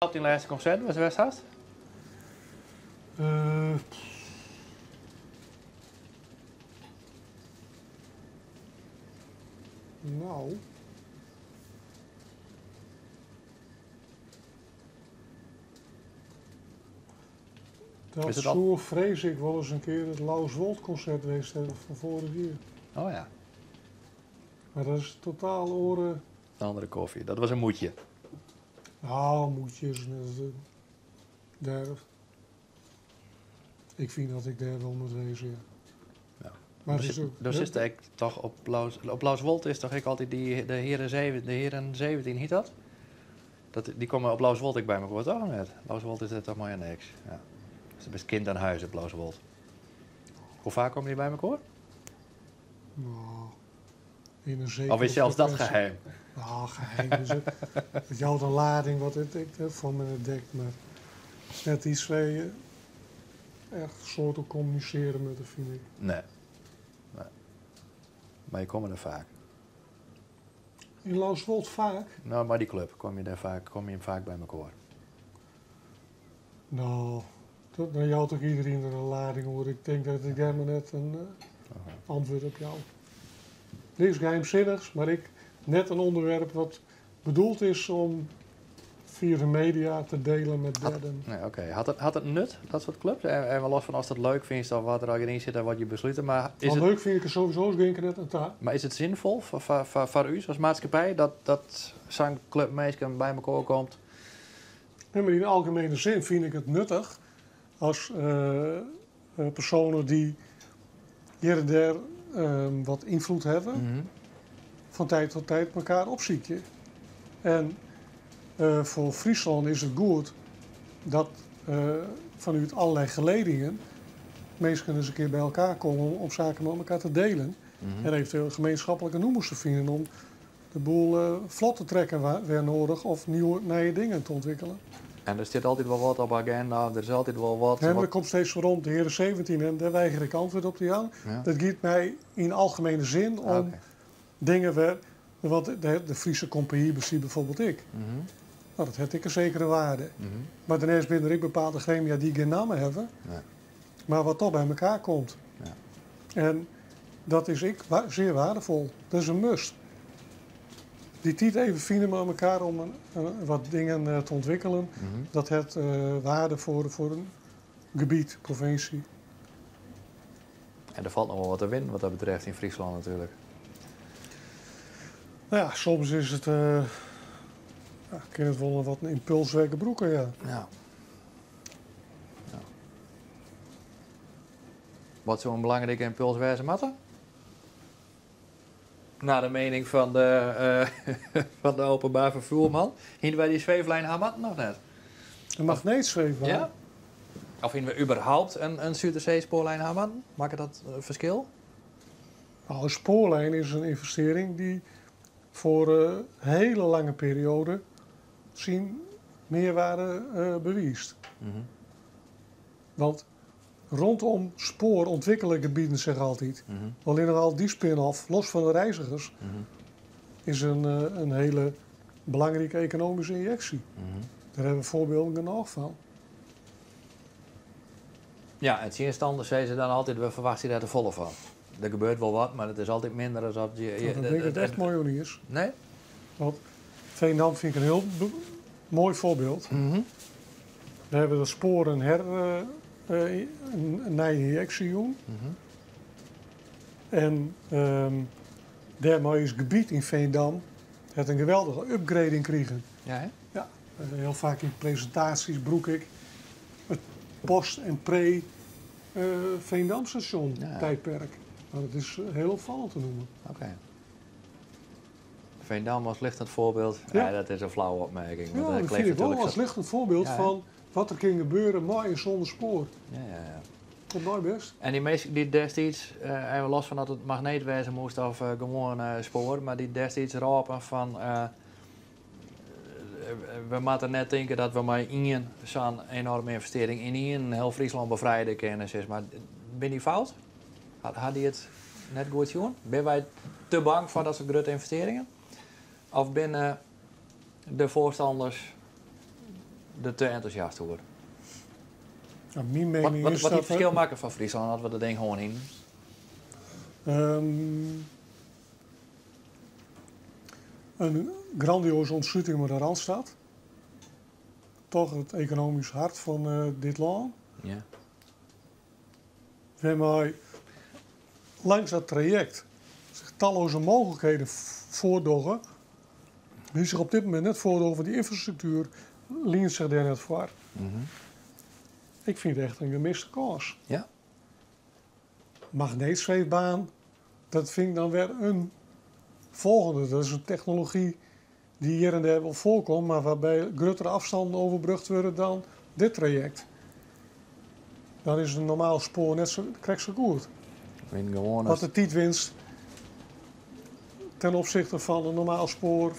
Wat die laatste concert was het had? Nou. Dat zo vrees ik wel eens een keer het Lauswold concert geweest hebben van vorig jaar. Oh ja. Maar dat is totaal oren. Een andere koffie. Dat was een moedje. Nou, moedjes. Daar. Ik vind dat ik daar wel moet wezen, ja. Ja. Maar dus is het toch op Lauswold is toch ik altijd de heren 17 heet dat? Die komen op Lauswold ik bij me gehoord toch net. Lauswold is het toch maar niks. Ja. Dat is best kind aan huis op Lauswold. Hoe vaak komen die bij me hoor? Nou, in een zekere of is zelfs dat geheim? Nou, geheim is het. Het jouwt een lading wat ik voor me dekt, maar het is net iets waar je echt soorten communiceren met, vind ik. Nee. Maar je komt er vaak. In Lauswold vaak? Nou, maar die club, kom je hem vaak bij elkaar? Nou, dan jouwt ook iedereen er een lading hoor. Ik denk dat ik daar maar net een antwoord op jou. Niks geheimzinnigs, maar net een onderwerp wat bedoeld is om via de media te delen met derden. Nee, oké. Had het nut, dat soort clubs? En wel los van als dat leuk vindt of wat er al in zit en wat je besluit. Maar is het leuk vind ik er sowieso geen net een taak. Maar is het zinvol voor u als maatschappij dat zo'n clubmeisje bij elkaar komt? Nee, maar in de algemene zin vind ik het nuttig als personen die hier en daar wat invloed hebben, van tijd tot tijd elkaar opzieken. En voor Friesland is het goed dat vanuit allerlei geledingen mensen eens een keer bij elkaar komen om zaken met elkaar te delen. En eventueel gemeenschappelijke noemers te vinden om de boel vlot te trekken waar nodig of nieuwe dingen te ontwikkelen. En er zit altijd wel wat op agenda, er is altijd wel wat. En er komt steeds rond de heren 17 en daar weiger ik antwoord op te gaan. Ja. Dat gaat mij in algemene zin om dingen waar, want de Friese Compagnie beziet bijvoorbeeld ik. Nou, dat heb ik een zekere waarde. Maar daarnaast ben ik bepaalde gremia die geen namen hebben, maar wat toch bij elkaar komt. Ja. En dat is zeer waardevol. Dat is een must. Die tijd even vinden met elkaar om wat dingen te ontwikkelen. Dat het waarde voor een gebied, provincie. En er valt nog wel wat te winnen wat dat betreft in Friesland natuurlijk. Nou ja, soms is het... ik ken het wel wat een impuls wekken broeken, ja. Ja. Wat zo'n belangrijke impuls wezen matten? Naar de mening van van de openbaar vervoerman. Hinden wij die zweeflijn aan matten nog net? Een magneetzweeflijn? Ja? Of vinden we überhaupt een Zuiderzee-spoorlijn aan matten? Maakt dat verschil? Nou, een spoorlijn is een investering die voor een hele lange periode zien meerwaarde bewijst. Want rondom spoor ontwikkelen gebieden zich altijd. Alleen nog al die spin-off, los van de reizigers, is een hele belangrijke economische injectie. Daar hebben we voorbeelden genoeg van. Ja, het zinstand zei ze dan altijd, we verwachten daar de volle van. Er gebeurt wel wat, maar het is altijd minder dan dat je... Dat denk ik het echt mooi niet is. Nee? Want Veendam vind ik een heel mooi voorbeeld. We hebben de sporen een nieuwe injectie doen. En daarmee is het gebied in Veendam het een geweldige upgrading kregen. Ja, hè? Ja, heel vaak in presentaties broek ik het post- en pre-Veendam-station tijdperk. Maar het is heel opvallend te noemen. Oké. Veendam als lichtend voorbeeld. Ja, dat is een flauwe opmerking. Ja, dat vind ik wel als lichtend voorbeeld van wat er kan gebeuren mooi en zonder spoor. Ja. Komt mooi best. En die mensen die destijds, even los van dat het magneetwezen moest of gewoon spoor, maar die destijds roepen van we moeten net denken dat we maar in zo'n enorme investering in heel Friesland bevrijden kunnen, zeg maar. Ben die fout? Had die het net goed gedaan? Ben wij te bang voor dat soort grote investeringen? Of binnen de voorstanders er te enthousiast over. Nou, mijn mening Wat is die dat verschil maken van Friesland als we dat ding gewoon in? Een grandioze ontsluiting met de Randstad. Toch het economisch hart van dit land. Ja. We hebben langs dat traject zich talloze mogelijkheden voordoen. Die zich op dit moment net voordoen van die infrastructuur, leent zich daar net voor. Ik vind het echt een gemiste kans. Ja? Magneetzweefbaan, dat vind ik dan weer een volgende. Dat is een technologie die hier en daar wel voorkomt, maar waarbij grotere afstanden overbrugd worden dan dit traject. Dan is een normaal spoor net zo, krijg zo goed. Ik vind gewoon Wat de tijdwinst ten opzichte van een normaal spoor,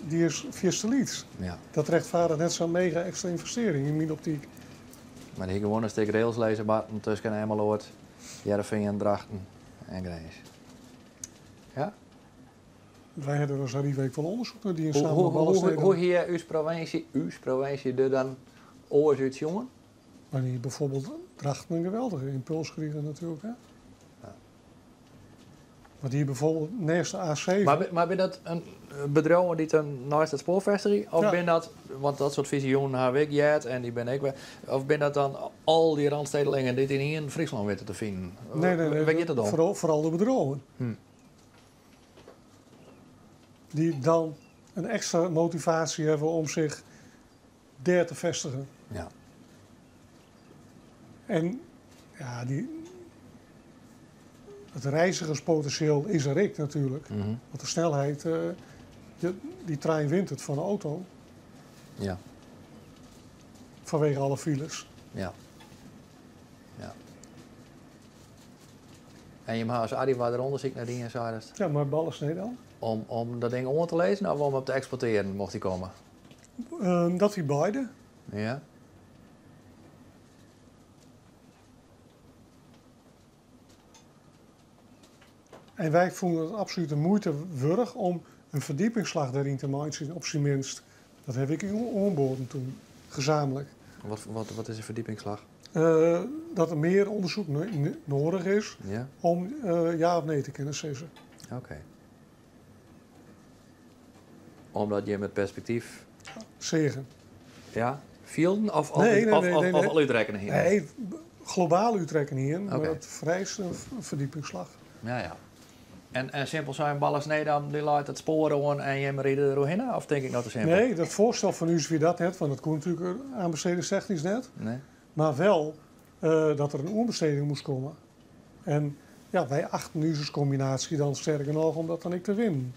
die is viersteliets. Ja. Dat rechtvaardigt net zo'n mega extra investering in mijn optiek. Maar die gewoon een stuk rails lezen batten tussen Emmeloord, Jereveen, Drachten en Grijs. Ja? Wij hebben er als die week wel onderzoek naar die in Hoe samenballen. hier uw provincie er dan oors uit jongen? Maar die bijvoorbeeld Drachten een geweldige impuls kregen natuurlijk. Hè? Ja. Maar die bijvoorbeeld naast de A7. Maar ben dat een bedrijf die dan naast het spoorvestiging? Of Ja. ben dat, want dat soort visioenen heb ik jet en die ben ik wel. Of ben dat dan al die randstedelingen die hier in Friesland weten te vinden? Nee, Weet je dat dan? vooral de bedrijven. Die dan een extra motivatie hebben om zich daar te vestigen. Ja. En ja, het reizigerspotentieel is er ik natuurlijk. Want de snelheid, die trein wint het van de auto. Ja. Vanwege alle files. Ja. Ja. En je mag als Adi waar eronder zit naar die en zei dat. Ja, maar ballensnee dan? Om dat ding om te lezen of om op te exporteren mocht hij komen? Dat die beide. Ja. En wij vonden het absoluut de moeite waard om een verdiepingsslag daarin te maken, op zijn minst. Dat heb ik in onboorden toen, gezamenlijk. Wat is een verdiepingsslag? Dat er meer onderzoek nodig is Ja. om ja of nee te kunnen zeggen. Oké. Omdat je met perspectief. Zeggen. Ja. Fielden of Nee. al uitrekenen hier? Nee, globaal uitrekken hier, maar Oké. het vereist een verdiepingsslag. Ja, ja. En simpel zijn ballen sneden, die laat het sporen gewoon en je rieden er doorheen? Of denk ik nou te simpel? Nee, dat voorstel van u is wie dat net, want dat kon natuurlijk aan besteden technisch net. Nee? Maar wel dat er een onbesteding moest komen. En ja, wij achten nu zo'n combinatie dan sterker nog om dat dan ik te winnen.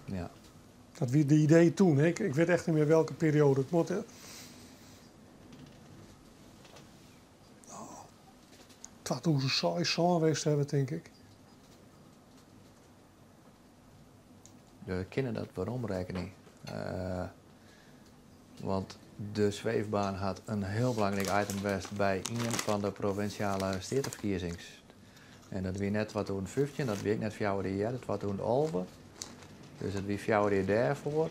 Ja. Dat wie de idee toen, hè. Ik weet echt niet meer welke periode het moet. 2006 geweest hebben, denk ik. We kennen dat waarom rekening. Want de zweefbaan had een heel belangrijk item geweest bij een van de provinciale stedenverkiezings. En dat wie net wat toen 15, dat weet ik net 4 jaar, dat was toen Alve. Dus het wie 4 jaar daarvoor.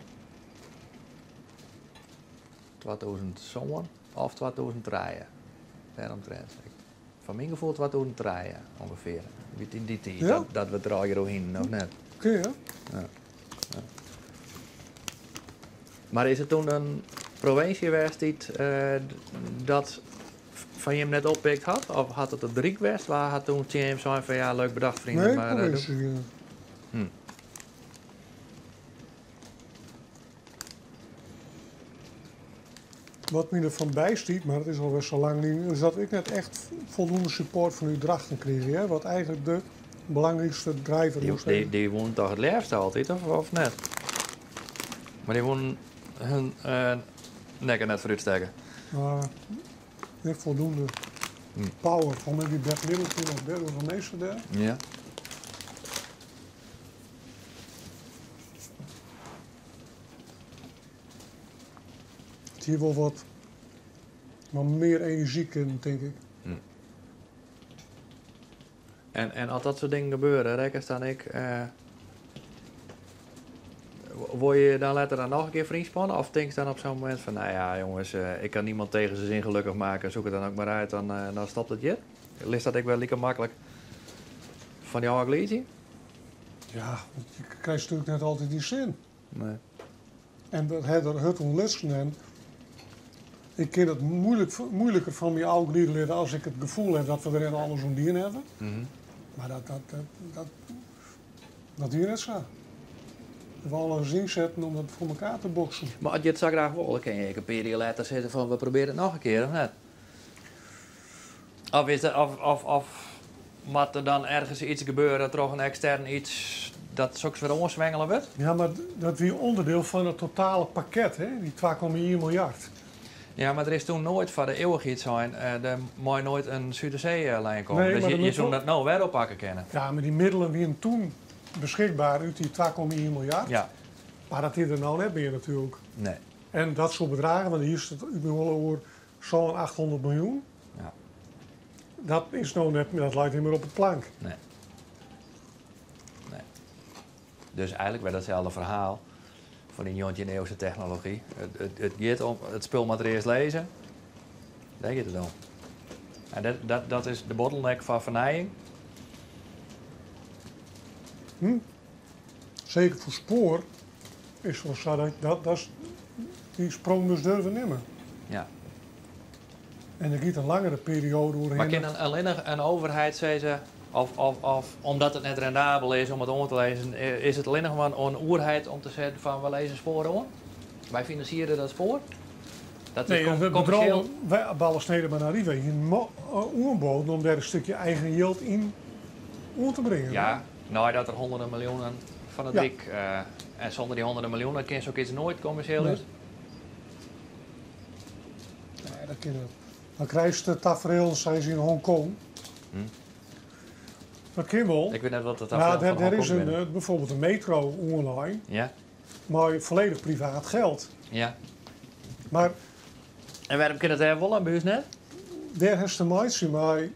2000 zomer of 2003. Daaromtrent. Van mijn gevoel 2003 ongeveer. Wie in die tijd, Ja? dat we draaien doorheen, nog net. Kun je? Maar is het toen een provincie geweest die dat van je hem net oppikt had? Of had het een drie geweest? Waar had toen James zo van ja, leuk bedacht vrienden. Nee, maar, provincie. Wat me ervan bijstiet, maar het is alweer zo lang niet, is dat ik net echt voldoende support van uw Drachten kreeg. Hè? Wat eigenlijk de belangrijkste driver moest zijn. die won toch het liefst altijd, of net? Maar die won hun nekken net vooruit steken. Maar net voldoende power. Van mij die Bert Middleton of Bert van Meester daar. Ja. Hier wel wat maar meer energie in, denk ik. En als dat soort dingen gebeuren, rekken staan ik. word je dan later dan nog een keer vriendspannen? Of denk je dan op zo'n moment van, nou ja jongens, ik kan niemand tegen zijn zin gelukkig maken, zoek het dan ook maar uit, dan stopt het je? Ligt dat ik wel lekker makkelijk van die oude gliedje? Ja, want je krijgt natuurlijk net altijd die zin. Nee. En dat heeft er het lessen. En ik ken het moeilijker van mijn oude glieden leren als ik het gevoel heb dat we er alles om dieren hebben. Maar dat doe je net zo. We alles inzetten om dat voor elkaar te boksen. Maar als je het zo graag wil, dan kan je een periode later zeggen van we proberen het nog een keer, of net? Of is er, of moet er dan ergens iets gebeuren, toch een extern iets, dat zoks weer omzwengelen wordt? Ja, maar dat weer onderdeel van het totale pakket, hè? Die 2,1 miljard. Ja, maar er is toen nooit voor de eeuwigheid zijn, er moet nooit een Zuiderzee-lijn komen. Nee, dus maar je zou dat nou weer oppakken kennen. Ja, maar die middelen waren toen beschikbaar uit die 2,1 miljard. Ja. Maar dat is er nou net meer natuurlijk. Nee. En dat soort bedragen, want hier staat u over zo'n 800 miljoen. Ja. Dat is nou net, dat lijkt niet meer op het plank. Nee. Dus eigenlijk weer datzelfde verhaal van die 19e-eeuwse technologie. Het gaat om het spul maar eerst lezen. Daar gaat het om. En dat is de bottleneck van vernijing. Zeker voor spoor is wel zo dat is die sprong dus durven nemen. Ja. En er gaat een langere periode doorheen. Maar kan alleen een overheid zeggen, of omdat het net rendabel is om het om te lezen, is het alleen nog maar een oerheid om te zeggen van we lezen sporen om? Wij financieren dat spoor? Dat is nee, we commercieel. bedrouwen, wij ballen sneden maar naar Rive. Je oerboden om daar een stukje eigen yield in om te brengen. Ja, nou dat er honderden miljoenen van het Ja. dik. En zonder die honderden miljoenen kun je ook iets nooit commercieel Nee. uit. Nee, dat kan niet. Dan krijg je het tafereel, zijn ze in Hongkong. Dat kan wel. Ik weet net wat het Nou, afval van er is Hongkong binnen. bijvoorbeeld een metro online, Ja, maar volledig privaat geld. ja. Maar En waarom kan het er wel aan buurt net? daar heeft de meisje maar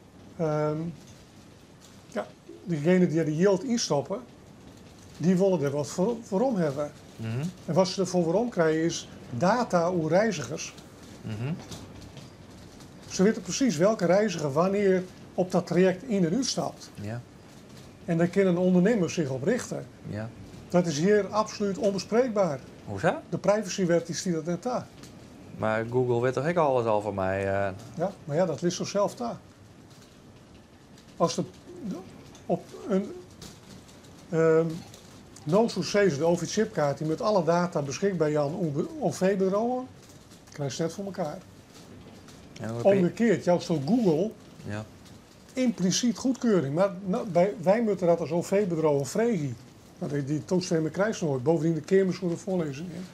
ja, diegenen die er de yield instoppen, die willen er wat voor om hebben. En wat ze ervoor om krijgen is data over reizigers. Ze weten precies welke reiziger wanneer op dat traject in en uitstapt. Ja, En daar kunnen ondernemers zich op richten. ja. Dat is hier absoluut onbespreekbaar. Hoezo? De privacywet is die dat net daar. Maar Google weet toch ook alles al van mij? Ja, maar ja, dat wist zo zelf daar. Als op een no-succes, de OV-chipkaart, die met alle data beschikbaar is aan OV-bedrijven, krijg je net voor elkaar. Ja, Omgekeerd, jouw stond Google ja. impliciet goedkeuring. Maar wij moeten dat als OV-bedrijf vregen. Maar die toestemming krijg je nooit. Bovendien de kermis voor de voorlezing in.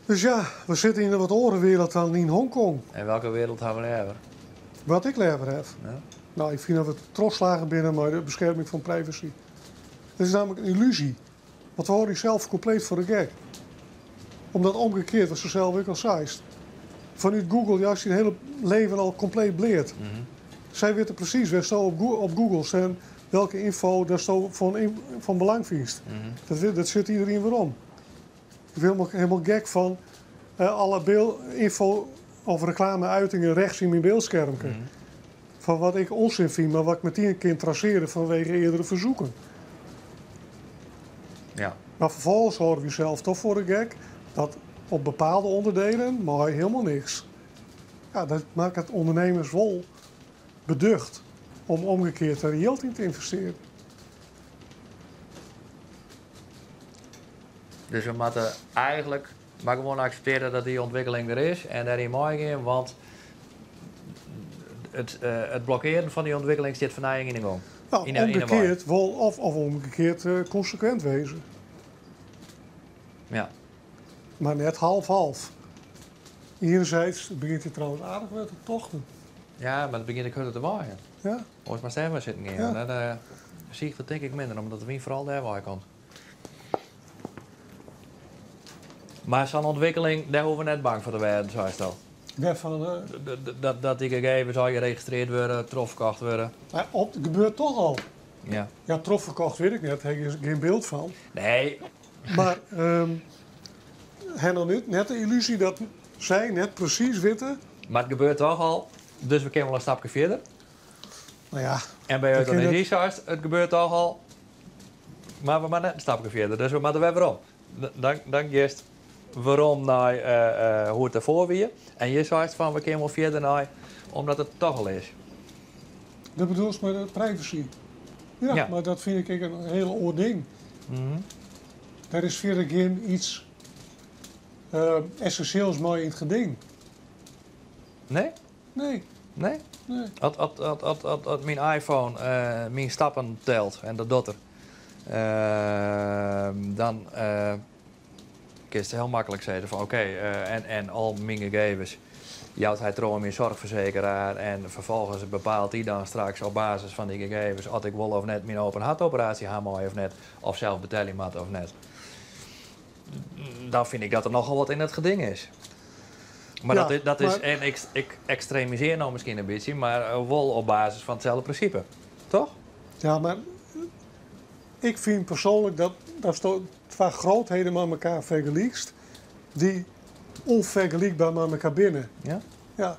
Dus ja, we zitten in een wat andere wereld dan in Hongkong. En welke wereld hebben we er? Wat ik liever heb. Ja. Nou, ik vind dat we trotslagen binnen, maar de bescherming van privacy. Dat is namelijk een illusie. Want we horen zelf compleet voor de gek. Omdat omgekeerd, wat ze zelf ook al zei. Vanuit Google, juist je hele leven al compleet bleert. Zij weten precies waar ze op Google staan, welke info daar van belang vindt. Dat zit iedereen weer om. Ik ben helemaal gek van alle info of reclameuitingen rechts in mijn beeldscherm. Van wat ik onzin vind, maar wat ik meteen kan traceren vanwege eerdere verzoeken. Ja. Maar vervolgens horen we zelf toch voor de gek dat op bepaalde onderdelen maar helemaal niks. Ja, dat maakt het ondernemers wel beducht om omgekeerd er yield in te investeren. Dus we moeten eigenlijk maar gewoon accepteren dat die ontwikkeling er is en daarin mooi gaan, want het blokkeren van die ontwikkeling zit vernijing in de gang. Nou, omgekeerd wel of omgekeerd consequent wezen. Ja. Maar net half-half. Enerzijds begint het trouwens aardig met de tochten. Ja, maar het begint ik te waaien. Ja? Als maar stemmen zitten niet. Ja. Dan zie ik dat denk ik minder, omdat de wind vooral daar waar komt. Maar zo'n ontwikkeling, daar hoeven we net bang voor te worden, zo is het al. Van, Dat die gegevens al geregistreerd worden, trofkocht worden. het gebeurt toch al. Ja. Ja, trof verkocht weet ik net, daar heb ik geen beeld van. Nee. Maar heb je net de illusie dat zij net precies weten? Maar het gebeurt toch al. Dus we kunnen wel een stapje verder. Nou ja, En bij Ik vind euthanasie zoals het gebeurt toch al. Maar we maar net een stapje verder. Dus we moeten weer waarom. Dan eerst waarom naar hoe het ervoor weer. En je zegt van we kunnen wel verder naar omdat het toch al is. dat bedoelt met de privacy. Ja, Ja. maar dat vind ik een heel oud ding. Mhm. Daar is verder geen iets essentieels mooi in het geding. Nee? Nee, Nee? nee. Als mijn iPhone mijn stappen telt en dat doet er. Dan kun je het heel makkelijk zeggen van oké, en al mijn gegevens. Jouwt hij trouwens mijn zorgverzekeraar en vervolgens bepaalt hij dan straks op basis van die gegevens of ik wil of net mijn open hartoperatie gaan maken of net, of zelf betaling moet of net. Dan vind ik dat er nogal wat in het geding is. Maar Ja, dat is maar- en ik extremiseer nou misschien een beetje, maar wel op basis van hetzelfde principe. Toch? Ja, maar ik vind persoonlijk dat twee grootheden met elkaar vergelijkt, die onvergelijkbaar met elkaar binnen. Ja? Ja,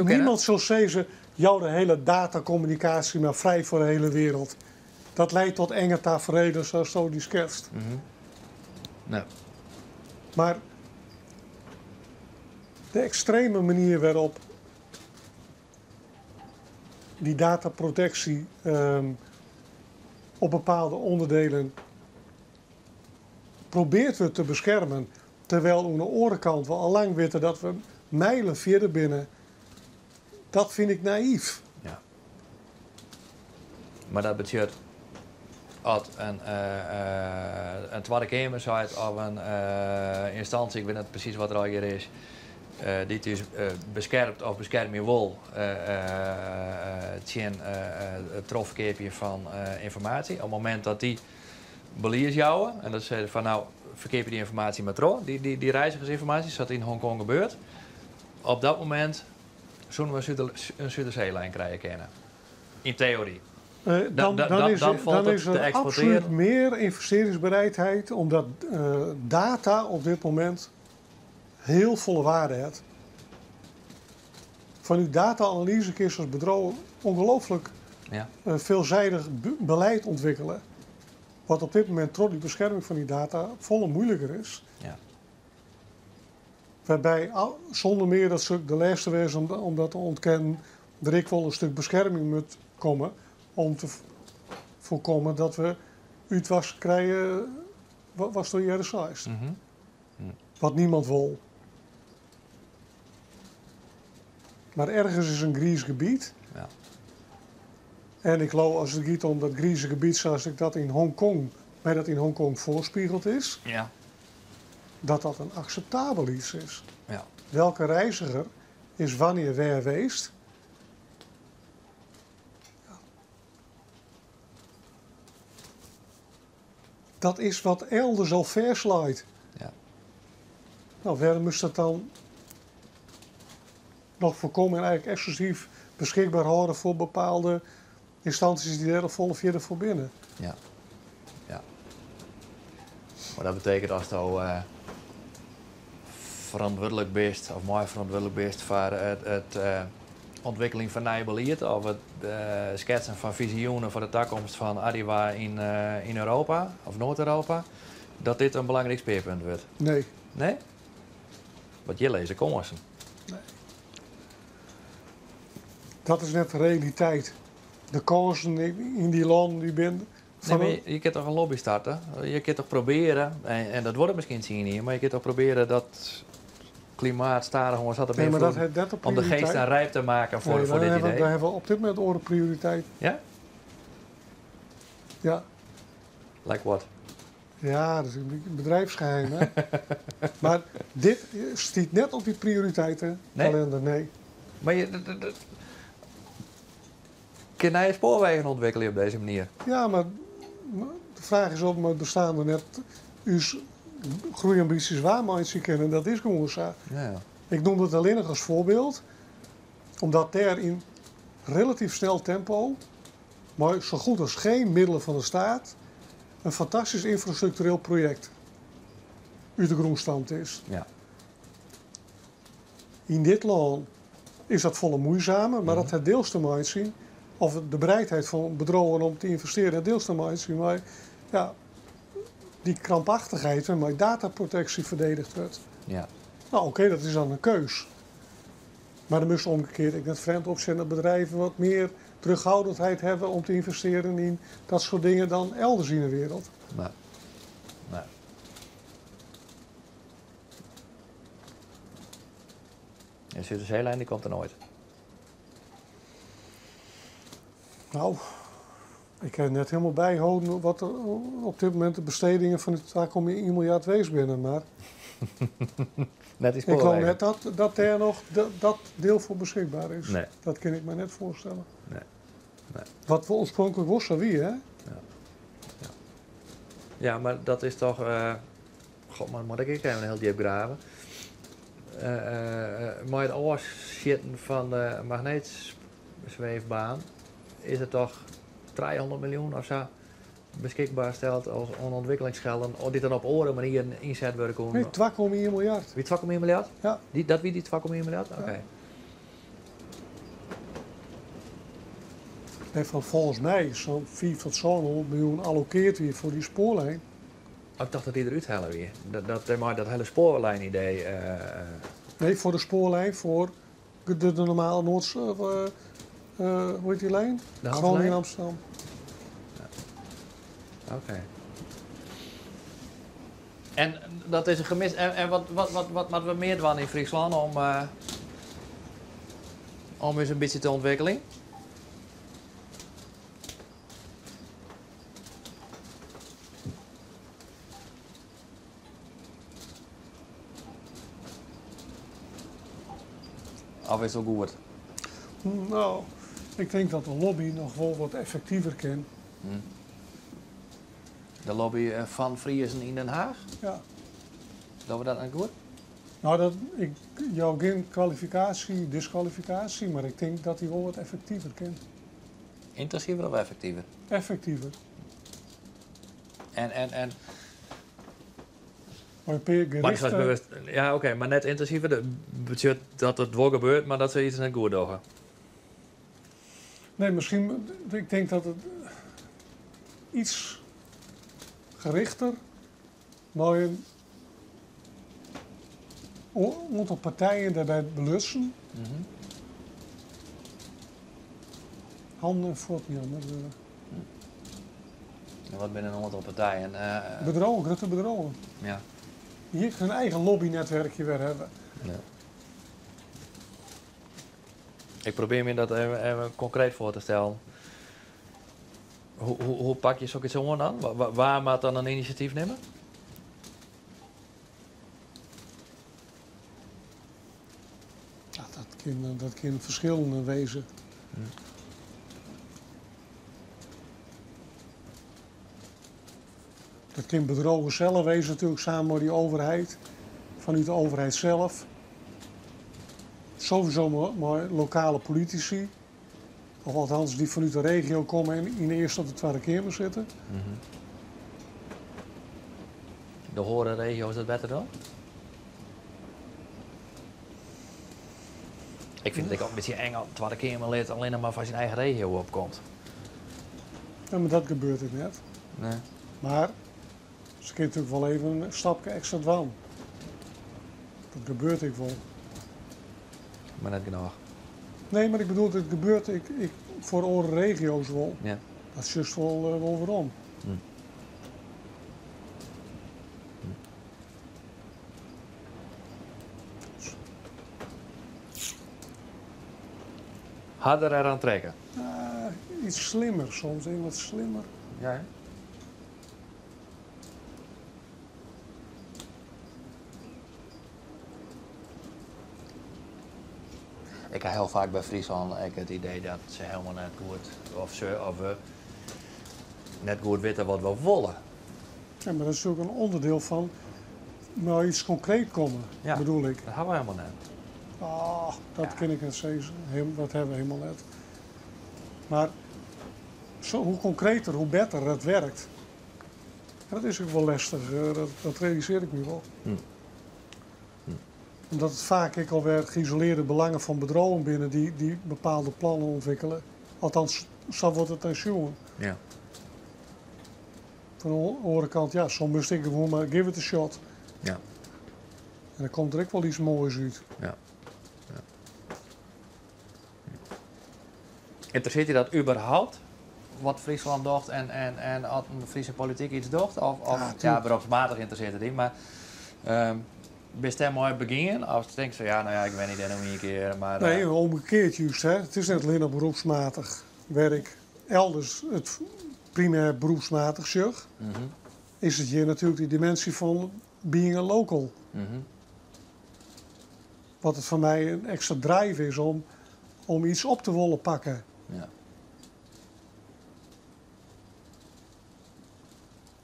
niemand zal zeggen, jou de hele datacommunicatie maar vrij voor de hele wereld. Dat leidt tot enge tafereelen zoals zo die schetst. Nou, Maar de extreme manier waarop die dataprotectie op bepaalde onderdelen probeert we te beschermen, terwijl aan de andere kant we al lang weten dat we mijlen verder binnen, dat vind ik naïef. ja. Maar dat betekent als een tweede kamer zegt of een instantie, ik weet niet precies wat er al hier is, die dus beschermt of bescherming wil tegen het trofkeepje van informatie. Op het moment dat die beliers jouwen en dat ze van nou verkeer je die informatie met tro, die reizigersinformatie, zoals in Hongkong gebeurt. Op dat moment zullen we een Zuiderzeelijn krijgen kennen. In theorie. Dan valt het is te er exporteren. absoluut meer investeringsbereidheid, omdat data op dit moment heel volle waarde heeft. Van uw data-analyse kun je als bedrijf ongelooflijk Ja. veelzijdig beleid ontwikkelen. Wat op dit moment, door die bescherming van die data, volle moeilijker is. Ja. Waarbij zonder meer dat ze de laatste wezen om dat te ontkennen, er ik wel een stuk bescherming moet komen om te voorkomen dat we uitwas krijgen was door jaren 60. Mhm. Wat niemand wil. Maar ergens is een grijs gebied. Ja. En ik geloof als het gaat om dat grijze gebied zoals ik dat in Hongkong, mij dat in Hongkong voorspiegeld is, Ja. dat een acceptabel iets is. Ja. Welke reiziger is wanneer waar geweest? Ja. Dat is wat elders al verslaat. Ja. Nou, waarom moest dat dan nog voorkomen en eigenlijk exclusief beschikbaar houden voor bepaalde instanties die er volle verder voor binnen? Ja. Ja. Maar dat betekent als je verantwoordelijk bent, of mooi verantwoordelijk bent voor het ontwikkeling van nieuwe beleid, of het schetsen van visioenen voor de toekomst van Arriva in Europa, of Noord-Europa, dat dit een belangrijk speerpunt wordt. Nee. Nee? Wat je lezen kommersen. Dat is net de realiteit. De kansen in die landen die binnen. Nee, maar je kunt toch een lobby starten? Je kunt toch proberen, en dat wordt het misschien zien hier, maar je kunt toch proberen dat klimaat stadig gewoon zat Nee, maar dat om heeft net de de prioriteit. geest aan rijp te maken voor Nee, dit daar idee. hebben we op dit moment oren prioriteit. Ja? Ja. Like what? Ja, dat is een bedrijfsgeheim. Hè? Maar dit stiet net op die prioriteiten. Nee? Kalender, nee. Maar kun je spoorwegen ontwikkelen op deze manier? Ja, maar de vraag is of het bestaan er net. groeiambities waarmaken kennen, dat is gewoon zo. Ja, ja. Ik noem het alleen nog als voorbeeld, omdat daar in relatief snel tempo, maar zo goed als geen middelen van de staat, een fantastisch infrastructureel project uit de groenstand is. Ja. In dit land is dat volle moeizamer, maar dat het deels te maken zien, of de bereidheid van bedrijven om te investeren, het deels te maken zien, maar ja, die krampachtigheid waarmee dataprotectie verdedigd wordt. Ja. Nou oké, dat is dan een keus. Maar dan moest omgekeerd ik net vreemd opzetten dat bedrijven wat meer terughoudendheid hebben om te investeren in dat soort dingen dan elders in de wereld. Nee. Nee. De Zuiderzeelijn die komt er nooit. Nou, ik kan net helemaal bijhouden wat er op dit moment de bestedingen van het 2,1 miljard wees binnen. Maar Net iets ik geloof net dat er nog dat deel voor beschikbaar is. Nee. Dat kan ik me net voorstellen. Nee. Nee. Wat we oorspronkelijk wisten wie, hè? Ja, maar dat is toch... God, maar moet ik even heel diep graven. Maar het oorzitten van de magneetzweefbaan is het toch 300 miljoen of zo beschikbaar stelt als ontwikkelingsgelden. Of dit dan op andere manieren inzet worden komen. Nee, 2,1 miljard. Wie 2,1 miljard? Ja. Dat wie die 2,1 miljard? Oké. Ja. En van volgens mij is zo'n 4 tot 700 miljoen allokeerd weer voor die spoorlijn. Ik dacht dat die eruit halen weer. Dat hele spoorlijn-idee. Nee, voor de spoorlijn, voor de normale Noords... hoe heet die lijn? De Groningen Amsterdam. Oké. En dat is een gemis. En wat we meer doen in Friesland om eens een beetje te ontwikkelen? Of is het ook goed? Nou, ik denk dat de lobby nog wel wat effectiever kan. De lobby van Friesen in Den Haag? Ja. Doen we dat nou goed? Nou, ik jou geen kwalificatie, disqualificatie, maar ik denk dat die wel wat effectiever kan. Intensiever of effectiever? Effectiever. En Maar per maar ik was gerichte, bewust, ja, oké, maar net intensiever. Dat betekent dat het wel gebeurt, maar dat ze iets net goed doen. nee, misschien, ik denk dat het iets gerichter, maar een aantal partijen daarbij belussen. Handen en voet niet anders. En wat binnen een aantal partijen? Bedrogen, grote bedrogen. Ja. Hier hun eigen lobbynetwerkje weer hebben. Ja. Ik probeer me dat even concreet voor te stellen. Hoe pak je zoiets zo aan? Waar moet dan een initiatief nemen? Ja, dat kan verschillende wezen. Dat kan bedrogen zelf wezen natuurlijk samen met die overheid. Vanuit de overheid zelf. Sowieso maar lokale politici. Of althans die vanuit de regio komen en in de eerste of de tweede kamer zitten. De horen regio is dat beter dan? Ik vind het ook een beetje eng als tweede kamerlid alleen nog maar van zijn eigen regio opkomt. Ja, maar dat gebeurt het net. Nee. Maar ze kunnen natuurlijk wel even een stapje extra doen. Dat gebeurt ik wel. Maar net genoeg. Nee, maar ik bedoel, het gebeurt voor andere regio's wel. Ja. Dat is juist wel waarom. Harder eraan trekken. Iets slimmer soms, wat slimmer. Ja, hè? Ik heb heel vaak bij Friesland het idee dat ze helemaal net goed, of we net goed weten wat we willen. Ja, maar dat is ook een onderdeel van nou iets concreet komen, Ja. bedoel ik. Dat hebben we helemaal net. Dat Ja. ken ik net steeds. Dat hebben we helemaal net. Maar hoe concreter, hoe beter het werkt. En dat is ook wel lastig, dat realiseer ik me wel. Omdat het vaak ik alweer geïsoleerde belangen van bedrijven binnen die bepaalde plannen ontwikkelen. Althans, zo wordt het aan jongen. Ja. Van de andere kant, ja, soms moest ik gewoon maar give it a shot. Ja. En dan komt er ook wel iets moois uit. Ja. Ja. Interesseert je dat überhaupt? Wat Friesland docht en als de Friese politiek iets docht? Of tuurlijk. beroepsmatig interesseert het niet, maar best hij mooi beginnen? Of denk je zo, ja, nou ja, ik weet niet, en nog een keer, maar... Nee, omgekeerd juist. Hè. Het is net alleen op beroepsmatig werk. Elders het primair beroepsmatig zeg, is het hier natuurlijk die dimensie van being a local. Wat het voor mij een extra drive is om iets op te willen pakken. Ja.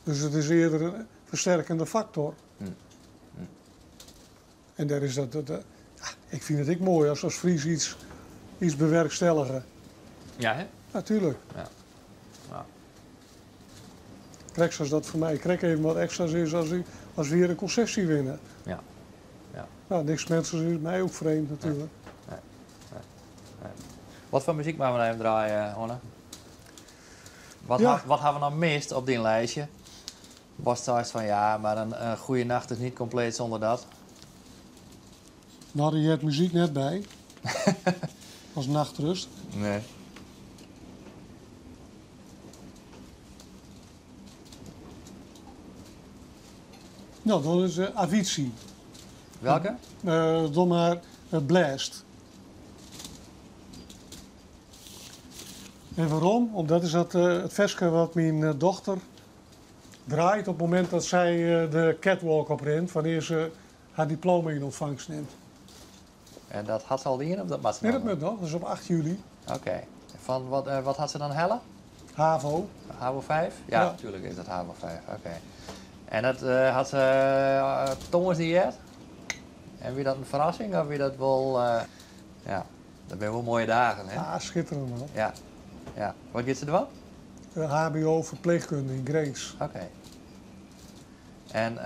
Dus het is eerder een versterkende factor. En daar is ik vind het ook mooi als Fries iets bewerkstelligen. Ja, hè? Natuurlijk. Ja. Ja. Krijg zoals dat voor mij. Krijg even wat extra's is als we hier een concessie winnen. Ja. Ja. Nou, niks mensen is mij ook vreemd natuurlijk. Wat voor muziek gaan we nou even draaien, Onne? Wat hebben we nou mist op die lijstje? Bas zei van ja, maar een goede nacht is niet compleet zonder dat. Nou, je hebt muziek net bij. Als nachtrust. Nee. Nou, dan is Avicii. Welke? Doe maar Blast. En waarom? Omdat is dat het versje wat mijn dochter draait op het moment dat zij de catwalk oprent, wanneer ze haar diploma in ontvangst neemt. En dat had ze al in of dat was Nee, dat moet nog. Dat is op 8 juli. Oké. Van wat had ze dan hellen? HAVO. HAVO 5? Ja, Ja. natuurlijk is dat HAVO 5. Oké. En dat had ze Thomas niet yet? En wie dat een verrassing of wie dat wel... ja, dat zijn wel mooie dagen, hè? Ah, schitterend man. Ja. Ja. Wat gaat ze ervan? HBO verpleegkunde in Grace. Oké. En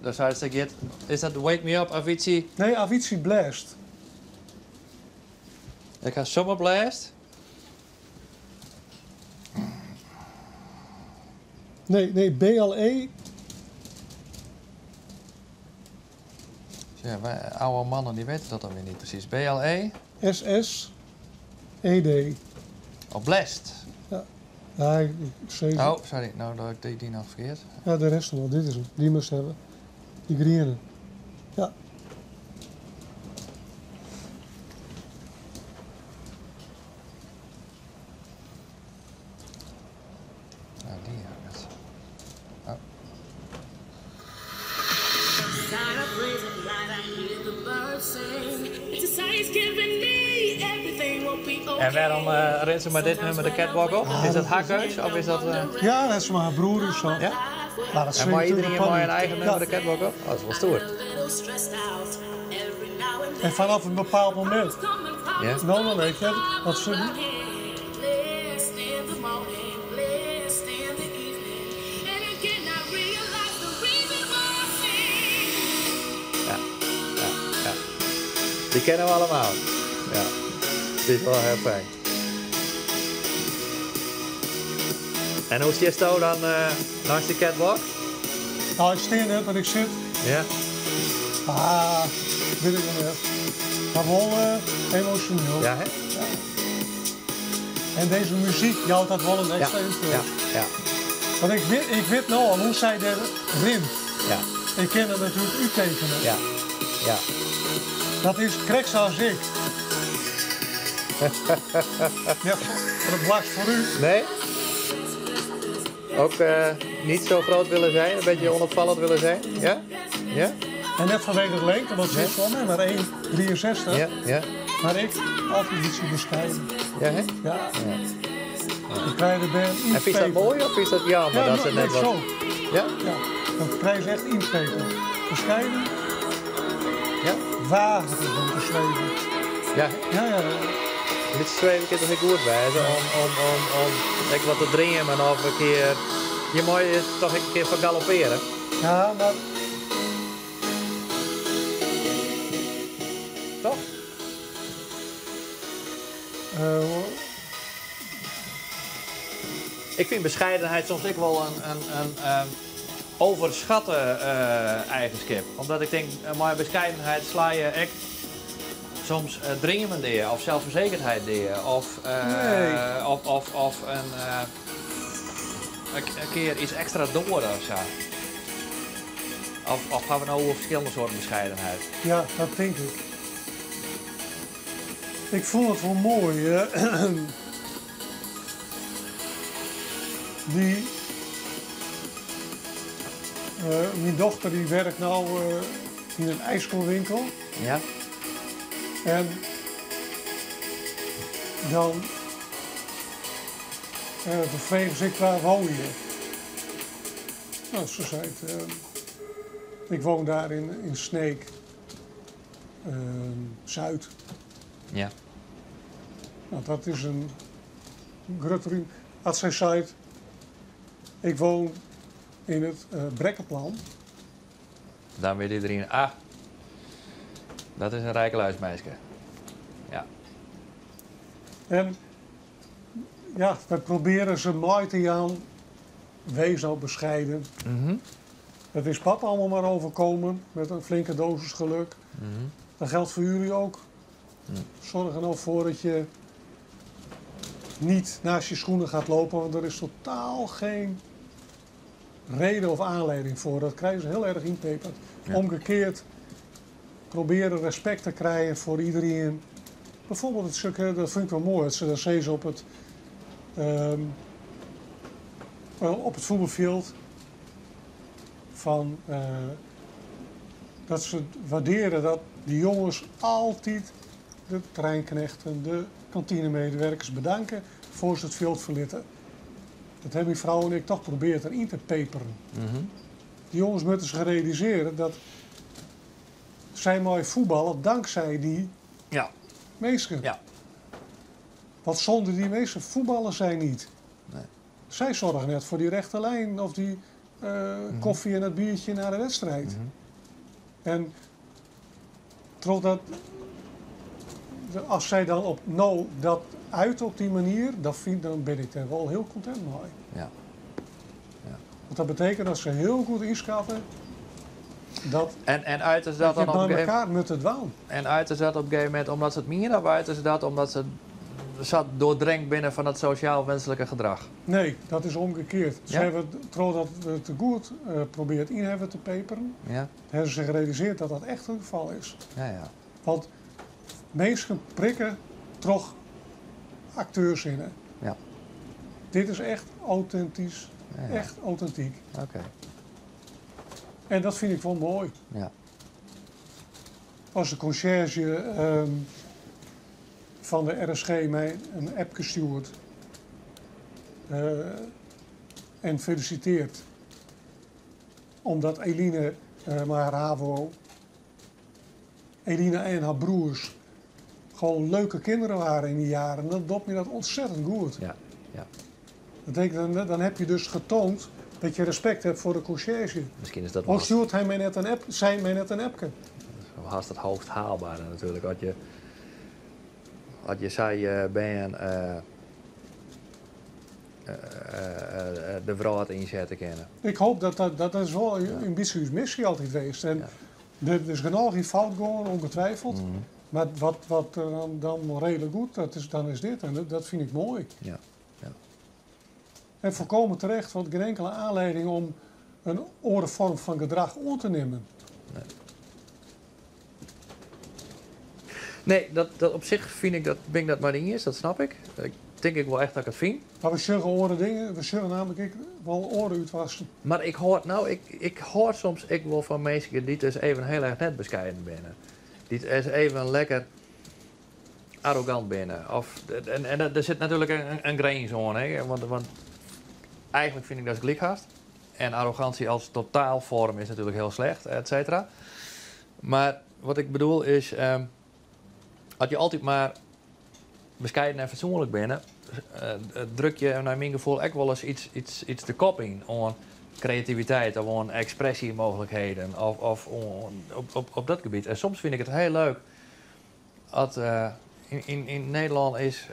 dus als ze get, is dat Wake Me Up Avicii? Nee, Avicii Blast. Ik ga Summer Blast. Nee, BLE. Ja, wij oude mannen die weten dat dan weer niet precies. BLE? SSED. Oh, Blast. Ja, ik zei Oh, sorry. Nou, dat ik die nog verkeerd. Ja, de rest wel. Dit is hem. Die moest hebben. Die groene. Ja. Nou, die heb ik net. Oh. Sign up, raise a light, I hear the birds sing. It's a sign he's giving me. Everything will be okay. En waarom rent ze met dit nummer de catwalk op? Is dat haar keus of is dat... Ja, dat is maar haar broer is zo. Ja? Maar dat En mag iedereen natuurlijk mooi een paniek. eigen nummer de catwalk op? Oh, dat is wel stoer. A little stressed out. Every now and En then. vanaf een bepaald moment. Ja? Nou, dan weet je wat ze doen. Blessed in the morning, blessed in the evening. And again I realize the reason why I sing. Ja. Ja. Ja. Die kennen we allemaal. Ja. Dit is wel heel fijn. En hoe stond je dan langs de catwalk? Nou, ik steen net en ik zit. Ja? Weet ik wel net. Maar wel emotioneel. Ja, hè? En deze muziek jouwt dat wel een Ja. extra invulling. Ja. Ja. Want ik weet nou al hoe zij er rint. Ja. Ik ken het natuurlijk u tekenen. Ja. Ja. Dat is kreks als ik. Ja, dat was voor u. Nee? Ook niet zo groot willen zijn, een beetje onopvallend willen zijn? Ja? Ja? En net vanwege de lengte, want ze is van mij maar 1,63. Ja? Ja? Maar ik altijd ietsje bescheiden. Ja, hè? Ja. Ik krijg er ben En vind je dat mooi of is dat jammer Ja, dat ze net zo. wat... Ja? Ja. Dan krijg je echt inpeper. Bescheiden, Ja? wagen om te zweven. Ja, Ja. dit schreef ik het toch een goed wijzen om lekker wat te drinken of een keer... Je moet je toch een keer vergalopperen. Ja, maar Toch? Ik vind bescheidenheid soms ook wel een overschatte eigenschap. Omdat ik denk, maar bescheidenheid sla je echt soms dringen deer of zelfverzekerdheid deer. Of, Nee. of een keer iets extra door of zo. Of gaan we nou over verschillende soorten bescheidenheid? ja, dat denk ik. Ik vond het wel mooi. Mijn dochter die werkt nou in een ijskoolwinkel. Ja? En dan vragen ze, waar woon je? Nou, ze zei het, ik woon daar in Sneek, Zuid. Ja. Nou, dat is een grutterin. Als zij zei, ik woon in het Brekkenplan. Dan weet iedereen, dat is een rijkeluismeisje. Ja. En ja, we proberen ze mooi te gaan. Wees nou bescheiden. Het is papa allemaal maar overkomen met een flinke dosis geluk. Dat geldt voor jullie ook. Zorg er nou voor dat je niet naast je schoenen gaat lopen, want er is totaal geen reden of aanleiding voor. Dat krijgen ze heel erg inpeperd. Ja. Omgekeerd proberen respect te krijgen voor iedereen. Bijvoorbeeld het stukje, dat vind ik wel mooi, dat ze dat op het voetbalveld van dat ze waarderen dat die jongens altijd de treinknechten, de kantinemedewerkers bedanken voor ze het veld verlitten. Dat hebben die vrouw en ik toch geprobeerd erin te peperen. Die jongens moeten zich realiseren dat zij mooi voetballen dankzij die Ja. mensen. Ja. Want zonder die mensen voetballen zij niet. Nee. Zij zorgen net voor die rechte lijn of die koffie en het biertje na de wedstrijd. En terwijl dat, als zij dan dat uit op die manier, dan ben ik er wel heel content mee. Ja. Want dat betekent dat ze heel goed inschatten dat En uiten ze dat dat je dan op een bij gegeven elkaar moet het doen. En uiten ze dat op een gegeven moment omdat ze het meer of uiten ze dat omdat ze zat doordrenkt binnen van het sociaal-wenselijke gedrag? Nee, dat is omgekeerd. Ze Ja? hebben, terwijl dat we te goed probeert in hebben te peperen, Ja? hebben ze zich gerealiseerd dat dat echt het geval is. Ja. Want mensen prikken toch acteurs in. Ja. Dit is echt authentisch, Ja. echt authentiek. Oké. En dat vind ik wel mooi. Ja. Als de conciërge van de RSG mij een app gestuurd en feliciteert. Omdat Eline maar haar HAVO, Eline en haar broers gewoon leuke kinderen waren in die jaren. Dan doet me dat ontzettend goed. Ja. Dat betekent, dan heb je dus getoond dat je respect hebt voor de conciërge. Misschien is dat Of stuurt hij mij net een app, zij mij net een appje. haast het hoogst haalbare natuurlijk. Als je zei ben de vrouw had inzetten kennen. Ik hoop dat is wel een beetje uw missie altijd geweest. En er is genoeg in fout gaan, ongetwijfeld. Maar wat dan redelijk goed, dan is dit. En dat vind ik mooi. Ja. En volkomen terecht, want geen enkele aanleiding om een andere vorm van gedrag aan te nemen. Nee, dat op zich vind ik ben ik dat maar niet is, dat snap ik. Ik denk ik wel echt dat ik het vind. Maar we zullen andere dingen, we zullen namelijk wel oren uitwassen. Maar ik hoor soms ik wel van mensen die dus even heel erg net bescheiden binnen. Die is even lekker arrogant binnen. En er zit natuurlijk een grens aan, hè? Want eigenlijk vind ik dat gelijk haast. En arrogantie als totaalvorm is natuurlijk heel slecht, et cetera. Maar wat ik bedoel is, als je altijd maar bescheiden en fatsoenlijk bent, druk je naar mijn gevoel ook wel eens iets de kop in. Aan creativiteit of aan expressiemogelijkheden of op dat gebied. En soms vind ik het heel leuk dat in Nederland is...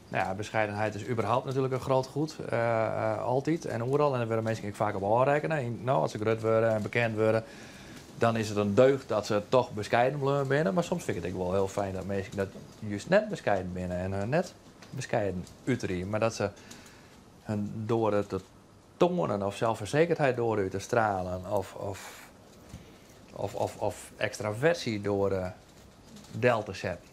Nou ja, bescheidenheid is überhaupt natuurlijk een groot goed, altijd en overal. En daar willen mensen vaak op aanrekenen. Nou, als ze groot worden en bekend worden, dan is het een deugd dat ze toch bescheiden blijven binnen. Maar soms vind ik het ook wel heel fijn dat mensen dat juist net bescheiden binnen en net bescheiden uiterlijk. Maar dat ze door het te tonen of zelfverzekerdheid door uit te stralen of extraversie door de del te zetten.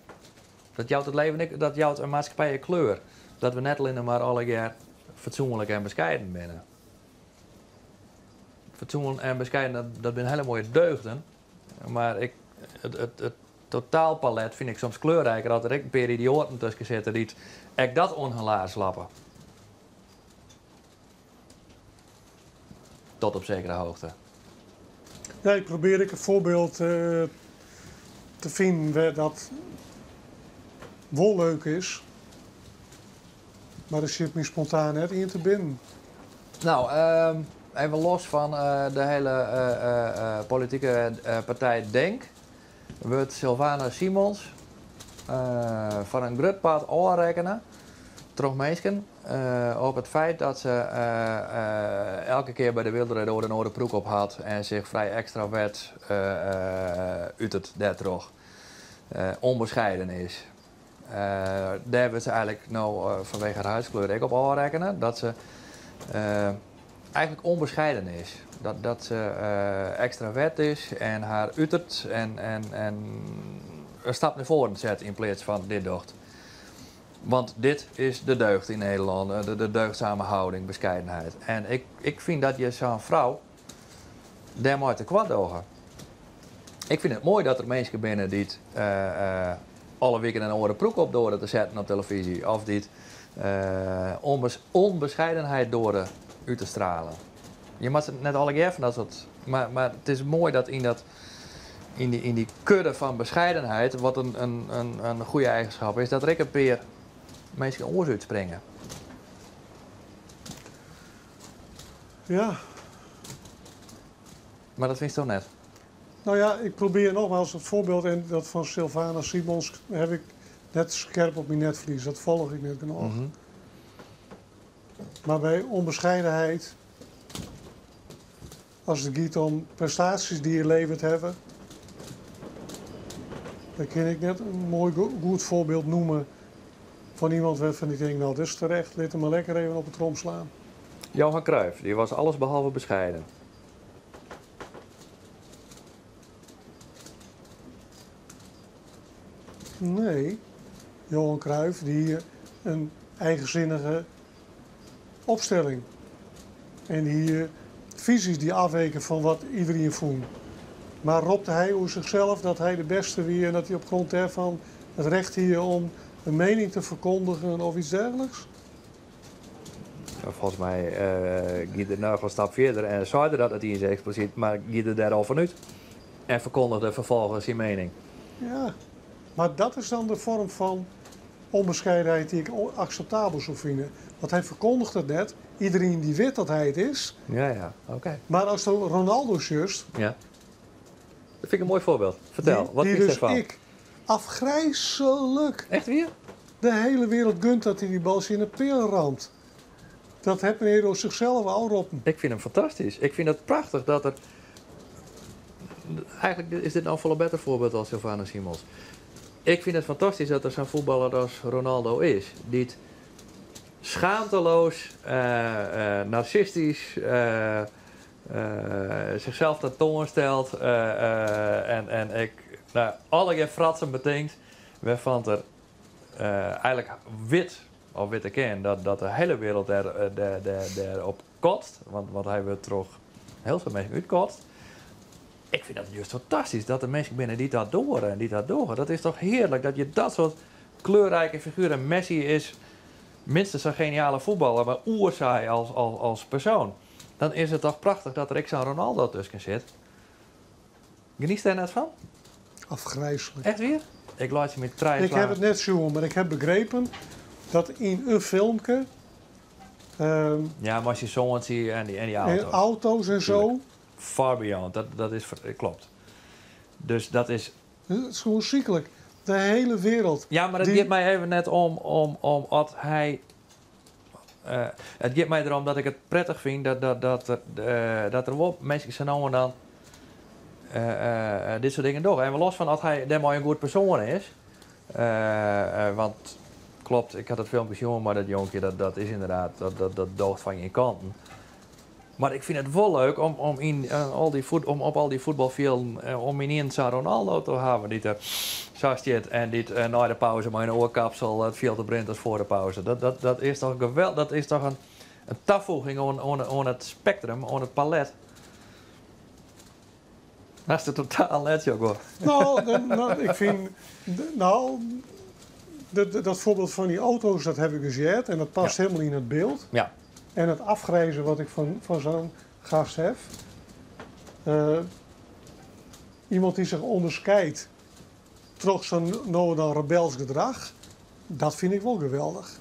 Dat jouwt het leven, dat jouwt een maatschappij een kleur. Dat we net alleen maar alle jaar fatsoenlijk en bescheiden binnen. Fatsoenlijk en bescheiden, dat zijn hele mooie deugden. Maar het totaalpalet vind ik soms kleurrijker. Dat er ook een paar idioten tussen zitten die ik dat ongelaars lappen. Tot op zekere hoogte. Ja, ik probeer een voorbeeld te vinden waar dat wel leuk is. Maar er zit me spontaan net in te binnen. Nou, even los van de hele politieke partij Denk, wordt Sylvana Simons van een groot pad aanrekenen, terug mensen, op het feit dat ze elke keer bij de Wilderij door een oude broek op had en zich vrij extravert uit het daar terug onbescheiden is. Daar wordt ze eigenlijk nou vanwege haar huidskleur ook op aanrekenen dat ze eigenlijk onbescheiden is. Dat ze extravert is en haar uitert en een stap naar voren zet in plaats van dit docht. Want dit is de deugd in Nederland, de deugdzame houding, bescheidenheid. En ik vind dat je zo'n vrouw daar maar te kwad dogen. Ik vind het mooi dat er mensen binnen die alle weken een oren broek op door te zetten op televisie. Of die onbescheidenheid door uit te stralen. Je mag het net alle keer van dat soort. Maar het is mooi dat in die kudde van bescheidenheid, wat een goede eigenschap is, dat er ook een paar mensen oors uitspringen. Ja. Maar dat vind je toch net? Nou ja, ik probeer nogmaals het voorbeeld en dat van Sylvana Simons heb ik net scherp op mijn netvlies. Dat volg ik net genoeg. Mm-hmm. Maar bij onbescheidenheid, als het gaat om prestaties die je levert hebben, dan kan ik net een mooi goed voorbeeld noemen van iemand waarvan ik denk, nou dat is terecht, laat hem maar lekker even op het trom slaan. Johan Cruijff, die was alles behalve bescheiden. Nee, Johan Cruijff die een eigenzinnige opstelling. En die visies die afweken van wat iedereen voelt. Maar roepte hij over zichzelf dat hij de beste wie en dat hij op grond daarvan het recht hier om een mening te verkondigen of iets dergelijks? Volgens mij gaat er nog een stap verder en zei dat het niet expliciet, maar gaat er daar al vanuit. En verkondigde vervolgens zijn mening. Ja, maar dat is dan de vorm van onbescheidenheid die ik acceptabel zou vinden. Want hij verkondigt het net, iedereen die weet dat hij het is. Ja, oké. Maar als de Ronaldo's just, Ja. Dat vind ik een mooi voorbeeld. Vertel, wat die is dus ervan? ik afgrijzelijk Echt weer? de hele wereld gunt dat hij die bal in de peel ramt. Dat heeft meneer door zichzelf al roepen. Ik vind hem fantastisch. Ik vind het prachtig dat er... Eigenlijk is dit nou een beter voorbeeld als Sylvana Simons. Ik vind het fantastisch dat er zo'n voetballer als Ronaldo is. Die het schaamteloos, narcistisch, zichzelf tentoonstelt. En ik alle keer fratsen betekent waarvan er eigenlijk witte ken dat de hele wereld daarop kotst. Want hij wordt toch heel veel mensen uitkotst. Ik vind dat juist fantastisch dat er mensen binnen die dat doen. Dat is toch heerlijk dat je dat soort kleurrijke figuren. Messi is minstens een geniale voetballer, maar oerzaai als persoon. Dan is het toch prachtig dat er ik zo'n Ronaldo tussen zit. Geniet daar net van? Afgrijzelijk. Echt weer? Ik laat je met trein Ik heb het net zo, maar ik heb begrepen dat in een filmpje Ja, maar als je zo'n ziet en die auto's. en auto's en zo, Far beyond, dat is klopt. Dus dat is... het is gewoon ziekelijk. De hele wereld. Ja, maar het Die- gaat mij even net om wat hij... het gaat mij erom dat ik het prettig vind dat er wel mensen zijn nou en dan dit soort dingen doen. En los van dat hij daarmee een goed persoon is. Want klopt, ik had het filmpje gezien, maar dat jonkje dat is inderdaad, dat doogt van je kanten. Maar ik vind het wel leuk om op al die voetbalvelden om in zo'n Ronaldo te hebben. Die er zo zit en die na de pauze met een oorkapsel het veel te brint als voor de pauze. Dat is toch geweldig. Dat is toch een toevoeging aan het spectrum, aan het palet. Dat is het totaal net zo goed. Ik vind... Dat voorbeeld van die auto's, dat heb ik gezegd. En dat past helemaal in het beeld. Ja. En het afgrijzen wat ik van zo'n gast heb. Iemand die zich onderscheidt trots zo'n nou dan rebels gedrag. Dat vind ik wel geweldig.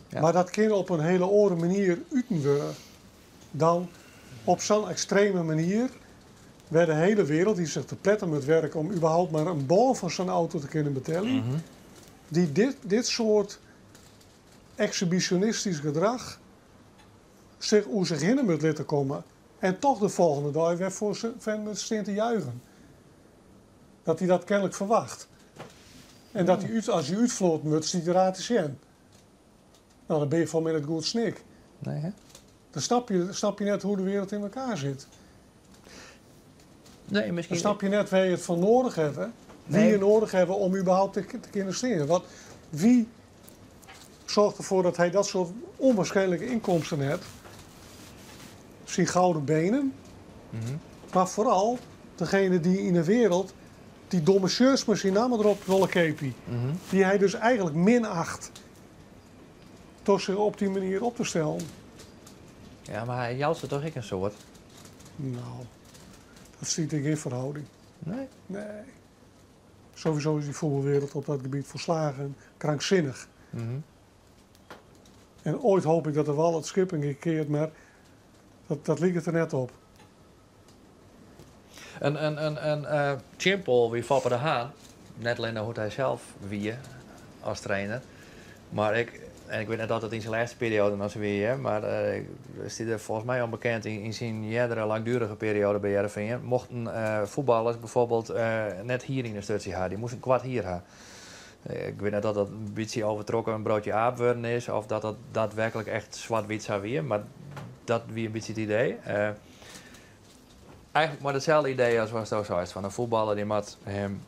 Ja. Maar dat kan op een hele andere manier uiten worden. Dan op zo'n extreme manier. Waar de hele wereld die zich te pletten moet werken om überhaupt maar een bal van zo'n auto te kunnen betalen. Mhm. Die dit soort exhibitionistisch gedrag zich in moet laten komen. En toch de volgende dag weer voor zijn fan met steen te juichen. Dat hij dat kennelijk verwacht. En dat hij als je uitvloot moet, ziet hij eruit te zien. Nou, dan ben je van met het goed snik. Nee, hè? Dan snap je net hoe de wereld in elkaar zit. Nee, Dan misschien... snap je net waar je het van nodig hebt. Hè? Wie Nee. je nodig hebben om überhaupt te kunnen steren. Want wie zorgt ervoor dat hij dat soort onwaarschijnlijke inkomsten heeft? Zijn gouden benen. Mhm. Maar vooral degene die in de wereld die domme shirts met zijn naam erop willen kepen. Mhm. Die hij dus eigenlijk minacht. Door zich op die manier op te stellen. Ja, maar hij jouwt er toch ik een soort? Nou, dat ziet ik in verhouding. Nee. Nee. Sowieso is die voetbalwereld op dat gebied verslagen, krankzinnig. Mhm. En ooit hoop ik dat er wel het schip een keert, maar dat ligt het er net op. En Chimpel, wie Fapper de Haan, net alleen hoe hij zelf wie als trainer. Maar ik weet net dat het in zijn laatste periode als weer, maar is hij er volgens mij onbekend in zijn eerdere langdurige periode bij Heerenveen. Mochten voetballers bijvoorbeeld net hier in de stukje hebben, die moesten een kwart hier hebben. Ik weet net dat dat een beetje overtrokken een broodje aap worden is, of dat dat daadwerkelijk echt zwart-wit zou weer, maar dat wie een beetje het idee. Eigenlijk maar hetzelfde idee als wat het zo is van een voetballer die moet hem,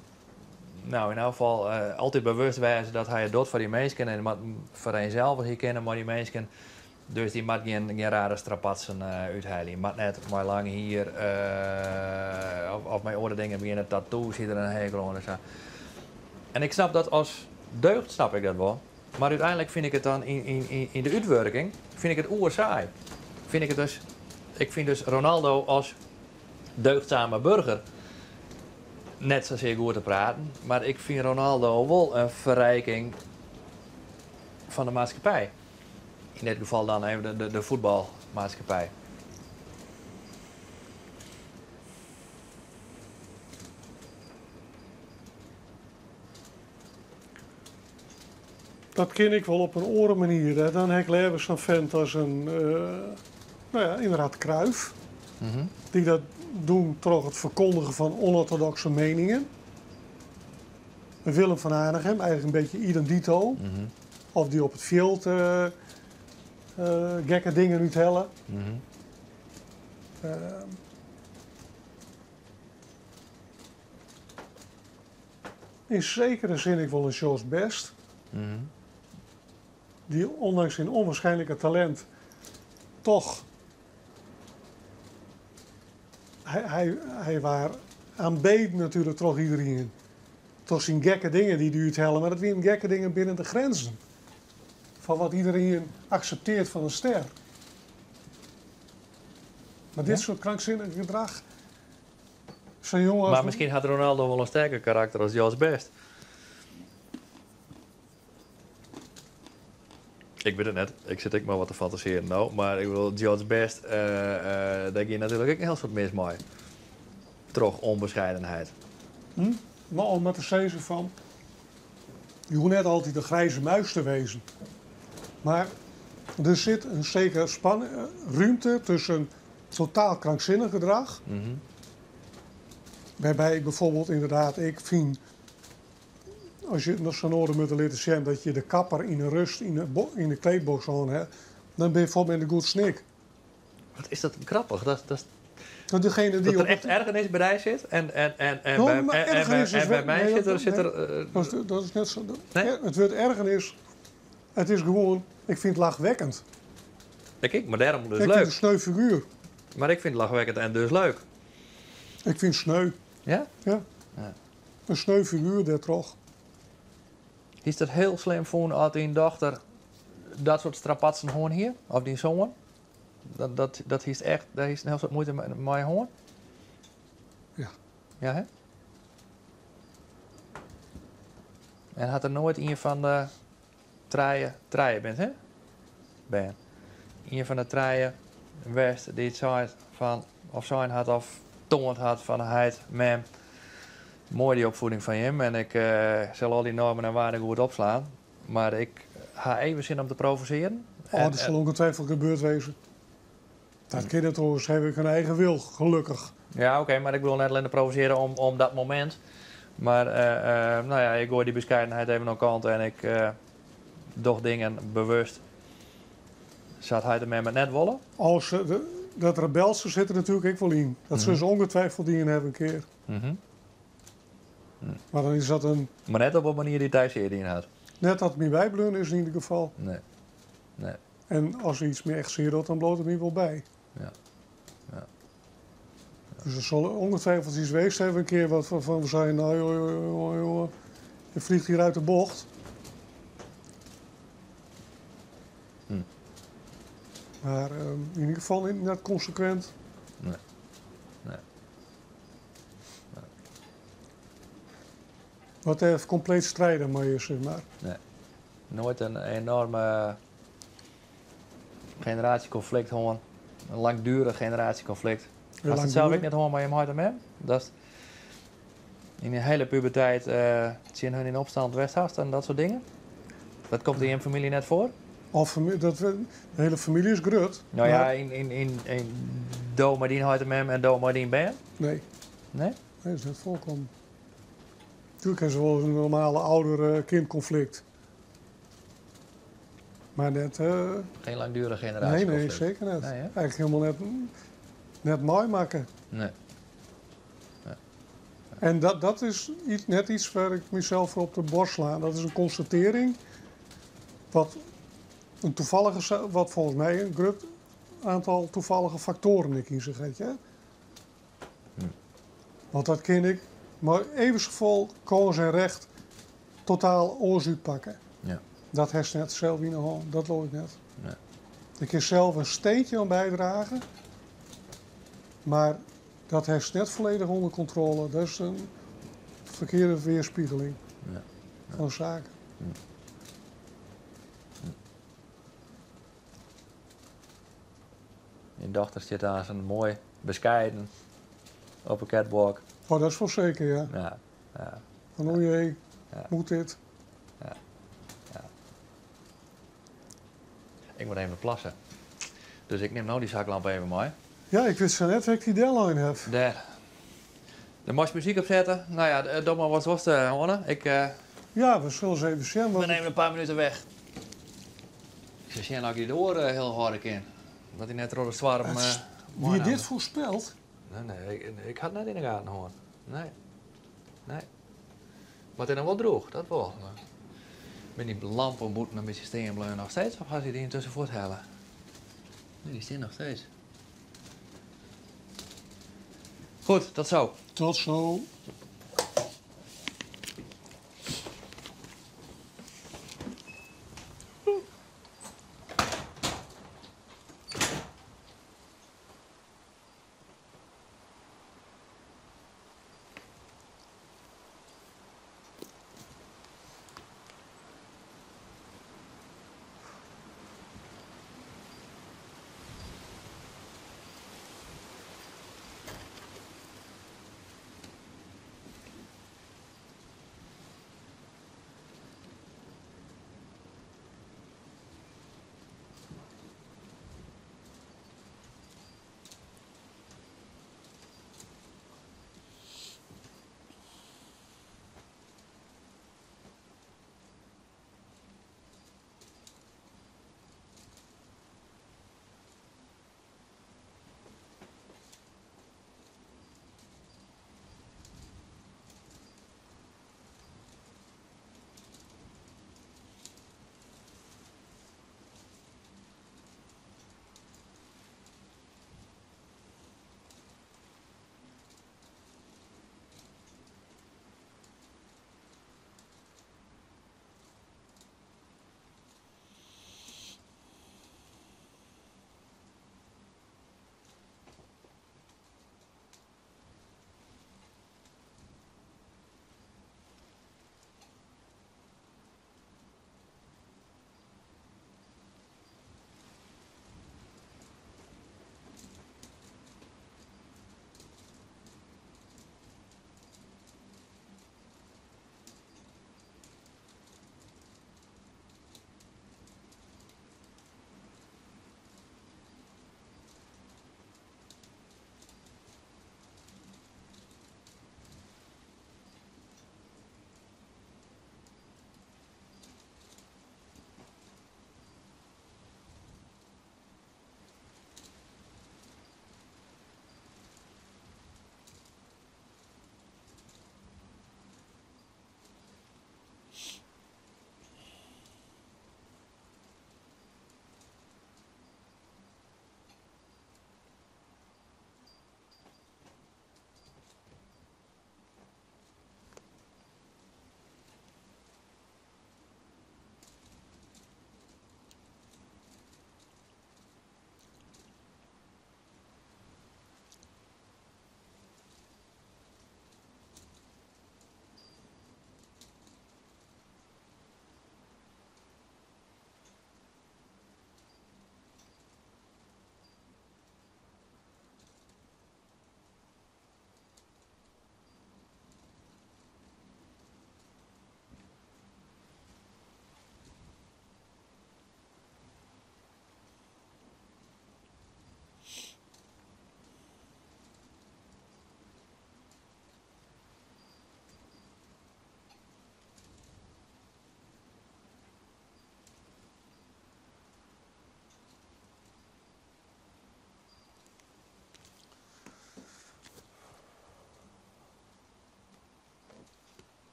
nou in elk geval altijd bewust wijzen dat hij het doet voor die mensen en voor hemzelf hier kennen, maar die mensen, dus die moet geen rare strapatsen uithalen. Die moet net maar lang hier of mijn andere dingen beginnen, tattoos hier een hekel en zo. En ik snap dat als deugd, snap ik dat wel. Maar uiteindelijk vind ik het dan in de uitwerking, vind ik het oerzaai. Ik vind dus Ronaldo als deugdzame burger net zozeer goed te praten. Maar ik vind Ronaldo wel een verrijking van de maatschappij. In dit geval dan even de voetbalmaatschappij. Dat ken ik wel op een andere manier. Hè. Dan heb ik liever zo'n vent als een, nou ja, inderdaad Cruijff. Mhm. Die dat doen door het verkondigen van onorthodoxe meningen. Een Willem van Hanegem, eigenlijk een beetje idem dito. Mhm. Of die op het veld gekke dingen uithellen. Mhm. In zekere zin ik wel een Jos Best. Mhm. Die ondanks zijn onwaarschijnlijke talent toch... Hij was aanbeden natuurlijk toch iedereen. Toch zijn gekke dingen die hij uithellen, maar dat waren gekke dingen binnen de grenzen. van wat iedereen accepteert van een ster. Maar dit Ja? soort krankzinnig gedrag. Zo'n jongen Maar misschien had Ronaldo wel een sterker karakter als George Best. Ik weet het net. Ik zit ook maar wat te fantaseren nou. Maar ik wil George Best, daar ging natuurlijk ook een heel soort mis mee. Toch onbescheidenheid. Maar om maar te zeggen van, je hoeft net altijd een grijze muis te wezen. Maar er zit een zekere ruimte tussen totaal krankzinnig gedrag. Waarbij ik bijvoorbeeld inderdaad, ik vind, als je nog zo'n orde moet laten zien dat je de kapper in de rust in de kleedbox aan hebt, dan ben je bijvoorbeeld een goed snik. Wat is dat grappig. Dat Degene die er op echt ergernis bij zit. En Nou, maar ergernis is bij mij nee, zit er dat is net zo. Nee? Het woord ergernis, het is gewoon, ik vind het lachwekkend. ik, maar daarom dus Ik vind het leuk. een sneu figuur. Maar ik vind het lachwekkend en dus leuk. Ik vind sneu. Ja? Ja. Ja. Een sneu figuur, daar toch. Is dat heel slim voor als die dochter dat soort strapatsen gewoon hier? Of die zoon? Dat is echt, daar is een heel soort moeite mee gewoon. Ja. Ja, hè? En had er nooit een van de treien bent, hè? Ben. Een van de treien west die het zei van, of zijn had of toond had van hij mem. Mooi die opvoeding van hem en ik zal al die normen en waarden goed opslaan. Maar ik ga even zin om te provoceren. Dat zal ongetwijfeld gebeurd wezen. Dat kind het trouwens hebben een eigen wil, gelukkig. Ja, oké, maar ik wil net alleen provoceren om dat moment. Maar nou ja, ik gooi die bescheidenheid even aan kant en ik doe dingen bewust. Zat hij er met net wollen? Als dat rebelse zit er natuurlijk ook wel in. Dat zullen ze ongetwijfeld in hebben een keer. Maar dan is dat Maar net op een manier die Thijs eerder in had. net dat het niet bijbleun is in ieder geval. Nee. Nee. En als er iets meer echt zeer dan bloot het niet wel bij. Ja. Ja. Dus er zal ongetwijfeld iets geweest hebben een keer wat van we zeiden, nou joh, je vliegt hier uit de bocht. Maar in ieder geval niet net consequent. Nee. Nee. Wat heeft compleet strijden maar je zeg maar. Nooit een enorme generatieconflict gewoon. Een langdurig generatieconflict. Heel Als het zelf ik net gewoon bij hem hard hem heb. Dat is in de hele puberteit zien hun in opstand Westhast en dat soort dingen. Dat komt in je familie net voor. De hele familie is grut. Nou maar- ja, in Do Mardien hard hem en Do Mardien ben. Nee, Nee? dat is net voorkomen. Natuurlijk hebben ze wel een normale ouder-kindconflict. Maar net... Geen langdurig nee, generatieconflict. zeker net. Nee, hè? Eigenlijk helemaal net mooi maken. Nee. En dat is net iets waar ik mezelf voor op de borst sla. Dat is een constatering. Wat volgens mij een groot aantal toevallige factoren ik in zich heeft. Want dat ken ik. Maar evensvol koos en recht totaal oorzuur pakken. Ja. Dat heeft net zelf in de hand. Dat loopt net. Nee. Ik kan zelf een steentje aan bijdragen. Maar dat heeft net volledig onder controle. Dat is een verkeerde weerspiegeling Ja. van zaken. Je dochter zit aan zijn mooi bescheiden op een catwalk. Oh, dat is wel zeker, ja. Ja. Ja. Van o jee, Ja. moet dit? Ik moet even plassen. Dus ik neem nou die zaklamp even mee. Ja, ik wist zo net dat ik die deadline heb. Daar. Dan moest je muziek opzetten. Nou ja, doe maar wat was hoor. Ik Ja, we zullen eens even zien. we nemen een paar minuten weg. Ik zou zien dat ik die de oren heel hard in. Dat hij net door de zwarm... Wie je dit voorspelt? Nee, ik had net in de gaten hoor. Nee. Wat hij dan wel droeg, dat wel. Maar met die lampen moet een beetje stenen blijven nog steeds. Of gaat hij die intussen voorthellen? Nee, die staan nog steeds. Goed, tot zo. Tot zo.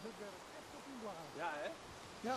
Dat werkt echt op uw bladen. Ja, hè? Ja.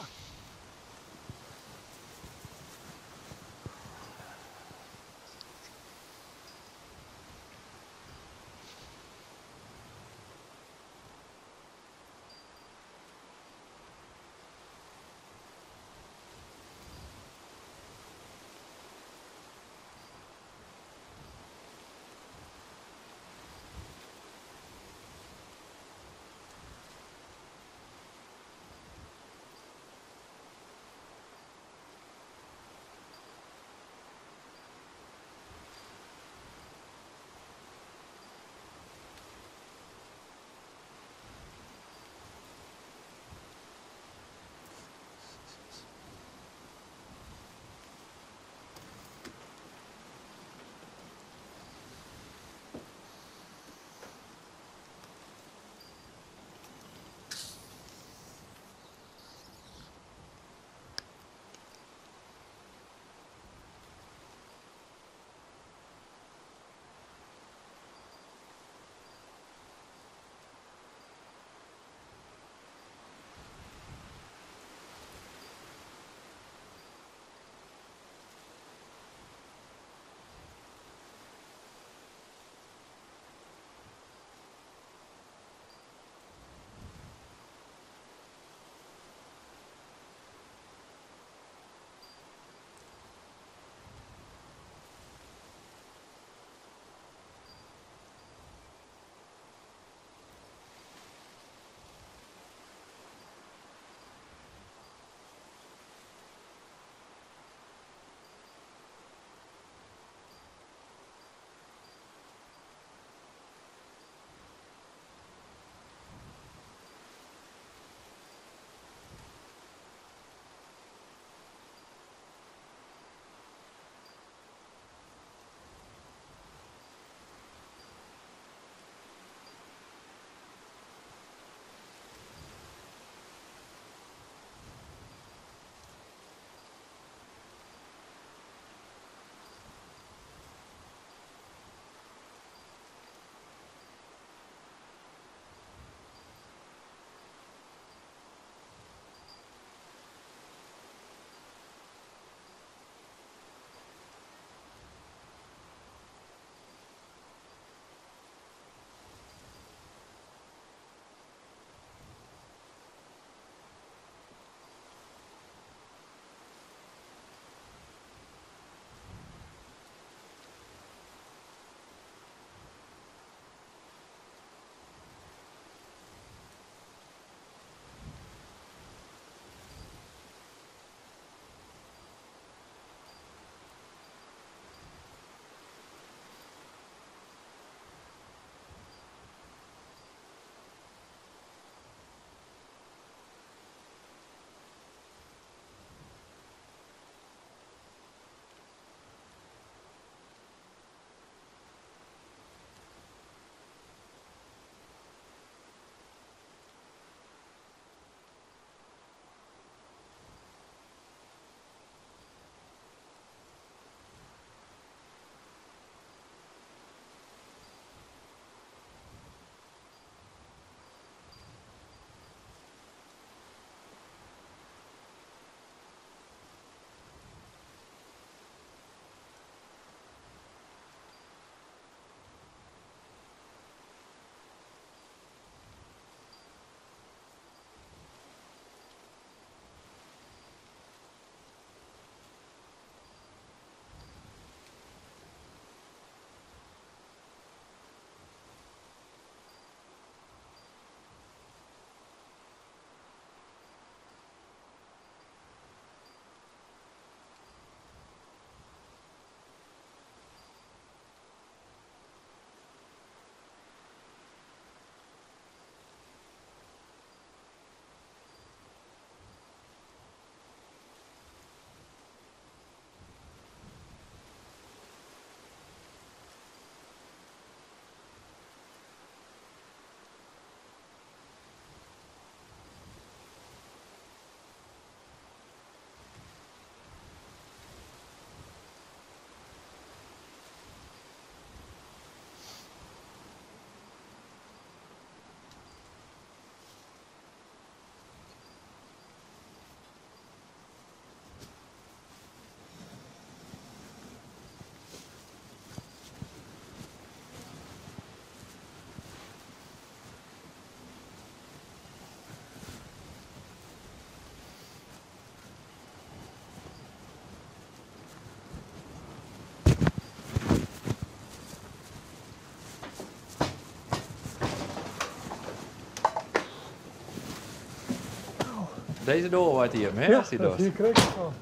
Deze door wordt hier, hè? Als die dat dorst. hier kreeg ik al.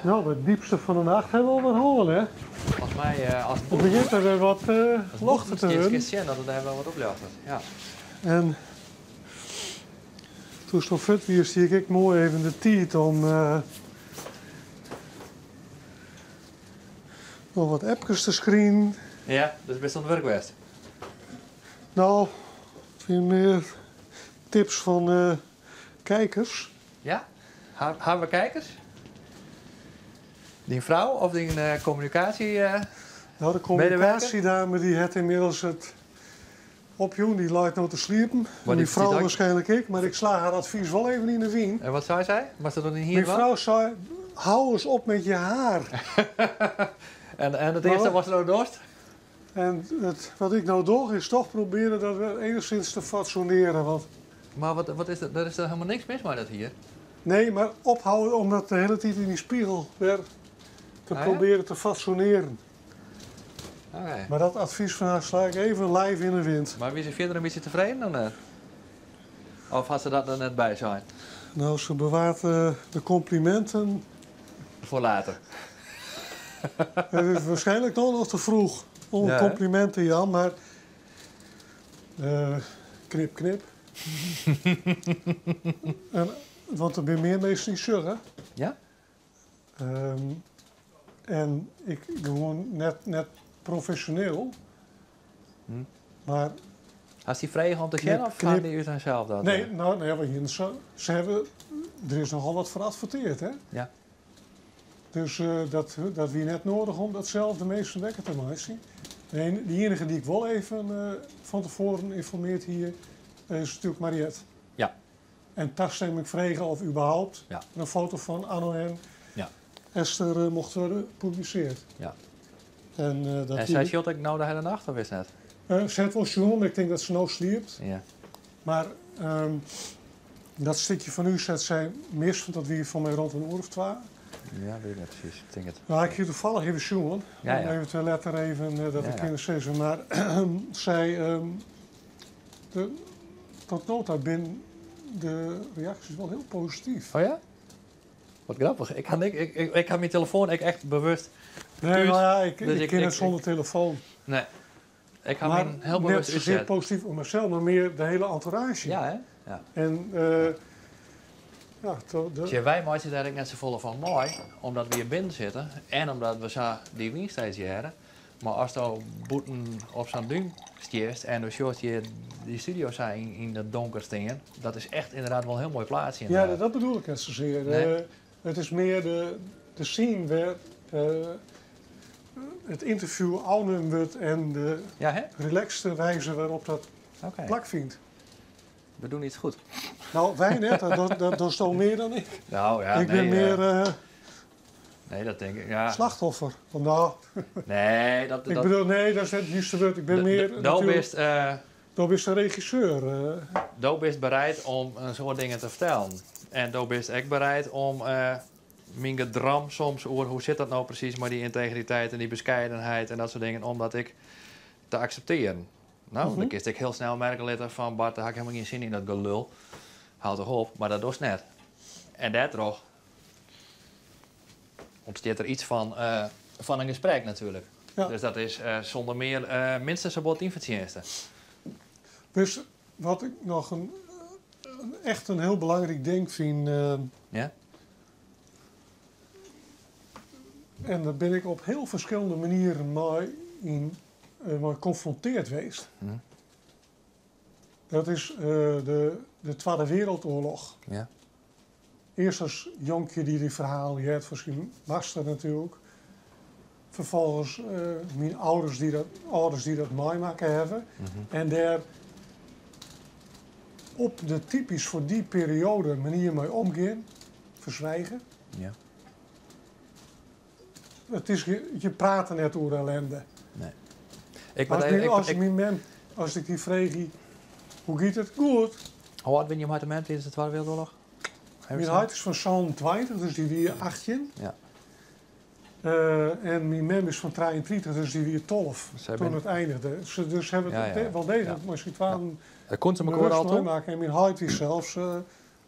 Nou, het diepste van de nacht hebben we al wat horen, hè? Volgens mij, als Het begint er weer wat lochten te worden. worden. Dat het daar wel wat opjacht. Ja. En toen het nog vet weer, zie ik mooi even de tijd om nog wat appjes te screenen. Ja, dat is best aan het werk geweest. Nou, weer meer tips van kijkers. Ja? Hebben we kijkers? Die vrouw of die communicatie? Nou, de communicatiedame die heeft inmiddels het opjoen, die lijkt nou te sliepen. Maar Die die vrouw zit ook- waarschijnlijk ik, maar ik sla haar advies wel even in de wien. En wat zei zij? Was dat dan niet hier? Die wat? vrouw zei, hou eens op met je haar. En het eerste Nou. was er nou dorst? En wat ik nou doe, is toch proberen dat we enigszins te fatsoeneren. Want, Maar wat is dat? Er is er helemaal niks mis met dat hier. nee, maar ophouden om dat de hele tijd in die spiegel weer te Ah, ja? proberen te fatsoeneren. Oké. Maar dat advies van haar sla ik even live in de wind. Maar wie is er verder een beetje tevreden dan net? Of had ze dat er net bij zijn? Nou, ze bewaart de complimenten. Voor later. Het is waarschijnlijk nog te vroeg om Ja, hè? complimenten, Jan, maar knip, knip. Want er zijn meer mensen die zeggen. Ja? En ik gewoon net professioneel. Hm. Maar Als die vrij om te Knip, kennen of gaan knip. die uit zichzelf dat? nee, nou, nee, wat hier, ze hebben, er is nogal wat voor adverteerd, hè? Ja. Dus dat wie net nodig om datzelfde meeste wekken te maken. Nee, die enige die ik wel even van tevoren informeert hier, is natuurlijk Mariette. Ja. En daar stem ik vragen of überhaupt Ja. een foto van Anno en Ja. Esther mocht worden gepubliceerd. Ja. En dat En zij shot ik nou de hele nacht of is het net? ze heeft wel schoon, maar ik denk dat ze nou sliept. Ja. Maar dat stukje van u zet zij mis, want dat wie van mij rond een uur of 2. Ja, weet ik niet precies. Ik denk het. Nou, ik hier toevallig even schoon. Ja, ja. Eventueel letter even dat Ja, ik ja. in de zeggen. Maar zij, tot nota binnen de reacties wel heel positief. Oh ja? Wat grappig. Ik had mijn telefoon echt bewust. Nee, Tuut. nou ja, ik Dus ken ik- het zonder telefoon. Nee. Ik had Maar mijn heel net bewust zozeer uitzet. positief om mezelf, maar meer de hele entourage. Ja, hè? Ja. En ja, Dus wij maken daar net zo vol van mooi, omdat we hier binnen zitten en omdat we zo die winststeeds hebben. Maar als je boeten op zo'n ding stiert en dus je die studio's zijn in het donker stingen, dat is echt inderdaad wel een heel mooi plaatsje. ja, inderdaad. dat bedoel ik net zozeer. Nee. Het is meer de scene waar het interview aannemen wordt en de Ja, hè? relaxte wijze waarop dat Oké. plak vindt. We doen iets goed. Nou, wij net, dat is al meer dan ik. Nou ja, ik ben meer nee, dat denk ik. Ja. slachtoffer. Want nou, Nee, dat. ik bedoel, nee, dat is het juiste woord. Ik ben meer. Doe is de regisseur. bist bereid om een soort dingen te vertellen. En doe bist ook bereid om mijn gedram soms over hoe zit dat nou precies met die integriteit en die bescheidenheid en dat soort dingen, om dat ik te accepteren. Nou, dan kies ik heel snel merken later van Bart, daar heb ik helemaal geen zin in dat gelul. Houd toch op, maar dat doe je net. En daardoor ontstaat er iets van een gesprek natuurlijk. Ja. Dus dat is zonder meer minstens een bot invertierenste. Dus wat ik nog echt een heel belangrijk ding vind. Ja? En daar ben ik op heel verschillende manieren mee geconfronteerd geweest. Hm. Dat is de Tweede Wereldoorlog. Ja. Eerst als jonkje die verhaal had voor zijn master natuurlijk. Vervolgens mijn ouders die dat meemaken hebben. En daar op de typisch voor die periode manier mee omgaan, verzwijgen. Ja. Het is, je praat er net over ellende. Ik Als ik die vraag, hoe gaat het? Goed. Hoe oud ben je op het moment tijdens de Tweede Wereldoorlog? Mijn huid is van zo'n 20, dus die weer 18. Ja. En mijn mem is van 33, dus die weer 12 Zij toen ben- het eindigde. Dus hebben we het wel degelijk misschien wel Kon ze elkaar bewust al toe? maken. En mijn huid is zelfs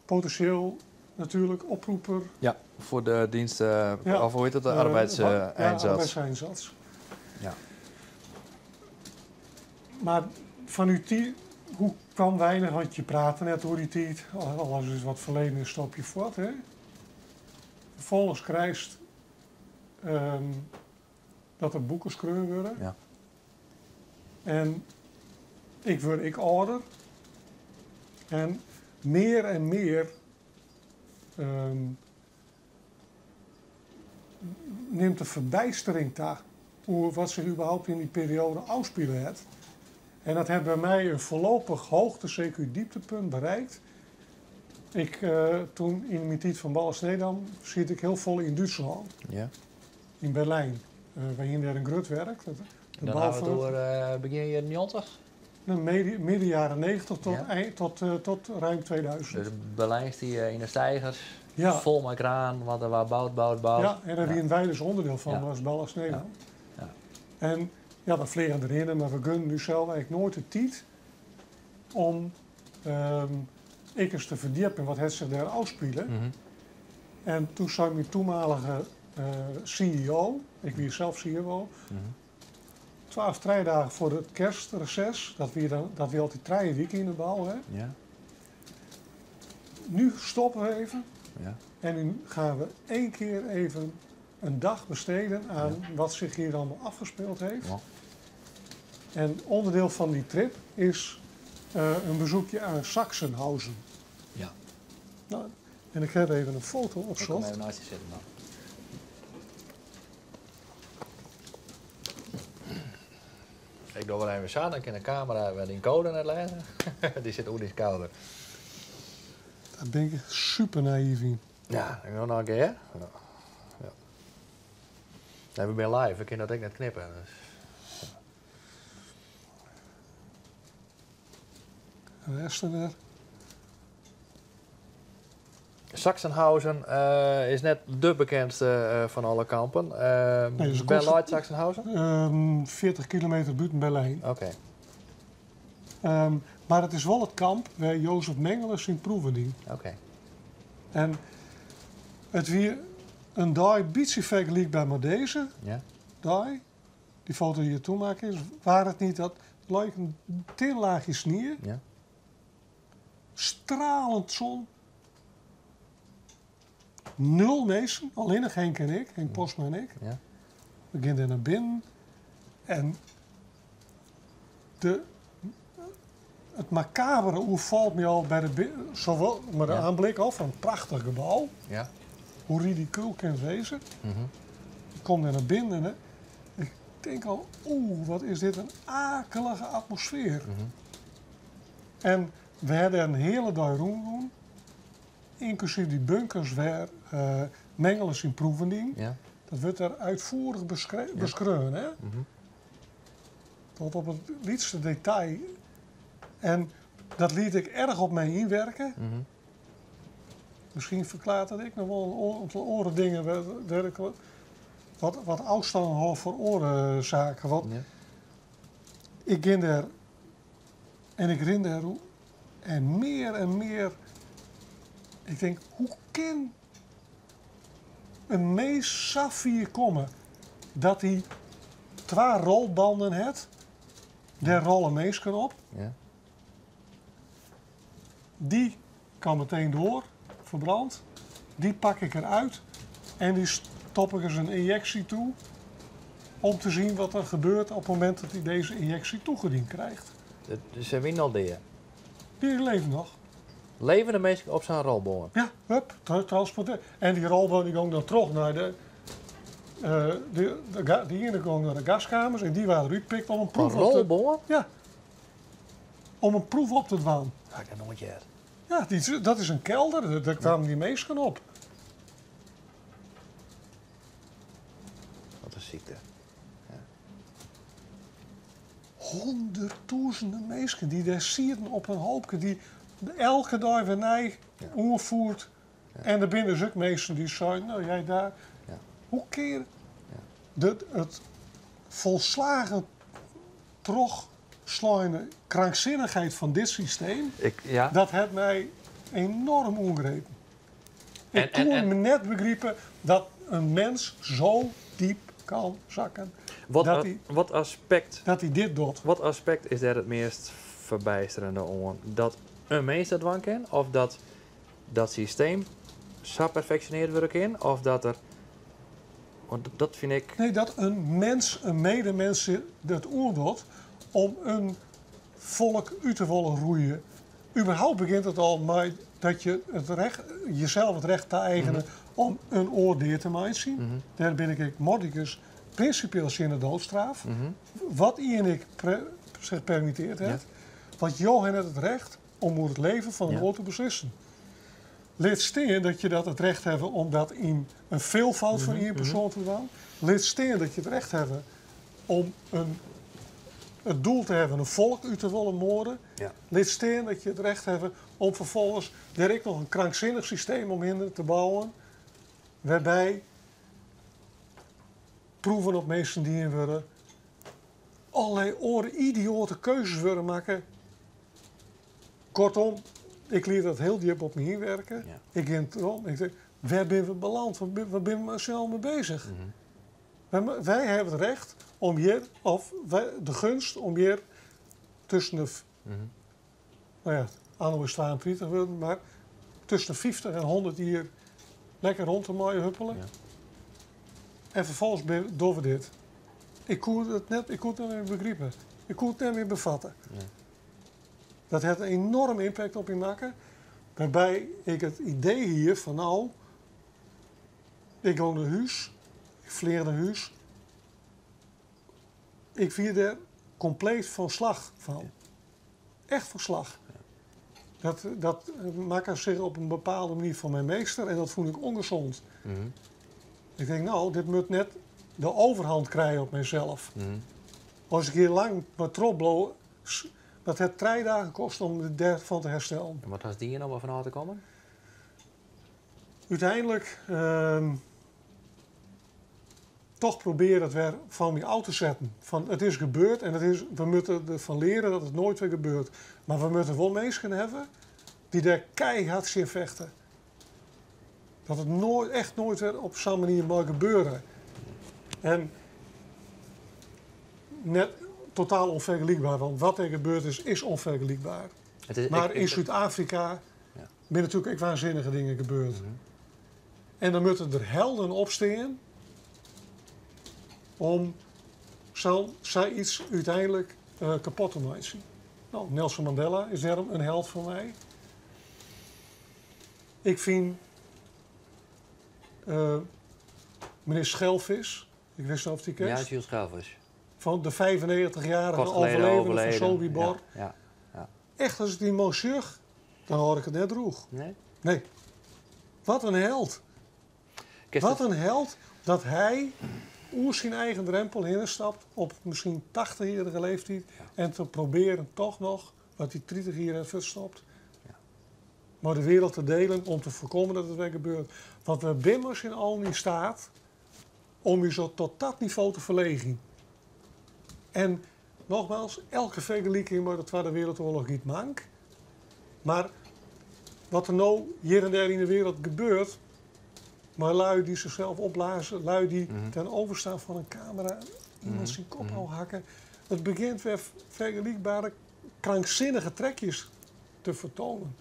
potentieel natuurlijk oproeper. Ja, voor de dienst, Ja. of hoe heet het, de arbeidseinsatz. arbeidseinsatz. Ja. Maar van uw hoe kwam weinig, want je praatte net over die tijd, alles is wat verleden is, stop je voort, hè? Vervolgens krijgt dat er boeken schreeuwen worden. Ja. En ik word ouder. En meer neemt de verbijstering daar hoe wat zich überhaupt in die periode afspelen heeft. En dat heeft bij mij een voorlopig hoogte, CQ dieptepunt bereikt. Toen in mijn tijd van Ballen-Sneedam zit ik heel vol in Duitsland, Ja. in Berlijn. Waar je daar een grut werkt. De Dan gaan we door begin jaren 90. midden jaren 90 tot, Ja. tot ruim 2000. Dus Berlijn is die in de stijgers, Ja. vol met kraan, want er was bouwd. Ja, en daar wie een wijdes onderdeel van Ja. was Ballen-Sneedam. Ja. En ja, we vliegen erin, maar we gunnen nu zelf eigenlijk nooit de tijd om ik eens te verdiepen wat het zich daar afspelen. Mhm. En toen zei mijn toenmalige CEO, ik was zelf CEO, Mhm. 12 dagen voor het kerstreces, dat we altijd 3 weken in de bouw. Hè. Ja. Nu stoppen we even Ja. en nu gaan we 1 keer even een dag besteden aan wat zich hier allemaal afgespeeld heeft. Ja. En onderdeel van die trip is een bezoekje aan Sachsenhausen. Ja. Nou, en ik heb even een foto op Ik kom slot. even naast je zitten dan. Ik doe wel even aan, dan kan de camera weer die code net leggen. Die zit ook niet kouder. Daar ben ik super naïef in. Ja, ik nog een keer. Ja. Ja. Nee, we zijn live, we kunnen dat ook net knippen. Dus. De rest er. Sachsenhausen is net de bekendste van alle kampen. Nee, dus Ben kost- Light Sachsenhausen? 40 kilometer buiten Berlijn. Oké. Maar het is wel het kamp waar Jozef Mengele zijn proeven dient. Oké. En het weer een dag beetje vergelijk bij maar deze Ja. dag, die foto die je toen maakt is, waar het niet dat lijkt een tin laagje sneeuw, Ja. stralend zon, 0 mensen, alleen nog Henk en ik, Henk Posma en ik. Ja. We gaan er naar binnen en het macabere valt me al bij zowel met de Ja. aanblik al van een prachtig gebouw, Ja. hoe ridicuul kan wezen. Mhm. Ik kom er naar binnen en ik denk al, wat is dit een akelige atmosfeer. Mhm. En we hadden een hele dag rondom, inclusief die bunkers waar Mengeles in proeven dien. Ja. Dat wordt er uitvoerig beschreven, hè? Mhm. Tot op het liefste detail. En dat liet ik erg op mij inwerken. Mhm. Misschien verklaart dat ik nog wel een oren dingen waar ik wat afstand hoor voor orenzaken. Want Ja. ik ging daar en ik ren daar en meer. Ik denk, hoe kan een mees Safir komen dat hij 2 rolbanden heeft, daar rollen meesken op, Ja. die kan meteen door, verbrand, die pak ik eruit en die stop ik eens een injectie toe om te zien wat er gebeurt op het moment dat hij deze injectie toegediend krijgt. Dus zijn we al die. Die leeft nog. Levende mensen op zijn rolboom. Ja, hup, transporteren. En die rolboot die ging dan terug naar die ene ging naar de gaskamers en die waren uitgepikt om een Een proef op te... rolboom? Ja. Om een proef op te dwaan. Ga ik dat nooit gehad. Ja, dat is een kelder, daar kwamen die meesken op. Wat een ziekte. Honderdduizenden meesken die daar zitten op een hoopje, die elke dag weer nij Ja. oervoert. Ja. En er binnen ook meesten die zeiden, nou jij daar. Ja. Hoe keer het volslagen terugslijende krankzinnigheid van dit systeem, Ja. dat heeft mij enorm ongrepen. Ik En- kon en- me net begrijpen dat een mens zo diep kan zakken. Dat hij dit doet. Wat aspect is daar het meest verbijsterende om? Dat een mens dat dwang kan? Of dat systeem zo perfectioneerd wordt in? Of dat er... Want dat vind ik... Nee, dat een mens, een medemens dat oordoet om een volk uit te willen roeien. Überhaupt begint het al met dat je jezelf het recht te eigenen om een oordeel te maken. Daar ben ik mordicus principieel in de doodstraf. Wat I en ik zich permitteerd heeft. Want Johan heeft het recht om over het leven van een oor te beslissen. Leert steen dat je dat het recht hebt om dat in een veelvoud van één persoon te doen. Leert steen dat je het recht hebt om het doel te hebben een volk uit te willen moorden. Ja. Leert steen dat je het recht hebt om vervolgens direct nog een krankzinnig systeem omheen te bouwen. Waarbij proeven op mensen die in worden. Allerlei idiote keuzes willen maken. Kortom, ik liet dat heel diep op me heen werken. Ja. Ik ging erom. Ik dacht, waar ben we beland? Waar ben we snel mee bezig? Wij hebben het recht om hier, of de gunst om hier tussen de, nou ja, anno is 22 worden, maar tussen de 50 en 100 hier lekker rond te mooie huppelen. Ja. En vervolgens doen we dit. Ik kon het niet meer begrijpen. Ik kon het niet meer bevatten. Ja. Dat heeft een enorm impact op je maken. Waarbij ik het idee hier van nou, ik woon in huis, ik vleer naar huis. Ik vier er compleet van slag van. Echt van slag. Dat maakt zich op een bepaalde manier van mijn meester en dat vond ik ongezond. Ik denk nou, dit moet net de overhand krijgen op mijzelf. Als ik hier lang wat tropblo, dat heeft 3 dagen gekost om ervan te herstellen. En wat was die hier nou van te komen? Uiteindelijk toch proberen het weer van me uit te zetten. Van het is gebeurd en we moeten ervan leren dat het nooit weer gebeurt. Maar we moeten wel mensen hebben die daar keihard zien vechten. Dat het echt nooit weer op zo'n manier mag gebeuren. En net totaal onvergelijkbaar, want wat er gebeurd is onvergelijkbaar. Maar in Zuid-Afrika zijn natuurlijk ook waanzinnige dingen gebeurd. En dan moeten er helden opstaan om zoiets uiteindelijk kapot te maken. Nou, Nelson Mandela is daarom een held voor mij. Ik vind meneer Schelvis, ik wist niet of die kent. Ja, Jules Schelvis. Van de 95-jarige overlevende van Sobibor. Ja. Echt, als ik die monsieur, dan hoor ik het net droeg. Nee. Wat een held. Wat een held dat hij oer zijn eigen drempel heen stapt op misschien 80-jarige leeftijd. En te proberen toch nog, wat hij 30 jaar heeft verstopt. Maar de wereld te delen om te voorkomen dat het weer gebeurt. Want we bimmers in al niet staat om je zo tot dat niveau te verlegen. En nogmaals, elke vergelijking met de Tweede Wereldoorlog niet mank. Maar wat er nou hier en daar in de wereld gebeurt, maar lui die zichzelf opblazen, lui die ten overstaan van een camera iemand zijn kop hakken. Het begint weer vergelijkbare krankzinnige trekjes te vertonen.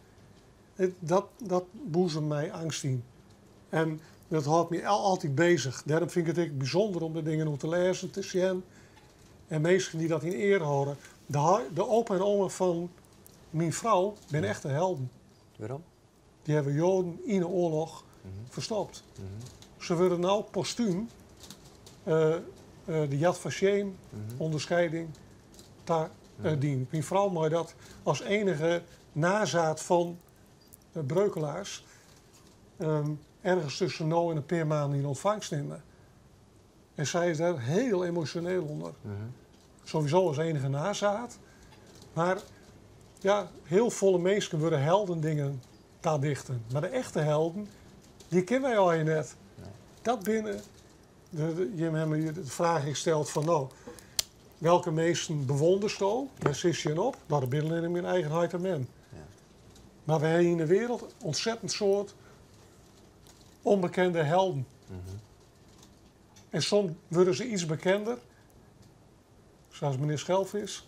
Dat boezemt mij angst in. En dat houdt me altijd bezig. Daarom vind ik het bijzonder om de dingen nog te lezen, te zien. En mensen die dat in eer houden. De opa en oma van mijn vrouw zijn echte helden. Waarom? Die hebben Joden in de oorlog verstopt. Ze worden nou postuum de Yad Vashem onderscheiding daar dient. Mijn vrouw mag dat als enige nazaat van breukelaars ergens tussen nou en een paar maanden in ontvangst nemen. En zij is daar heel emotioneel onder. Sowieso als enige nazaat. Maar ja, heel volle mensen worden heldendingen dichten. Maar de echte helden, die kennen wij al net. Dat binnen je hebt me de vraag gesteld van nou, welke meesten bewonderst je? Daar zit je op. Nou, dat ben in mijn eigenheid en men. Ja. Maar we hebben in de wereld ontzettend soort onbekende helden. En soms worden ze iets bekender, zoals meneer Schelvis.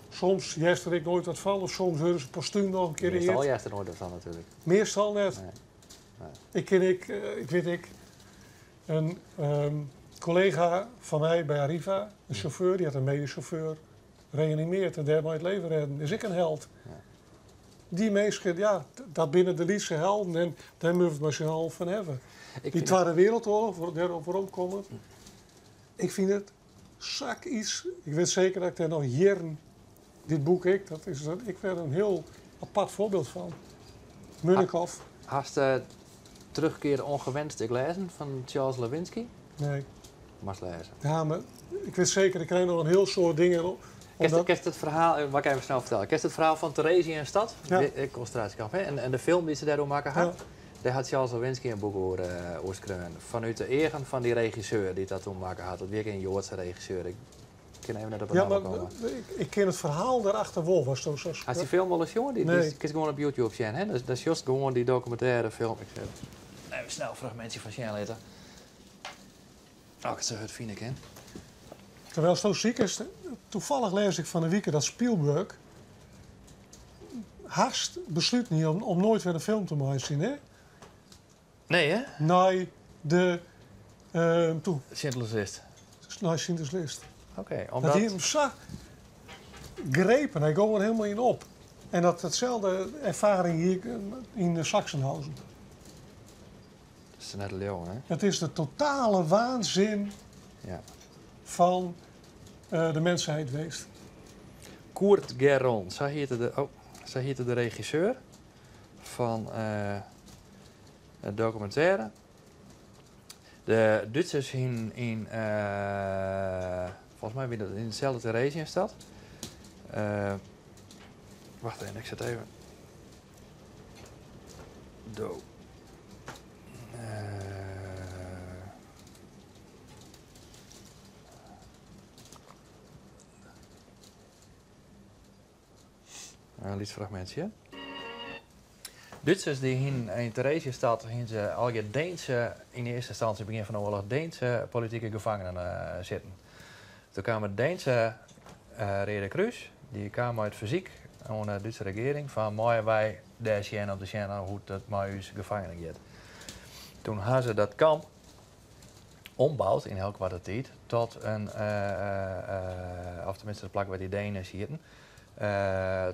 Soms juist er ik nooit wat van, of soms worden ze postuum nog een keer Meestal eerd. juist er nooit van natuurlijk. Meestal net. Nee. Ik weet een collega van mij bij Arriva, een chauffeur, die had een medechauffeur, reanimeerd en daarmee het leven redden. Is ik een held. Ja. Die mensen, ja, dat binnen de liedse helden en daar moeten we het maar al van hebben. Die Tweede Wereldoorlog, waarom komt het? Ik vind het zak iets. Ik weet zeker dat ik daar nog jaren, dit boek ik werd een heel apart voorbeeld van. Munnikhoff. Hast terugkeer ongewenst ik lezen van Charles Lewinsky? Nee. Mas lezen. Ja, maar ik weet zeker, ik krijg nog een heel soort dingen. Kerst het verhaal, wat ik even snel vertellen. Kerst het verhaal van Theresië en Stad, Ja. concentratiekamp, hè? En de film die ze daardoor maken had. Ja. Daar had Charles Lewinsky een boek over schreven. Vanuit de eigen van die regisseur die dat toen maken had. Dat weer een Joodse regisseur. Ik kan even naar de Ja, banaan maar komen. ik ken het verhaal daarachter wel. Was zo, Als die film wel eens jongen, die Nee. kun je gewoon op YouTube zien. Hè? Dat is juist gewoon die documentaire film. Ik zeg, even snel een fragmentje van zien later. Oh, ik het zo het vind ik, hè? Terwijl het zo ziek is, toevallig lees ik van de week dat Spielberg haast besluit niet om nooit weer een film te maken zien, hè? Nee, hè? Nee, de Schindler's List. Schindler's List. Oké, Dat omdat... hij hem zag grepen, hij gaat er helemaal in op. En datzelfde ervaring hier in Sachsenhausen. Dat is net een leeuw, hè? Het is de totale waanzin Ja. van de mensheid geweest. Kurt Geron, zo heette de regisseur van het documentaire. De Duitsers in volgens mij weer in dezelfde Theresienstad. Wacht even, ik zet even. Een liedfragmentje. Duitsers die in Theresienstad al je Deense, in eerste instantie begin van de oorlog, Deense politieke gevangenen zitten. Toen kwam de Deense Rede Kruis, die kwam uit fysiek aan de Duitse regering van mooi wij daar zien op de scène hoe dat met ons gevangenen gaat. Toen hadden ze dat kamp ombouwd in heel korte tijd tot een, of tenminste de plek waar die Denen zitten,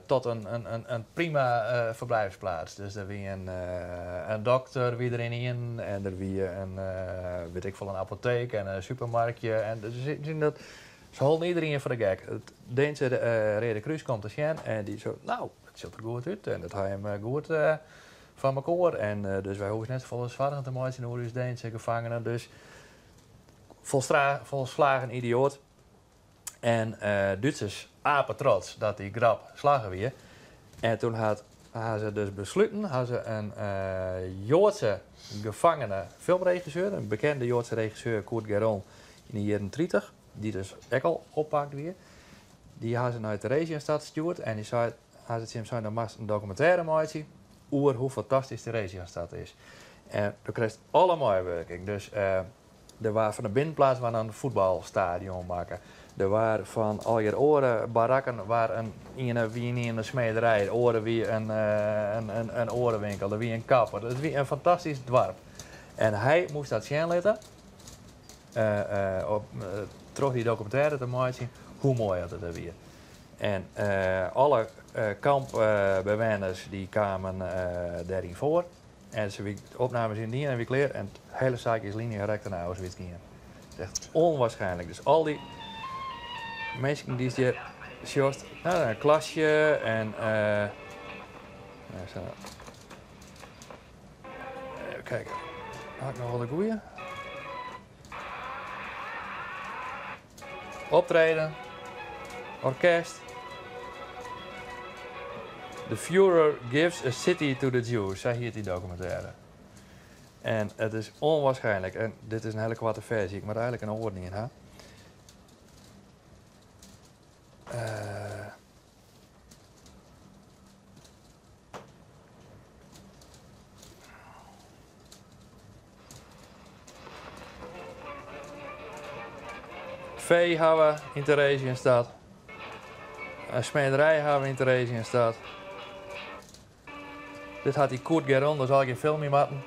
tot een prima verblijfsplaats. Dus er wie een dokter wie erin in en er wie een apotheek en een supermarktje. En dus zien dat ze houden iedereen voor de gek. Het Deense Rede Kruis komt te zien en die zo, nou, het ziet er goed uit en dat hij hem goed van elkaar. En dus wij hoeven net volle zwaar te maken over de Deense gevangenen. Dus volslagen idioot. En Duitsers apen trots dat die grap slagen weer. En toen hadden ze dus besloten, hadden ze een Joodse gevangene filmregisseur, een bekende Joodse regisseur, Kurt Geron, in de jaren 30, die dus ook al oppakt weer. Die hadden ze naar Theresienstad gestuurd en die zei, hadden ze hem zei, dan mag een documentaire maken over hoe fantastisch Theresienstad is. En toen kreeg het allemaal werking. Dus er waren van de binnenplaats een voetbalstadion maken. Er waren van al je oren barakken waar wie in een smederij, oren wie een orenwinkel, er wie een kapper. Dat is wie een fantastisch dorp. En hij moest dat zien laten, terug die documentaire te maken, hoe mooi had het er weer. En alle kampbewoners die kwamen daarin voor. En ze opnames in die en weer klaar en het hele zaak is lineair naar Auschwitz gaan. Het is echt onwaarschijnlijk. Dus al die mensen die hier just een klasje en zo. Even kijken. Had ik nog wel de goeie? Optreden, orkest. The Führer gives a city to the Jews, zo heet die documentaire. En het is onwaarschijnlijk. En dit is een hele kwarte versie. Ik moet er eigenlijk een oording in hebben. Vee hebben we in Theresienstadt. Een smederij hebben we in Theresienstadt. Dit had die Koert Geron, daar zal ik geen film mee maken.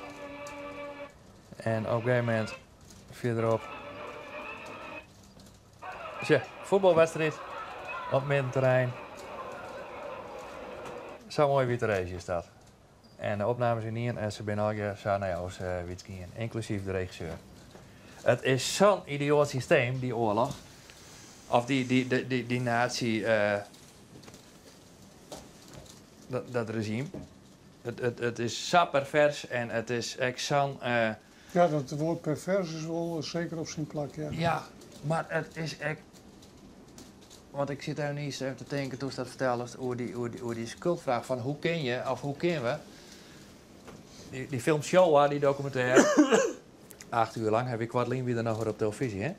En op een gegeven moment verderop. Tja, voetbalwedstrijd op het middenterrein. Zo mooi wie Theresienstadt. En de opnames in hier en ze zijn ook naar Joost Witskien, inclusief de regisseur. Het is zo'n idioot systeem, die oorlog. Of die nazi, dat regime. Het is zo pervers en het is echt zo'n... Ja, dat woord pervers is wel zeker op zijn plek, ja. Ja, maar het is echt... Want ik zit daar niet even te denken toen ze dat vertellen over die schuldvraag van hoe ken je of hoe kennen we. Die film Shoah, die documentaire, 8 uur lang heb ik wat weer er nog weer op televisie, hè.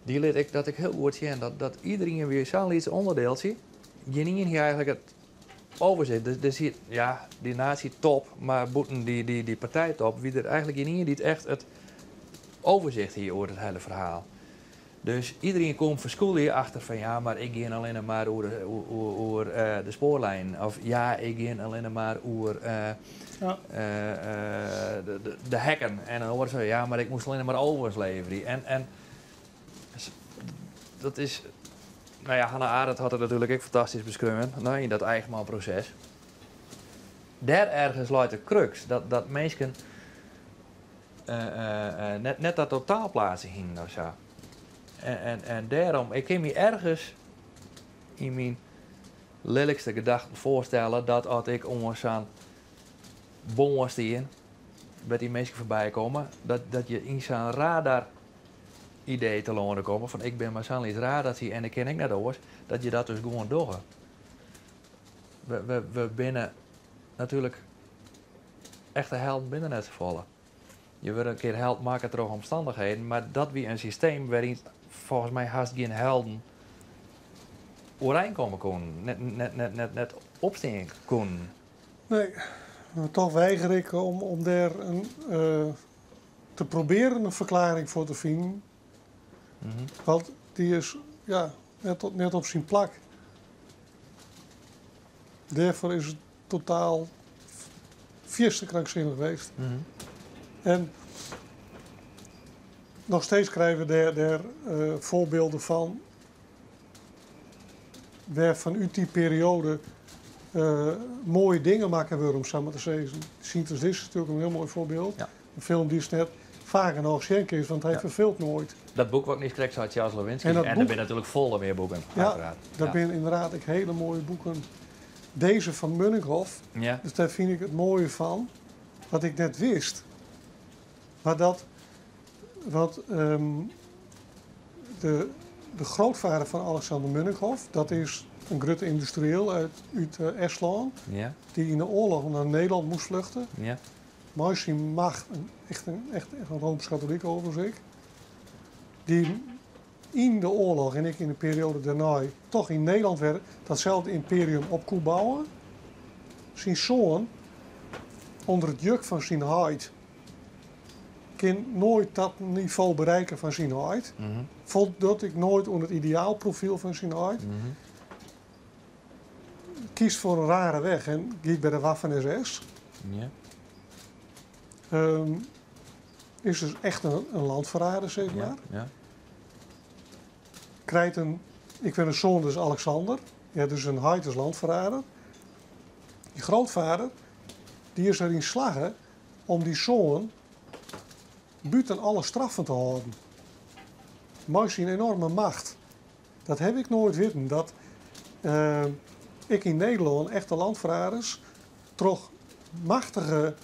Die liet ik dat ik heel goed zie dat iedereen weer zo'n iets onderdeel ziet. Je niet hier eigenlijk het overzicht. Dus hier, ja, die nazi top, maar boeten die partij top, wie er eigenlijk niet die het echt het overzicht hier over het hele verhaal. Dus iedereen komt voor school hier achter van ja, maar ik ga alleen maar over de spoorlijn. Of ja, ik ga alleen maar over de hekken. En dan horen ze ja, maar ik moest alleen maar overs leveren. En dat is... Nou ja, Hannah Arendt had het natuurlijk ook fantastisch beschreven. Nou, in dat Eigenman-proces. Daar ergens luidt de crux. Dat mensen net dat totaalplaatsen hingen of zo. En daarom, ik kan me ergens in mijn lelijkste gedachten voorstellen dat als ik ongeveer zo'n bon stien, met die mensen voorbij komen, dat je in zo'n radar idee te lonen komen van ik ben maar zo'n iets radar en ik ken ik net oors, dat je dat dus gewoon doet. We binnen natuurlijk echte helden binnen net vallen. Je wil een keer held maken door omstandigheden, maar dat wie een systeem waarin volgens mij haast geen helden overeenkomen kon, net opstaan kon. Nee, maar toch weiger ik om daar te proberen een verklaring voor te vinden. Mm-hmm. Want die is ja, net op zijn plak. Daarvoor is het totaal vierste krankzinnig geweest. Mm-hmm. En nog steeds krijgen we daar voorbeelden van. Waar vanuit die periode mooie dingen maken worden, om zo maar te zeggen. Sint-Is is natuurlijk een heel mooi voorbeeld. Ja. Een film die is net vaak en hoog schenken is, want hij verveelt nooit. Dat boek wat ik niet kreeg, had Charles Lewinsky. En dat er boek- ben natuurlijk volle weer boeken. Ja, daar zijn inderdaad ook hele mooie boeken. Deze van Munninghoff, Ja. dus daar vind ik het mooie van, wat ik net wist. Maar dat, de grootvader van Alexander Munninghoff, dat is een grote industrieel uit Estland, Ja. die in de oorlog naar Nederland moest vluchten. Ja. Maar zijn macht, echt een Rooms-katholiek over zich, die in de oorlog en ik in de periode daarna toch in Nederland werd datzelfde imperium op kon bouwen. Zijn zoon, onder het juk van zijn huid, kan nooit dat niveau bereiken van zijn huid. Mm-hmm. Voldoet ik nooit onder het ideaalprofiel van zijn huid. Mm-hmm. Kiest voor een rare weg en gaat bij de Waffen-SS. Ja. Is dus echt een landverrader, zeg maar. Ja. Ja. Krijgt ik ben een zoon, dus Alexander. Ja, dus een huid als landverrader. Die grootvader, die is erin slagen om die zoon buiten alle straffen te houden. Maar zijn enorme macht. Dat heb ik nooit weten. Dat ik in Nederland echte landverraders toch machtige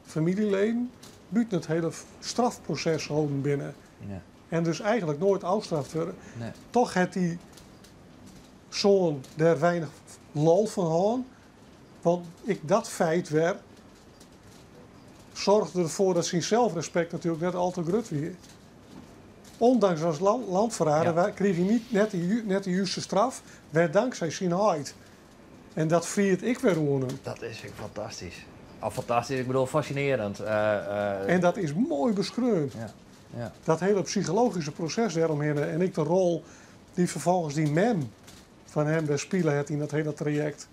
familieleden buiten het hele strafproces houden binnen. Ja. En dus eigenlijk nooit afgestraft worden. Nee. Toch heeft die zoon daar weinig lol van gehad. Want ik dat feit werd zorgde ervoor dat zijn zelfrespect natuurlijk net al te groot weer. Ondanks als landverrader kreeg hij niet net de juiste straf, werd dankzij zijn heid. En dat viert ik weer aan. Dat is fantastisch. Fantastisch, ik bedoel fascinerend. En dat is mooi beschreven. Ja. Ja. Dat hele psychologische proces daaromheen en ik de rol die vervolgens die man van hem bij spelen heeft in dat hele traject.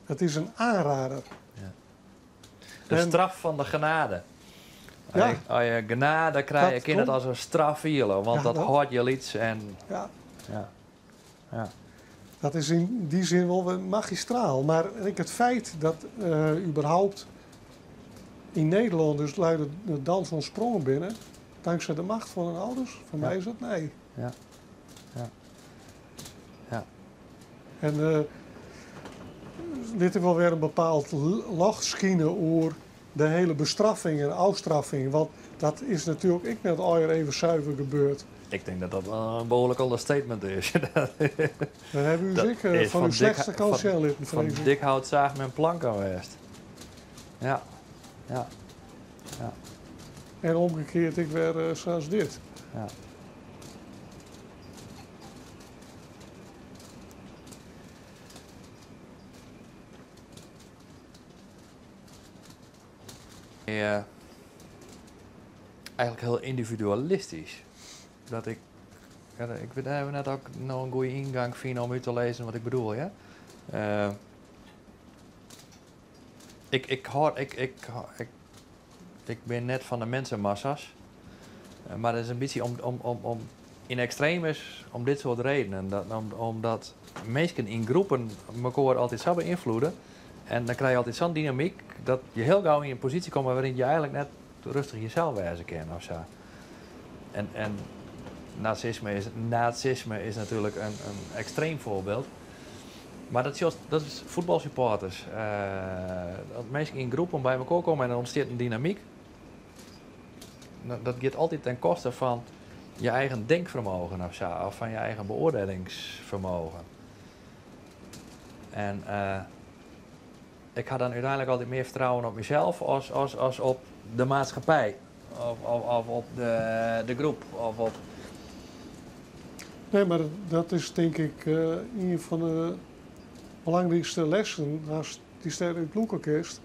Het is een aanrader. Ja. De En- straf van de genade. Ja. Als je genade krijgt, Dat je kan het komt. als een straf vielen, want Ja, dat dat. hoort je iets en Ja, ja. Ja. dat is in die zin wel weer magistraal. Maar het feit dat überhaupt in Nederland dus luiden de dans ontsprongen binnen, dankzij de macht van hun ouders, voor mij is dat nee. Ja. Ja. Ja. En dit is wel weer een bepaald lacht schijnen over de hele bestraffing en afstraffing. Want dat is natuurlijk ik net al even zuiver gebeurd. Ik denk dat dat wel een behoorlijk understatement is. Dan hebben u Dat zeker is van van uw slechtste dik- kant van- litten, Van vrees ik. dik hout zaag met een plank geweest. Ja. Ja. Ja. En omgekeerd ik weer zoals dit. Ja. Eigenlijk heel individualistisch. Dat ik daar hebben we net ook nog een goede ingang vinden om u te lezen wat ik bedoel, ja? Ik ben net van de mensenmassa's. Maar dat is een beetje om in extremis om dit soort redenen. Omdat mensen in groepen elkaar altijd zo beïnvloeden. En dan krijg je altijd zo'n dynamiek dat je heel gauw in een positie komt waarin je eigenlijk net rustig jezelf wijzen kan of zo. En nazisme is natuurlijk een extreem voorbeeld. Maar dat is voetbalsupporters. Dat mensen in groepen bij elkaar komen en er ontstaat een dynamiek. Dat gaat altijd ten koste van je eigen denkvermogen of zo, of van je eigen beoordelingsvermogen. En ik had dan uiteindelijk altijd meer vertrouwen op mezelf als op de maatschappij. Of op de groep. Of op... Nee, maar dat is denk ik een van de belangrijkste lessen als die ster in het loekenkist.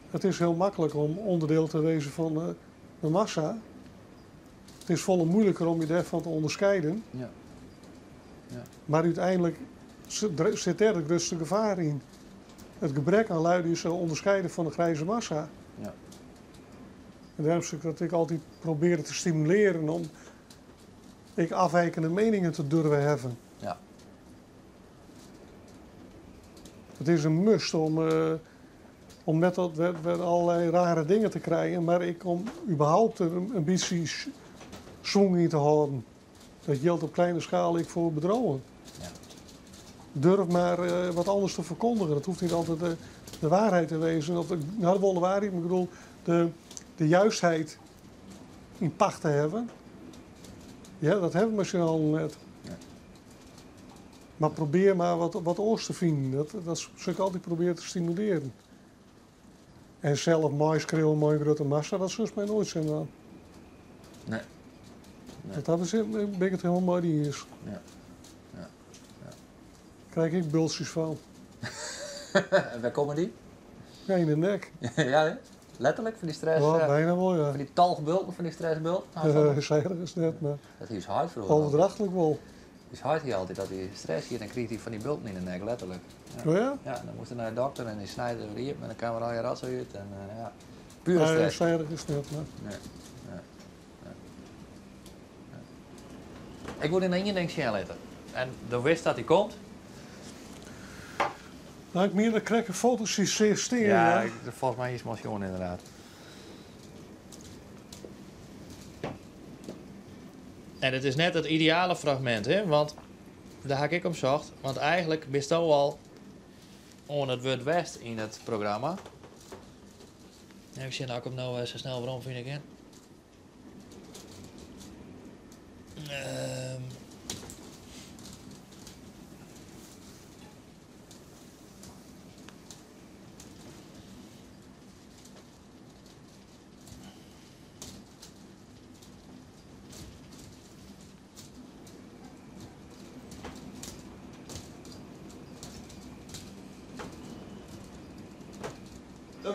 Het is heel makkelijk om onderdeel te wezen van de massa. Het is volle moeilijker om je daarvan te onderscheiden. Ja. Ja. Maar uiteindelijk zit er het grootste gevaar in. Het gebrek aan lui die ze onderscheiden van de grijze massa. Ja. En daarom is het dat ik altijd probeer te stimuleren om afwijkende meningen te durven hebben. Ja. Het is een must om met allerlei rare dingen te krijgen, maar om überhaupt er een beetje swing in te houden. Dat geldt op kleine schaal ik voor bedrouwen. Ja. Durf maar wat anders te verkondigen. Het hoeft niet altijd de waarheid te wezen. Of de wolle waarheid, maar ik bedoel de juistheid in pacht te hebben. Ja, dat hebben we misschien al net. Ja. Maar probeer maar wat oors te vinden. Dat zou ik altijd proberen te stimuleren. En zelf mooi schreeuwen, mooi grote massa, dat zou mij nooit zijn dan. Nee. Nee. Dat ben ik het helemaal mooi die is. Ja. Ja. Ja. Krijg ik bultjes van. En waar komen die? Ja, in de nek. Ja, hè? Letterlijk, van die stress. Ja, bijna wel, ja. Van die talgbult, van die stressbult. Zeker is net, maar Dat is hard vroeger. overdrachtelijk wel. is hard hier altijd dat hij stress hier, dan kreeg hij van die bulten in de nek, letterlijk. Ja. Oh ja? Ja, dan moest hij naar de dokter en die snijdt er hier met een camera je rat zo uit en ja. Pure Ja, stress. zeker is net, maar. Nee. Nee. Nee. Nee. Ik word in één ding zien laten. En dan wist dat hij komt. Nou, ik meer de krekken foto's zie zeer stingen, Ja, ja. volgens mij is het motion inderdaad. En het is net het ideale fragment, hè? Want daar heb ik om zocht. Want eigenlijk bist al on het Word West in het programma. Even zien, nou komt nou zo snel waarom vind ik in.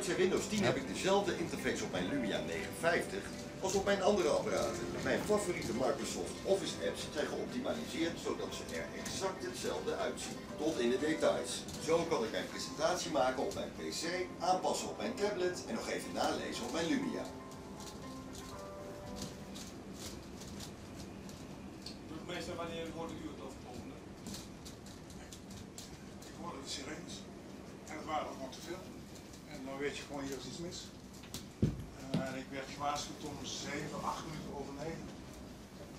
Dankzij Windows 10 heb ik dezelfde interface op mijn Lumia 950 als op mijn andere apparaten. Mijn favoriete Microsoft Office apps zijn geoptimaliseerd zodat ze er exact hetzelfde uitzien. Tot in de details. Zo kan ik mijn presentatie maken op mijn PC, aanpassen op mijn tablet en nog even nalezen op mijn Lumia. Meester, wanneer hoorde u het overkomen? Ik hoorde de sirenes. En het waren er gewoon te veel. En dan weet je gewoon, hier is iets mis. En ik werd gewaarschuwd om 7, 8 minuten over 9.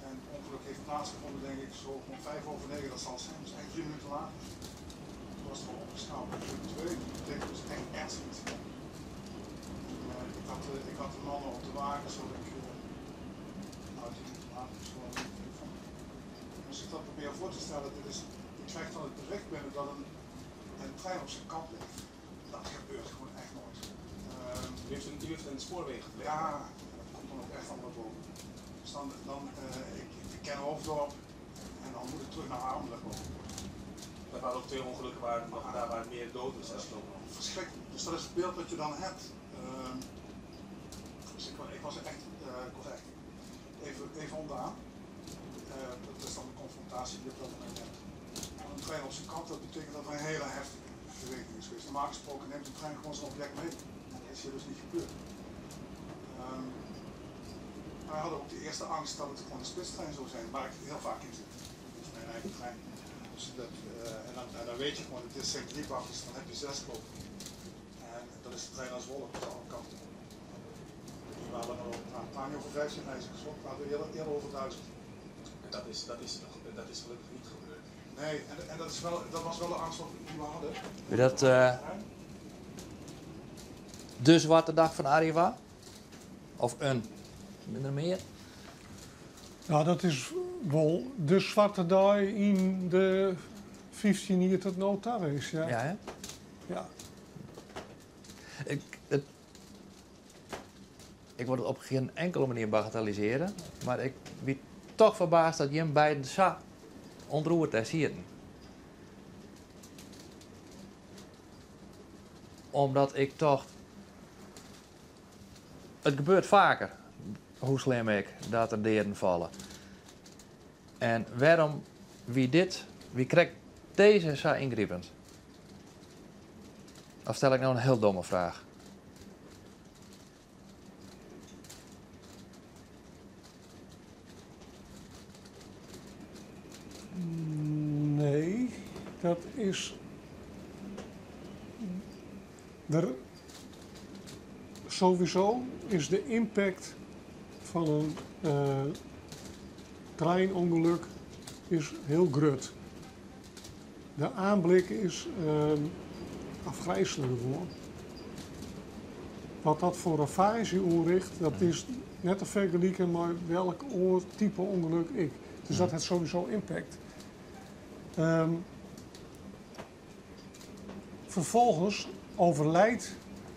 En het ongeluk heeft plaatsgevonden, denk ik, zo om 5 over 9, dat zal het zijn. Dus eigenlijk 3 minuten later. Toen was het gewoon opgeschaald naar 2. Dat betekent dus echt ernstig iets. Ik had de mannen op de wagen, zodat ik 10 minuten later dus gewoon als ik dat probeer voor te stellen, ik krijg dan het bericht binnen dat een trein op zijn kant ligt. Dat gebeurt gewoon echt nooit. U heeft een spoorweg gelegen. Ja, dat komt dan ook echt allemaal boven. Dus ik ken Hoofddorp en dan moet ik terug naar Armelijk lopen. Er waren ook 2 ongelukken waar daar waar meer doden zijn. Verschrikkelijk. Dus dat is het beeld dat je dan hebt. Dus ik was echt even onderaan. Dat is dan de confrontatie die op dat moment hebt. En een trein op zijn kant, dat betekent dat er een hele heftige beweging is geweest. Normaal gesproken neemt de trein gewoon zijn object mee. Dat is hier dus niet gebeurd. Wij hadden ook de eerste angst dat het gewoon een spitstrein zou zijn, waar ik heel vaak in zit. Dat is mijn eigen trein. Dus en dan weet je gewoon, het is zeg 3 wachtjes, dan heb je 6 lopen. En dat is de trein naar Zwolle, op de andere kant. Die waren er ook een paar over 15 reizigers, we hadden eerder over 1000. Dat is gelukkig niet gebeurd. Nee, en dat was wel de angst die we hadden. Weet je dat de zwarte dag van Arriva? Of een? Minder meer? Ja, dat is wel de zwarte dag in de 15 jaar tot nota is. Ja. Ja, hè? Ja. Ik word het op geen enkele manier bagatelliseren, maar ik ben toch verbaasd dat je hem bij de sa ontroerd is hier. Omdat ik toch... Het gebeurt vaker, hoe slim ik, dat er deren vallen. En waarom, wie krijgt deze zo ingrijpend? Of stel ik nou een heel domme vraag? Nee, dat is... Sowieso is de impact van een treinongeluk is heel groot. De aanblik is afgrijselijk gewoon. Wat dat voor een fase onricht, dat is net te vergelijken met welk type ongeluk ik. Dus dat heeft sowieso impact. Vervolgens overlijdt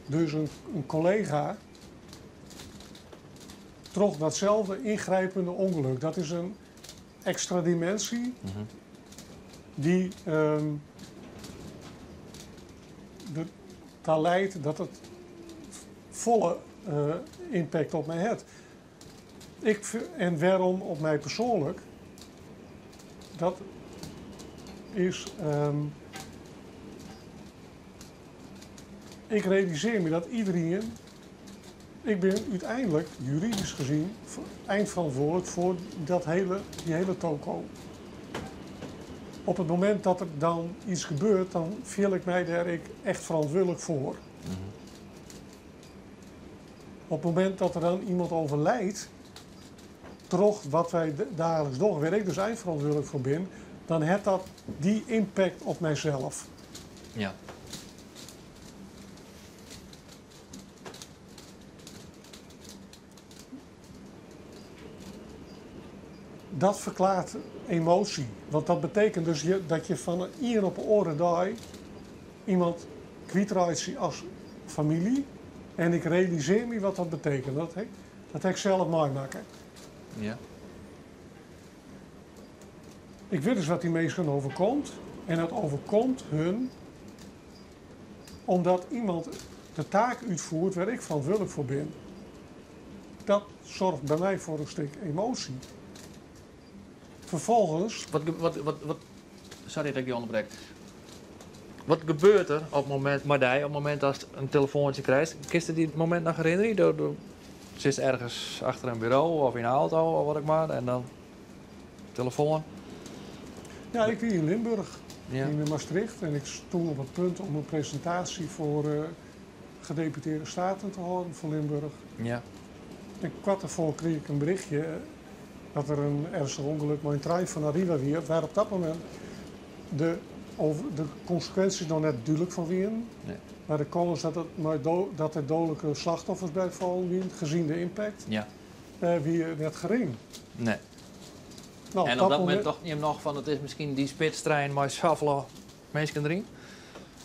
dus een collega toch datzelfde ingrijpende ongeluk. Dat is een extra dimensie die daar leidt dat het volle impact op mij heeft. En waarom op mij persoonlijk? Dat is... ik realiseer me dat iedereen... Ik ben uiteindelijk, juridisch gezien, eindverantwoordelijk voor die hele toko. Op het moment dat er dan iets gebeurt, dan voel ik mij daar echt verantwoordelijk voor. Op het moment dat er dan iemand overlijdt, toch wat wij dagelijks doen, waar ik dus eindverantwoordelijk voor ben, dan heeft dat die impact op mijzelf. Ja. Dat verklaart emotie. Want dat betekent dus dat je van hier op oren dag iemand kwijtraakt als familie. En ik realiseer me wat dat betekent. Dat heb ik zelf meemaken. Ja. Ik weet dus wat die mensen overkomt. En dat overkomt hun omdat iemand de taak uitvoert waar ik verantwoordelijk voor ben. Dat zorgt bij mij voor een stuk emotie. Vervolgens, Sorry dat ik die onderbreek. Wat gebeurt er op het moment, op het moment als je een telefoontje krijgt? Kun je die moment nog herinneren? Ze is ergens achter een bureau of in een auto of wat ik maar. En dan telefoon. ja, ik was in Limburg, Ja. in Maastricht. En ik stond op het punt om een presentatie voor gedeputeerde staten te houden voor Limburg. Ja. En kwart daarvoor kreeg ik een berichtje dat er een ernstig ongeluk met een trein van Arriva weer, waar op dat moment de consequenties nog net duidelijk van waren. Nee. Maar de kans dat er dodelijke slachtoffers bij vallen, waren, gezien de impact, Ja. wie net gering. Nee. Nou, En op dat moment dacht je hem nog van het is misschien die spitstrein maar schaffelen mensen erin?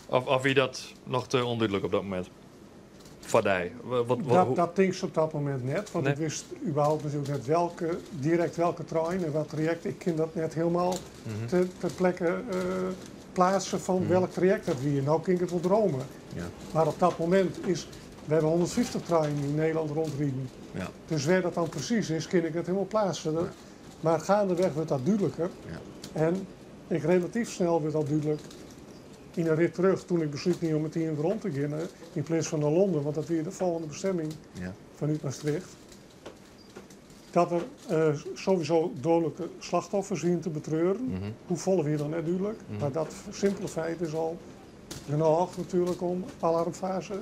Of wie dat nog te onduidelijk op dat moment? Voor die? Dat denk ik op dat moment net, want Nee. ik wist überhaupt natuurlijk net welke trein en wat traject. Ik kan dat net helemaal ter plekke plaatsen van welk traject dat wie. Nou kan ik het wel dromen. Ja. Maar op dat moment we hebben 150 treinen in Nederland rondrijden. Ja. Dus waar dat dan precies is, kan ik het helemaal plaatsen. Maar gaandeweg werd dat duidelijker. Ja. En ik relatief snel werd dat duidelijk in een rit terug, toen ik besloot niet om met die rond te gaan, in plaats van naar Londen, want dat weer de volgende bestemming Ja. vanuit Maastricht. Dat er sowieso dodelijke slachtoffers zien te betreuren. Mhm. Hoe volgen we dan net duidelijk? Maar dat simpele feit is al genoeg natuurlijk om alarmfase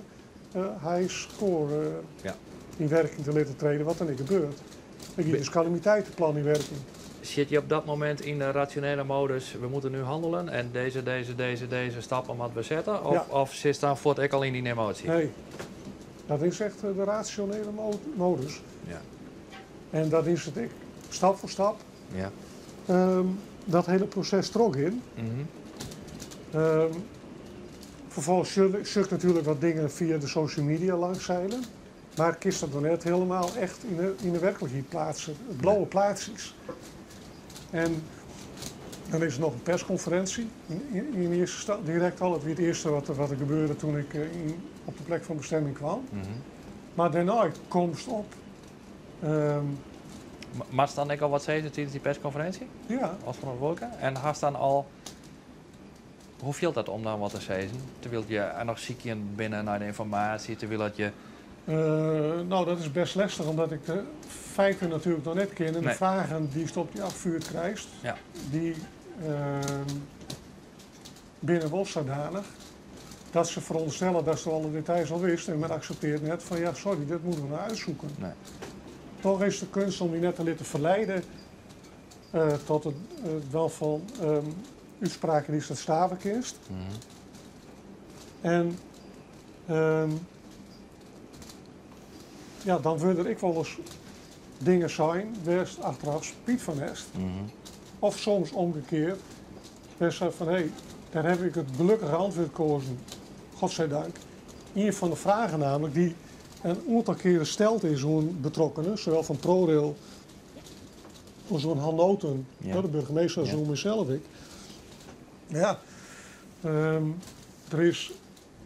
high score Ja. in werking te laten treden, wat er niet gebeurt. Er is dus calamiteitenplan in werking. Zit je op dat moment in de rationele modus, we moeten nu handelen en deze stappen moeten we zetten? Of, Ja. of zit dan voort ik al in die emotie? Nee, dat is echt de rationele modus. Ja. En dat is het ik, stap voor stap, Ja. dat hele proces trok in. Mhm. Vervolgens zul ik natuurlijk wat dingen via de social media langszeilen. Maar ik kies dat nog net helemaal echt in de werkelijkheid plaatsen. Het blauwe plaatsjes. En dan is er nog een persconferentie. In eerste instantie direct al. Het was het eerste wat er gebeurde toen ik op de plek van bestemming kwam. Mhm. Maar daarna komst op. Maar is dan ik al wat zeggen tijdens die persconferentie? Ja, Als van het wolken? En had dan al... Hoe viel dat om dan wat te zeggen? Terwijl je er nog ziek in binnen naar de informatie, terwijl dat je... nou dat is best lastig omdat ik de feiten natuurlijk nog net ken. En de Nee. vragen die je op je afvuur krijgt, Ja. die binnen wel zodanig dat ze veronderstellen dat ze alle details al wist en men accepteert net van ja sorry, dit moeten we nou uitzoeken. Nee. Toch is de kunst om die net te laten verleiden tot het wel van uitspraken die ze staven kist. Mhm. En ja, dan wilde ik wel eens dingen zijn waar ze achteraf spijt van heeft. Mhm. Of soms omgekeerd, waar ze van hé, daar heb ik het gelukkige antwoord gekozen. Godzijdank. Een van de vragen namelijk die een aantal keren stelt is zo'n betrokkenen, zowel van ProRail als zo'n Han Noten, Ja. de burgemeester als Ja. zo mezelf ik. Ja, er is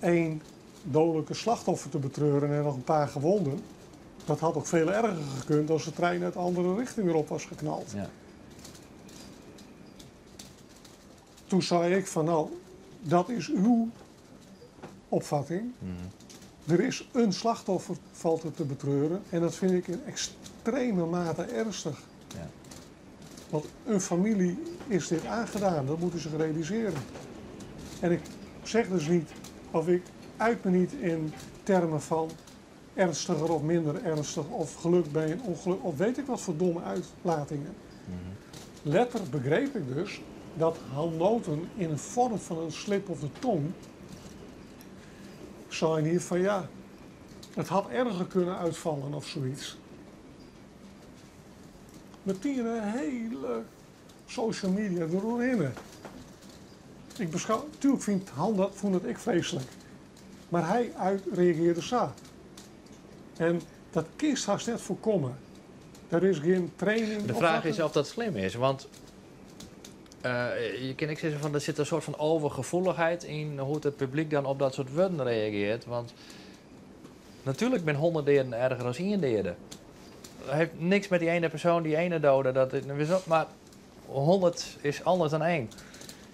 1 dodelijke slachtoffer te betreuren en nog een paar gewonden. Dat had ook veel erger gekund als de trein uit een andere richting weer op was geknald. Ja. Toen zei ik van nou, dat is uw opvatting. Mhm. Er is een slachtoffer valt er te betreuren en dat vind ik in extreme mate ernstig. Ja. Want een familie is dit aangedaan, dat moeten ze realiseren. En ik zeg dus niet, of ik uit me niet in termen van ernstiger of minder ernstig, of geluk bij een ongeluk, of weet ik wat voor domme uitlatingen. Letterlijk begreep ik dus dat Han Noten in een vorm van een slip of de tong zijn hier van ja, het had erger kunnen uitvallen of zoiets. Meteen een hele social media erin. Ik beschouw, natuurlijk vond het ik vreselijk. Maar hij reageerde zo. En dat kist haast net voorkomen. Er is geen training. De of vraag wat is of dat slim is, want je kan ik zeggen van er zit een soort van overgevoeligheid in hoe het publiek dan op dat soort woorden reageert. Want Natuurlijk ben 100 deden erger dan 1 deden. Het heeft niks met die ene persoon, die ene doden. Maar 100 is anders dan 1.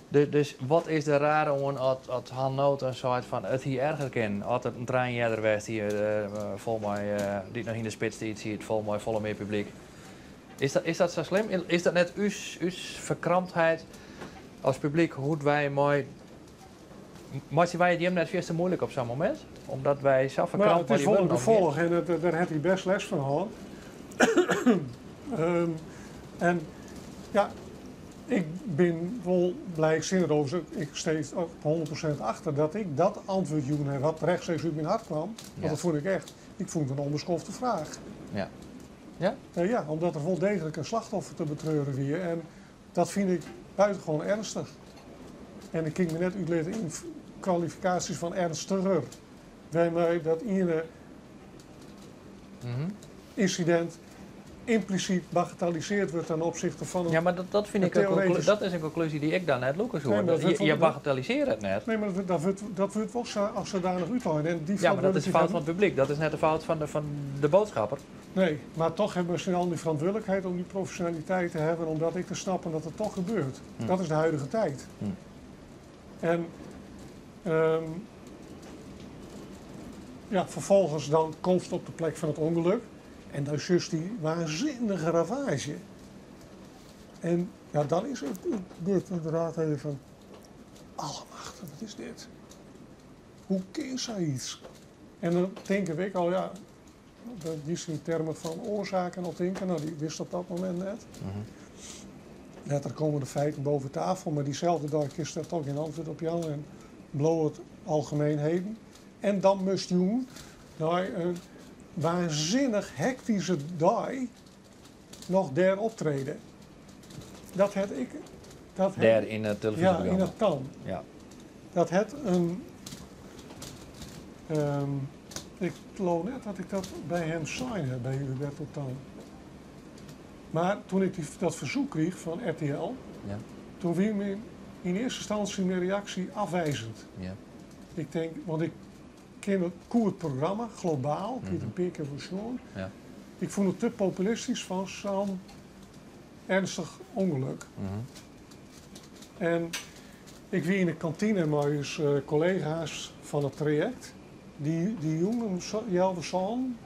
Dus wat is de rare om als Han Noot een soort van het hier erger kan? Altijd een treinjaarder was hier vol mij, die nog in de spits die ziet, vol mij, volle meer publiek. Is dat zo slim? Is dat net uw verkramptheid als publiek, hoe wij mooi. Maakt wij het hem net veel te moeilijk op zo'n moment? Omdat wij zo Maar verkrampt het is wel een gevolg en daar heeft hij best les van gehad. En ja, ik ben wel blijkzinnig over. Ik steeds op 100% achter dat ik dat antwoord heb wat rechtstreeks uit mijn hart kwam. Want Ja. dat vond ik echt. Ik vond het een onbeschofte vraag. Ja. Ja? Ja, omdat er wel degelijk een slachtoffer te betreuren weer. En dat vind ik buitengewoon ernstig. En ik ging me net uitleggen in kwalificaties van ernstiger. Waarmee dat ene incident impliciet bagatelliseerd wordt ten opzichte van een... Ja, maar dat vind ik dat is een conclusie die ik dan net Lucas hoor. Nee, maar dat Je bagatelliseert het net. Nee, maar dat wordt wel als zodanig uithouden. Ja, maar dat is de fout van het publiek. Dat is net de fout van de boodschapper. Nee, maar toch hebben we snel die verantwoordelijkheid om die professionaliteit te hebben, omdat ik te snappen dat het toch gebeurt. Dat is de huidige tijd. En ja, vervolgens dan komst op de plek van het ongeluk. En dan is juist die waanzinnige ravage. En ja, dan is het dit inderdaad even van... Allemachtig, wat is dit? Hoe kan zoiets? En dan denken we al, ja... Die is in termen van oorzaken op denken. Nou, die wist op dat moment net. Later komen de feiten boven tafel. Maar diezelfde dag is er toch geen antwoord op Jan. En blow het algemeenheden. En dan moest je naar een waanzinnig hectische dag nog daar optreden. Dat had ik... Daar in het televisieprogramma. Ja, in het TAN. Ja. Dat had een... ik geloof net dat ik dat bij hem sign heb, bij Huberto TAN. Maar toen ik dat verzoek kreeg van RTL, Ja. toen viel me in eerste instantie mijn reactie afwijzend. Ja. Ik denk, want ik ken het koer programma, globaal, ik heb het een paar keer verstaan. Ja. Ik vond het te populistisch van zo'n ernstig ongeluk. En ik wie in de kantine met collega's van het traject. Die jongen, jouw zoon.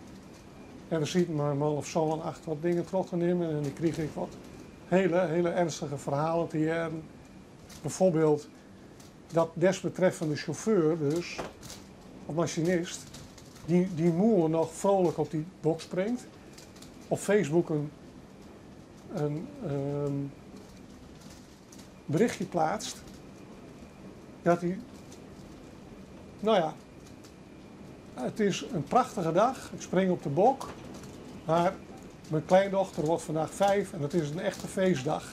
En er ziet mijn man of zoon achter wat dingen terug te nemen. En dan kreeg ik wat hele ernstige verhalen te jaren. Bijvoorbeeld dat desbetreffende chauffeur, dus, of machinist, die moer nog vrolijk op die box springt. Op Facebook een berichtje plaatst. Dat hij, nou ja, het is een prachtige dag. Ik spring op de bok. Maar mijn kleindochter wordt vandaag 5 en het is een echte feestdag.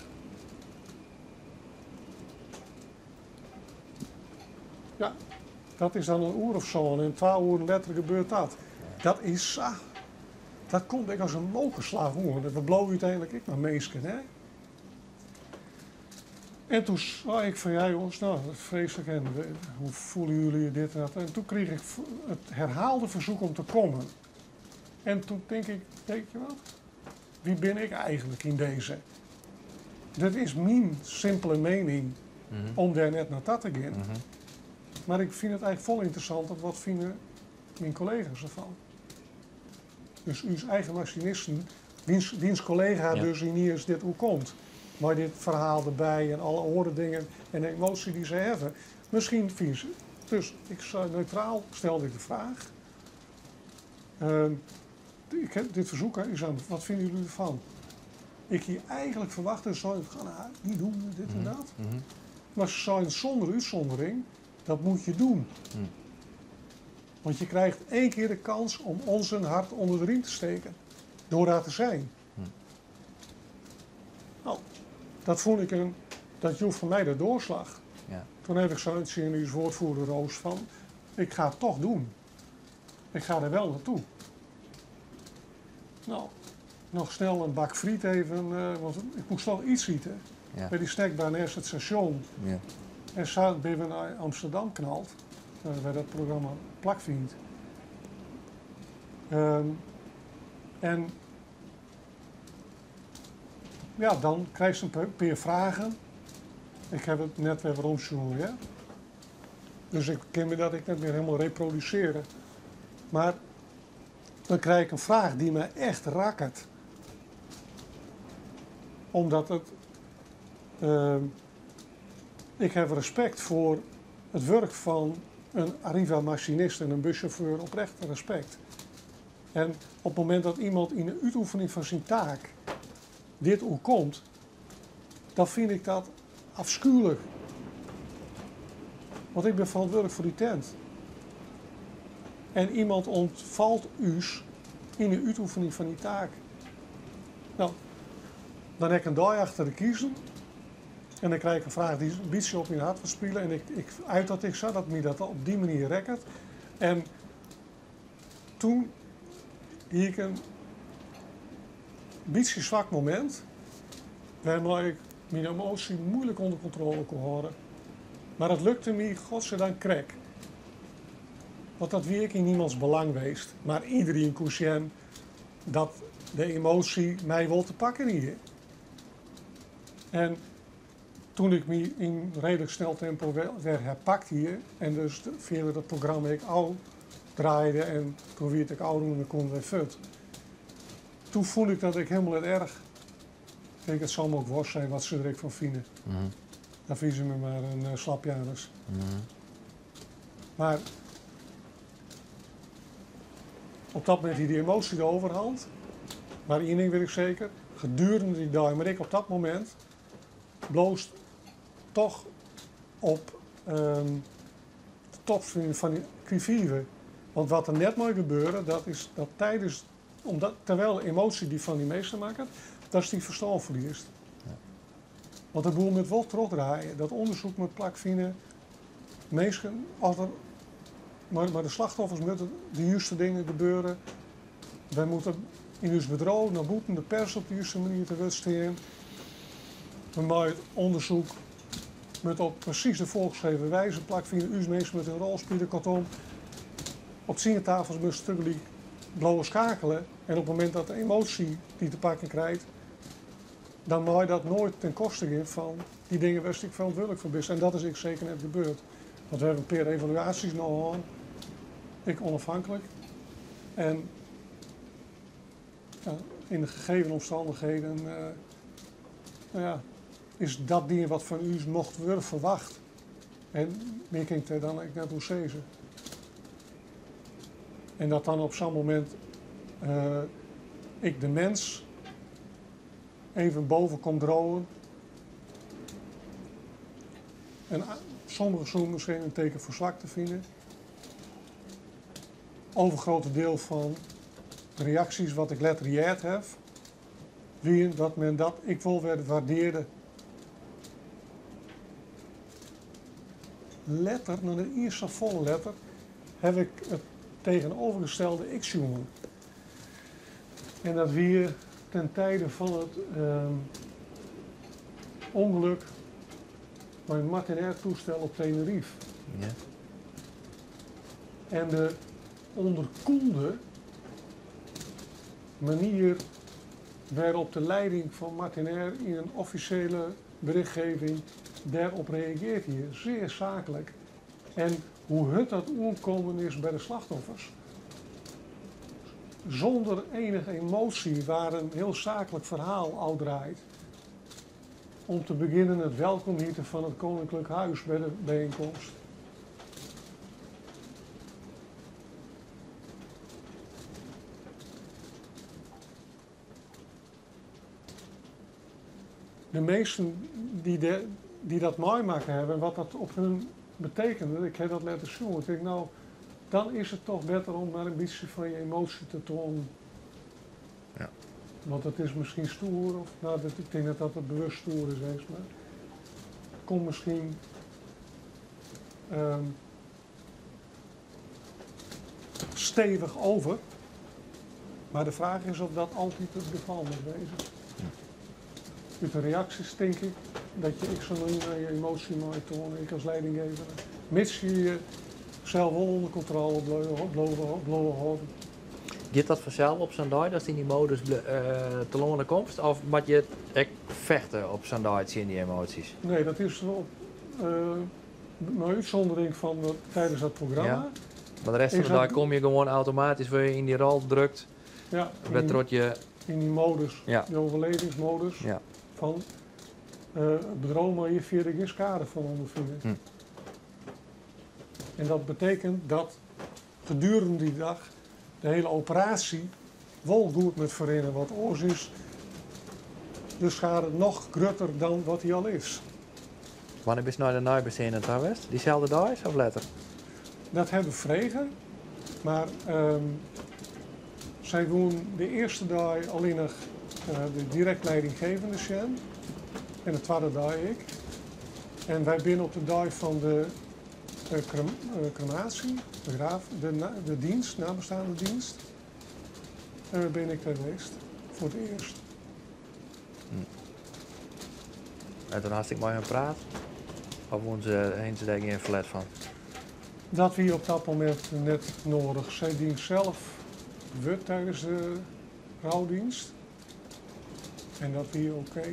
Ja, dat is dan een uur of zo en in 12 uur letterlijk gebeurt dat. Dat is dat komt ik als een mokerslag hoor. Dat blow uiteindelijk ik maar meesken, hè. En toen zei ik van ja jongens, nou dat is vreselijk en hoe voelen jullie dit en dat. En toen kreeg ik het herhaalde verzoek om te komen. En toen denk ik, weet je wat, wie ben ik eigenlijk in deze? Dit is mijn simpele mening om daar net naar dat te gaan. Maar ik vind het eigenlijk vol interessant, wat vinden mijn collega's ervan? Dus uw eigen machinisten, wiens collega dus in hier is dit hoe komt. Maar dit verhaal erbij en alle andere dingen en de emotie die ze hebben. Misschien vinden ze. Dus ik neutraal stelde ik de vraag. Ik heb dit verzoek is aan, wat vinden jullie ervan? Ik hier eigenlijk verwachten, zou je gaan niet doen, dit en dat. Maar ze zijn zonder uitzondering, dat moet je doen. Want je krijgt 1 keer de kans om ons een hart onder de riem te steken. Door daar te zijn. Nou, dat vond ik dat joeg voor mij de doorslag. Ja. Toen heb ik zo'n CNU's woordvoerder Roos van, ik ga het toch doen. Ik ga er wel naartoe. Nou, nog snel een bak friet even, want ik moest toch iets eten. Ja. Bij die snackbar naast het station. Ja. En s'avonds ben we naar Amsterdam knalt, waar dat programma plakvindt. En ja, dan krijg je een paar vragen. Ik heb het net weer rondgezoomd, ja. Dus ik ken me dat ik net weer helemaal reproduceren. Maar dan krijg ik een vraag die me echt raakt. Omdat het... ik heb respect voor het werk van een Arriva-machinist en een buschauffeur, oprecht respect. En op het moment dat iemand in de uitoefening van zijn taak dit komt, dan vind ik dat afschuwelijk. Want ik ben verantwoordelijk voor die tent. En iemand ontvalt us in de uitoefening van die taak. Nou, dan heb ik een dag achter de kiezen. En dan krijg ik een vraag die een beetje op mijn hart verspelen. En ik uit dat ik zag dat me dat op die manier rekkert. En toen hier ik een beetje zwak moment. Waarmee ik mijn emotie moeilijk onder controle kon houden. Maar het lukte me, godzijdank, krek. Want dat wie ik in niemands belang weest. Maar iedereen koest dat de emotie mij wil te pakken hier. En toen ik me in redelijk snel tempo weer herpakt hier. En dus via dat programma ik al draaide. En toen werd ik ouder en dan kon weer fut. Toen voelde ik dat ik helemaal het erg. Kijk, het zal me ook worst zijn wat ze er van vinden. Dan vinden ze me maar een slapjanus. Maar op dat moment die emotie de overhand. Maar één ding weet ik zeker. Gedurende die dag, maar ik op dat moment bloost toch op de top van die quivive. Want wat er net mooi gebeurde, dat is dat tijdens, terwijl de emotie die van die meester maakt, dat is die verstand verliest. Ja. Want de boel moet wel terugdraaien. Dat onderzoek moet plak vinden. Mensen, maar de slachtoffers moeten de juiste dingen gebeuren. Wij moeten in ons bedrijf naar boeten de pers op de juiste manier te wedstrijden. We maken het onderzoek met op precies de voorgeschreven wijze plak vinden. Us mensen met een rol spelen. Kortom, op zingetafels moet stukken blauwe schakelen. En op het moment dat de emotie die te pakken krijgt, dan mag je dat nooit ten koste gaan van die dingen waar ik verantwoordelijk voor ben. En dat is ik zeker net gebeurd. Want we hebben een paar evaluaties nog aan. Ik onafhankelijk. En ja, in de gegeven omstandigheden is dat ding wat van u mocht worden verwacht. En meer kan ik dan ik net hoe zezen. En dat dan op zo'n moment ik de mens even boven kom drogen. En sommigen zullen misschien een teken voor zwak te vinden. Overgrote deel van de reacties wat ik letterlijk heb, wie dat men dat ik wel werd waardeerde. Letter, naar de eerste volle letter, heb ik het tegenovergestelde x-jongen. En dat weer ten tijde van het ongeluk met een Martinair toestel op Tenerife. Ja. En de onderkoelde manier waarop de leiding van Martinair in een officiële berichtgeving daarop reageert hier. Zeer zakelijk. En hoe het dat omkomen is bij de slachtoffers. Zonder enige emotie, waar een heel zakelijk verhaal uitdraait. Om te beginnen het welkom heten van het Koninklijk Huis bij de bijeenkomst. De meesten die dat mooi maken hebben en wat dat op hun betekende, ik heb dat laten zien. Ik denk, nou, dan is het toch beter om maar een beetje van je emotie te tonen. Ja. Want het is misschien stoer, of nou, ik denk dat het bewust stoer is, maar het komt misschien stevig over. Maar de vraag is of dat altijd het geval moet wezen. Uit de reacties denk ik dat je ik zo naar je emotie mooi tonen, ik als leidinggever. Mits je jezelf wel onder controle blijven houden. Gaat dat vanzelf op zo'n dag als die in die modus te lonen komt? Of moet je echt vechten op zo'n dag in die emoties? Nee, dat is op een uitzondering van tijdens dat programma. Ja. Maar de rest van Is de dat- dag kom je gewoon automatisch weer in die rol drukt. Ja, Waardoor je... in die modus, Ja. die overlevingsmodus Ja. van bedroom maar je via de skade van ondervinden. Hm. En dat betekent dat gedurende die dag de hele operatie wel goed met verrennen. Wat oors is de schade nog groter dan wat hij al is. Wanneer ben je naar de nijbezin en geweest? Diezelfde dag is of later? Dat hebben we vregen, maar zij doen de eerste dag alleen nog de direct leidinggevende Sjen en de tweede dag ik. En wij binnen op de dag van de crematie, de dienst, nabestaande dienst, ben ik daar geweest voor het eerst. En toen had ik maar gaan praten. Of woon ze heen ze daar geen flat van? Dat wie op dat moment net nodig. Zij dient zelf wut tijdens de rouwdienst. En dat wie oké.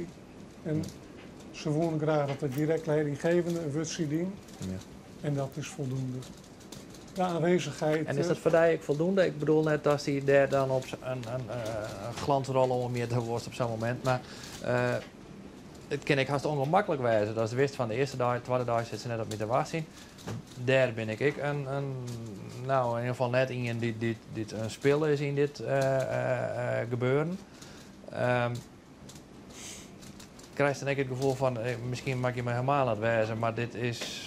En ze wonen graag dat de direct leidinggevende een wutsie dient. Ja. En dat is voldoende. De aanwezigheid. En is dat voor jou ook voldoende? Ik bedoel net als hij daar dan op een glansrol om meer te worden op zo'n moment. Maar het kan ik haast ongemakkelijk wijzen. Dat is wist van de eerste dag, de tweede dag zit ze net op met de was zien. Daar ben ik nou in ieder geval net in dit een spil is in dit gebeuren. Krijg je dan ook het gevoel van, misschien maak je me helemaal aan het wijzen, maar dit is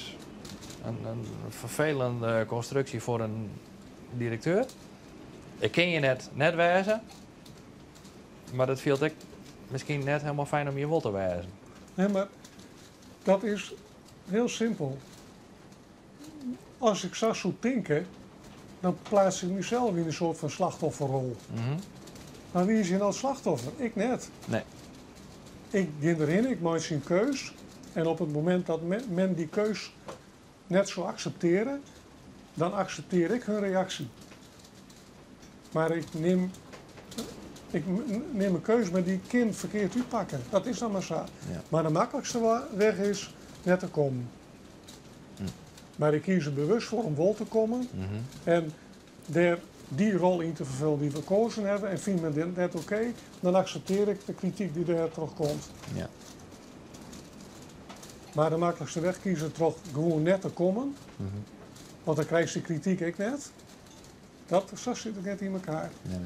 een vervelende constructie voor een directeur. Ik ken je net wijzen, maar dat viel ik misschien net helemaal fijn om je wel te wijzen. Nee, maar dat is heel simpel. Als ik zo zou denken, dan plaats ik mezelf in een soort van slachtofferrol. Maar wie is hier nou het slachtoffer? Ik net. Nee. Ik ging erin, ik maak zijn keus. En op het moment dat men die keus net zo accepteren, dan accepteer ik hun reactie. Maar ik neem een keuze met die kind verkeerd uitpakken. Dat is dan maar zo. Ja. Maar de makkelijkste weg is net te komen. Maar ik kies er bewust voor om wel te komen. En die rol in te vervullen die we gekozen hebben. En vind men net oké, dan accepteer ik de kritiek die er terugkomt. Ja. Maar de makkelijkste weg kiezen toch gewoon net te komen. Want dan krijg je die kritiek ik net. Zo zit het net in elkaar. Nee.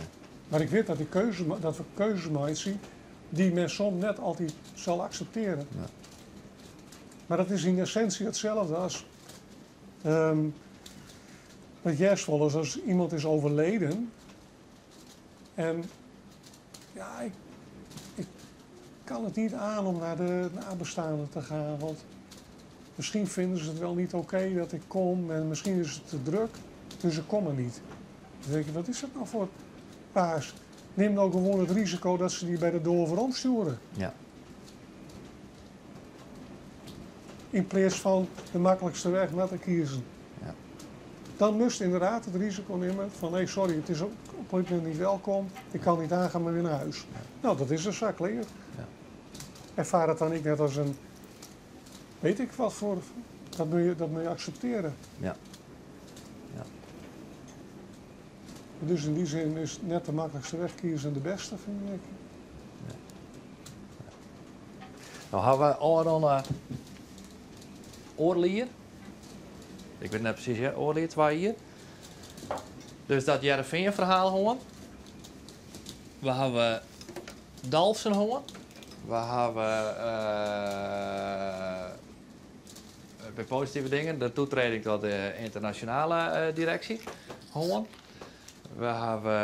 Maar ik weet dat we keuzes maken zien die men soms net altijd zal accepteren. Ja. Maar dat is in essentie hetzelfde als wat jij wel is als iemand is overleden. En ja, ik kan het niet aan om naar de nabestaanden te gaan. Want misschien vinden ze het wel niet oké dat ik kom en misschien is het te druk. Dus ze komen niet. Dan denk je, wat is dat nou voor paas? Neem nou gewoon het risico dat ze die bij de door voor omsturen. Ja. In plaats van de makkelijkste weg naar te kiezen. Ja. Dan moest inderdaad het risico nemen van nee, sorry, het is op dit moment niet welkom. Ik kan niet aangaan, maar weer naar huis. Ja. Nou, dat is een zak leer. Ja. Ervaar het dan niet net als een, weet ik wat voor, dat moet je accepteren. Ja. Ja. Dus in die zin is net de makkelijkste weg kiezen de beste, vind ik. Nou hebben we al een oorlier. Ik weet net precies, ja, oorlier 2 hier. Dus dat Jereveen verhaal gewoon. We hebben Dalfsen gewoon. We hebben bij positieve dingen de toetreding tot de internationale directie gewoon. We hebben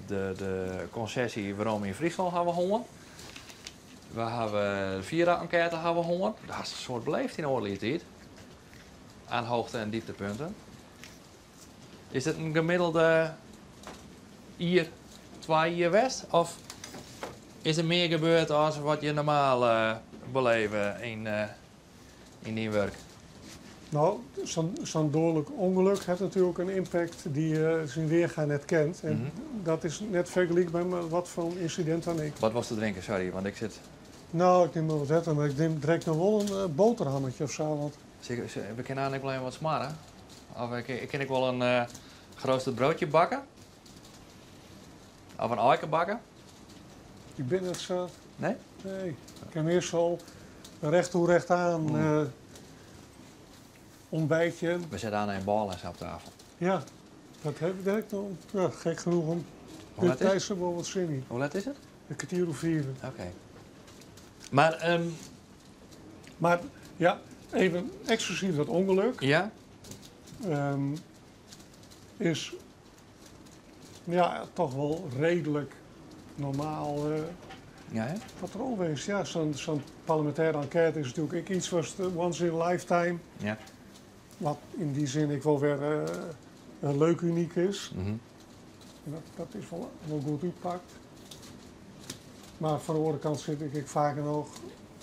de concessie waarom in Friesland hebben we gewoon. We hebben de Vira-enquête hebben we gewoon. Dat is een soort beleefd in oorlog. Aan hoogte- en dieptepunten. Is het een gemiddelde hier 2 jaar west? Of is er meer gebeurd als wat je normaal beleven in die werk? Nou, zo'n dodelijk ongeluk heeft natuurlijk een impact die zijn weerga net kent. En dat is net vergelijkbaar met wat voor een incident dan ik. Wat was te drinken? Sorry, want ik zit... Nou, ik neem wel wat eten, maar ik neem direct nog wel een boterhammetje of zo. Want We kunnen eigenlijk wel even wat smaren. Of ik kan ik wel een geroosterd broodje bakken. Of een eiken bakken. ik ben het zo. Nee? Nee, ik heb eerst zo recht toe recht aan ontbijtje. We zetten aan een bal en zo op tafel. Ja, dat heb ik nog. Ja, gek genoeg om Hoe laat dit is het? tijdstip wel wat zin in. Hoe laat is het? Een kwartier of 4. Oké. Maar, Maar ja, even exclusief dat ongeluk ja? is ja, toch wel redelijk normaal Ja, hè? patroon geweest. Ja, zo'n parlementaire enquête is natuurlijk iets wat once in a lifetime, Ja. wat in die zin ik wel weer leuk uniek is. Mhm. En dat is wel goed uitpakt. Maar van de andere kant zit ik vaker nog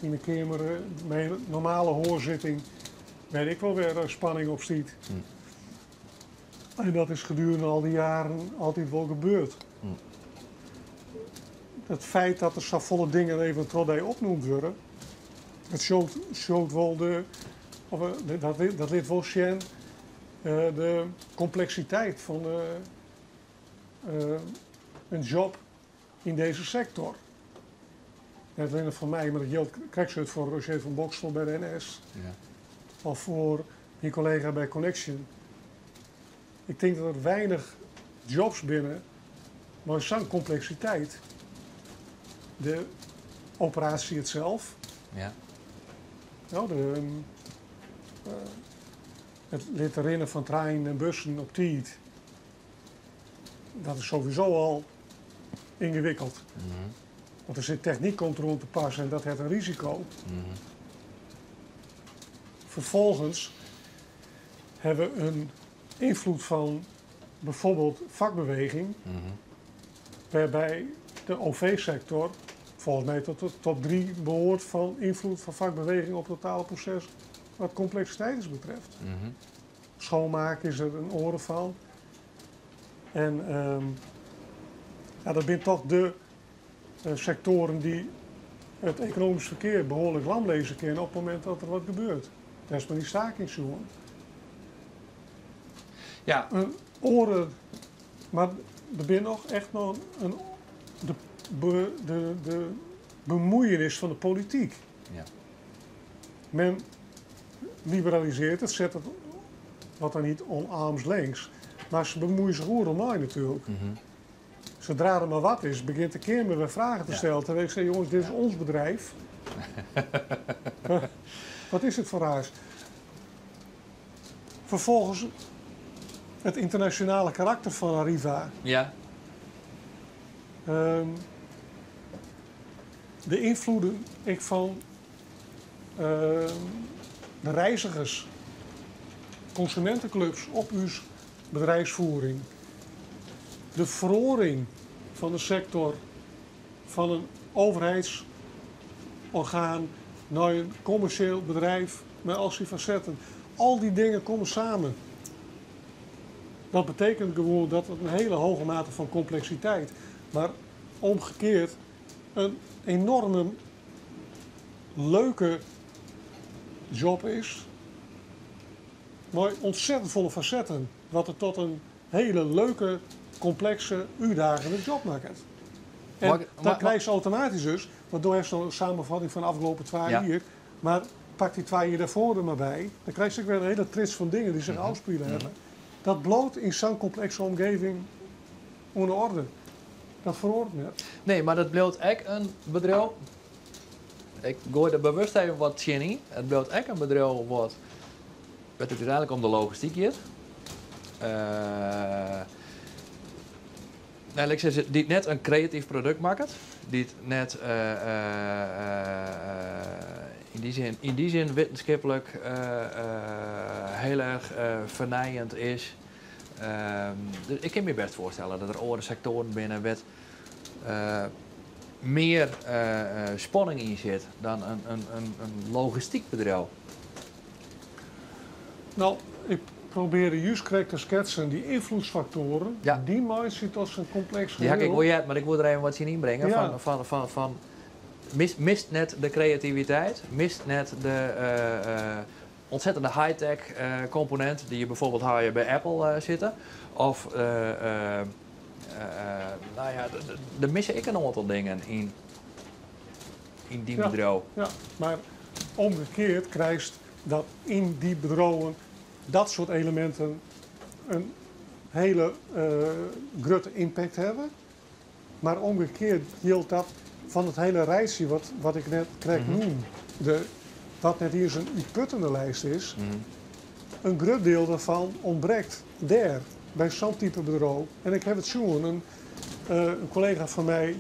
in de kamer, mijn normale hoorzitting, weet ik wel weer spanning op stiet. En dat is gedurende al die jaren altijd wel gebeurd. Het feit dat er zo volle dingen even trotdij opnoemd worden, het showt wel dat ligt wel zien, de complexiteit van een job in deze sector. Net alleen van mij, maar dat geldt krijgt voor Roger van Bokstel bij de NS. Ja. Of voor mijn collega bij Connection. Ik denk dat er weinig jobs binnen, maar zo'n complexiteit. De operatie itself, Ja. nou, het leren rennen van treinen en bussen op tijd. Dat is sowieso al ingewikkeld. Want er zit techniek komt rond te passen en dat heeft een risico. Vervolgens hebben we een invloed van bijvoorbeeld vakbeweging, waarbij de OV-sector volgens mij tot de top 3 behoort van invloed van vakbeweging op het totale proces wat complexiteit betreft. Schoonmaken is er een oren van. En ja, dat zijn toch de sectoren die het economisch verkeer behoorlijk lam lezen kunnen op het moment dat er wat gebeurt. Dat is maar die stakingszoen. Ja. Oren, maar er zijn nog echt nog de bemoeienis van de politiek. Ja. Men liberaliseert het, zet het wat dan niet onaarms links, maar ze bemoeien zich goed online natuurlijk. Zodra er maar wat is, begint de keer me weer vragen te stellen. Terwijl ik zeg, jongens, dit is ons bedrijf. Wat is het voor huis? Vervolgens het internationale karakter van Arriva. Ja. De invloeden van de reizigers, consumentenclubs op uw bedrijfsvoering. De verhoring van de sector van een overheidsorgaan naar een commercieel bedrijf met al die facetten. Al die dingen komen samen. Dat betekent gewoon dat het een hele hoge mate van complexiteit, maar omgekeerd een enorme leuke job is. Maar ontzettend volle facetten. Wat het tot een hele leuke, complexe, uitdagende job maakt. En dat krijg je automatisch dus, want door heeft zo'n samenvatting van de afgelopen 2 jaar. Maar pak die 2 jaar daarvoor er maar bij, dan krijg je weer een hele trits van dingen die zich afspelen hebben. Dat bloot in zo'n complexe omgeving onder orde. Dat verhoort niet. Nee, maar dat bloot ook een bedrijf. Ik gooi er bewust even wat chinny. Het bloot ook een bedrijf wat het uiteindelijk om de logistiek gaat. Ik zeg, die net een creatief product maakt, die net in die zin wetenschappelijk heel erg vernijend is. Dus ik kan me best voorstellen dat er andere sectoren binnen met meer spanning in zit dan een logistiek bedrijf. Nou, ik probeerde juist correct te schetsen die invloedsfactoren. Ja. Die maakt zich tot een complex Die heb ik geheel. wel jet, maar ik wil er even wat zien inbrengen. Ja. Mist net de creativiteit, mist net de ontzettende high-tech component die je bijvoorbeeld hou je bij Apple zitten. Of nou ja, er missen ik een aantal dingen in die Ja. bureau. Ja, maar omgekeerd krijgt dat in die bureauen dat soort elementen een hele grote impact hebben. Maar omgekeerd hield dat van het hele rijtje wat ik net kreeg noem, wat net hier zo'n uitputtende lijst is, een groot deel daarvan ontbreekt daar, bij zo'n type bureau. En ik heb het zien, een collega van mij,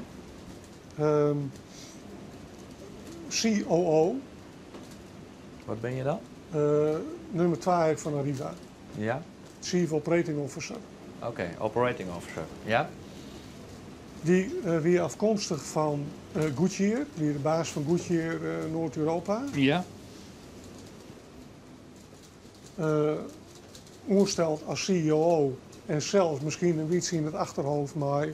COO, Wat ben je dan? nummer 2 van Arriva, Ja? Chief Operating Officer. Oké, operating officer. Ja? Die weer afkomstig van Goodyear, die de baas van Goodyear Noord-Europa. Ja. Oerstelt als CEO en zelfs misschien een beetje in het achterhoofd, maar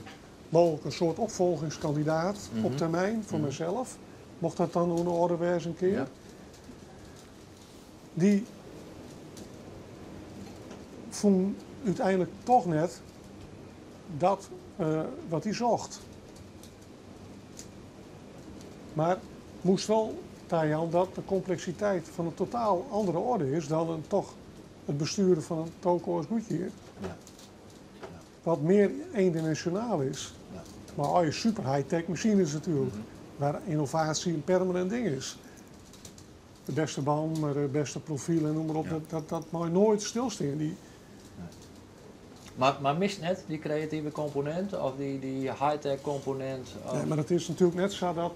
mogelijk een soort opvolgingskandidaat op termijn voor mezelf. Mocht dat dan onder orde wezen een keer. Ja. Die vond uiteindelijk toch net dat wat hij zocht. Maar moest wel Tajan dat de complexiteit van een totaal andere orde is dan toch het besturen van een toko als Goodyear. Ja. Wat meer eendimensionaal is. Ja. Maar al je super high-tech machines natuurlijk, waar innovatie een permanent ding is. De beste band, maar de beste profiel en noem maar op, Ja. dat mag nooit stilstaan. Maar mist net die creatieve component of die high-tech component? Of... Nee, maar het is natuurlijk net zo dat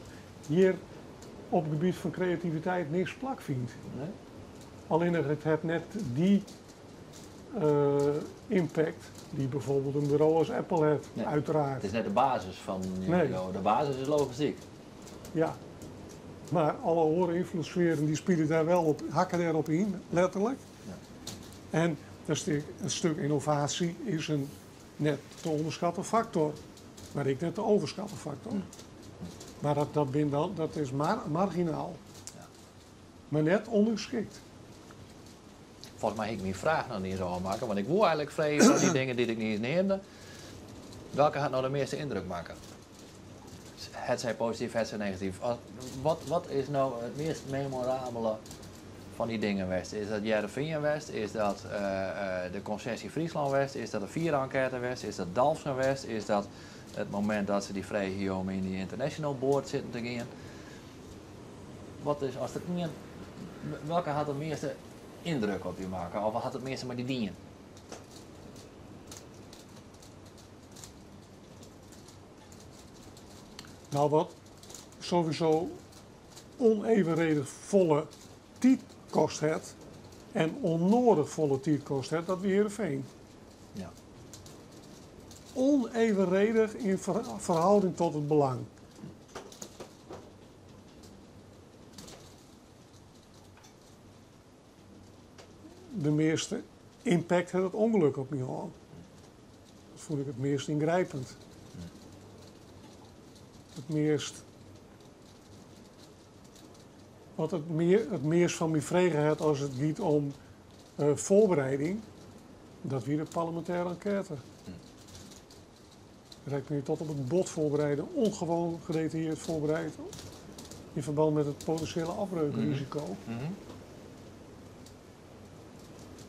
hier op het gebied van creativiteit niks plak vindt. Nee? Alleen het heeft net die impact die bijvoorbeeld een bureau als Apple heeft, Nee. uiteraard. Het is net de basis van je Nee. bureau. De basis is logistiek. Ja. Maar alle horen invloedssferen die spelen daar wel op, hakken daarop in, letterlijk. Ja. En een stuk innovatie is een net te onderschatte factor. Maar ik net te overschatte factor. Maar dat is marginaal. Ja. Maar net ondergeschikt. Volgens mij heb ik mijn vraag nog niet zo aanmaken, want ik wil eigenlijk vrij van die dingen die ik niet eens neemde. Welke gaat nou de meeste indruk maken? Het zij positief, het zij negatief. Wat is nou het meest memorabele van die dingen West? Is dat Jereveen West? Is dat de concessie Friesland West? Is dat de Vier-enquête West? Is dat Dalfsen West? Is dat het moment dat ze die vrij hier om in die international board zitten te gaan? Wat is, als het niet, welke had de meeste indruk op je maken? Of wat had het meeste met die dingen? Nou, wat sowieso onevenredig volle tijd kost het en onnodig volle tijd kost het, dat we Heerenveen. Ja. Onevenredig in verhouding tot het belang. De meeste impact heeft het ongeluk op me gehad. Dat vond ik het meest ingrijpend. Het meest... Wat het meest van me vregen had als het gaat om voorbereiding, dat weer de parlementaire enquête. Rijkt me tot op het bod voorbereiden, ongewoon gedetailleerd voorbereid in verband met het potentiële afbreukrisico.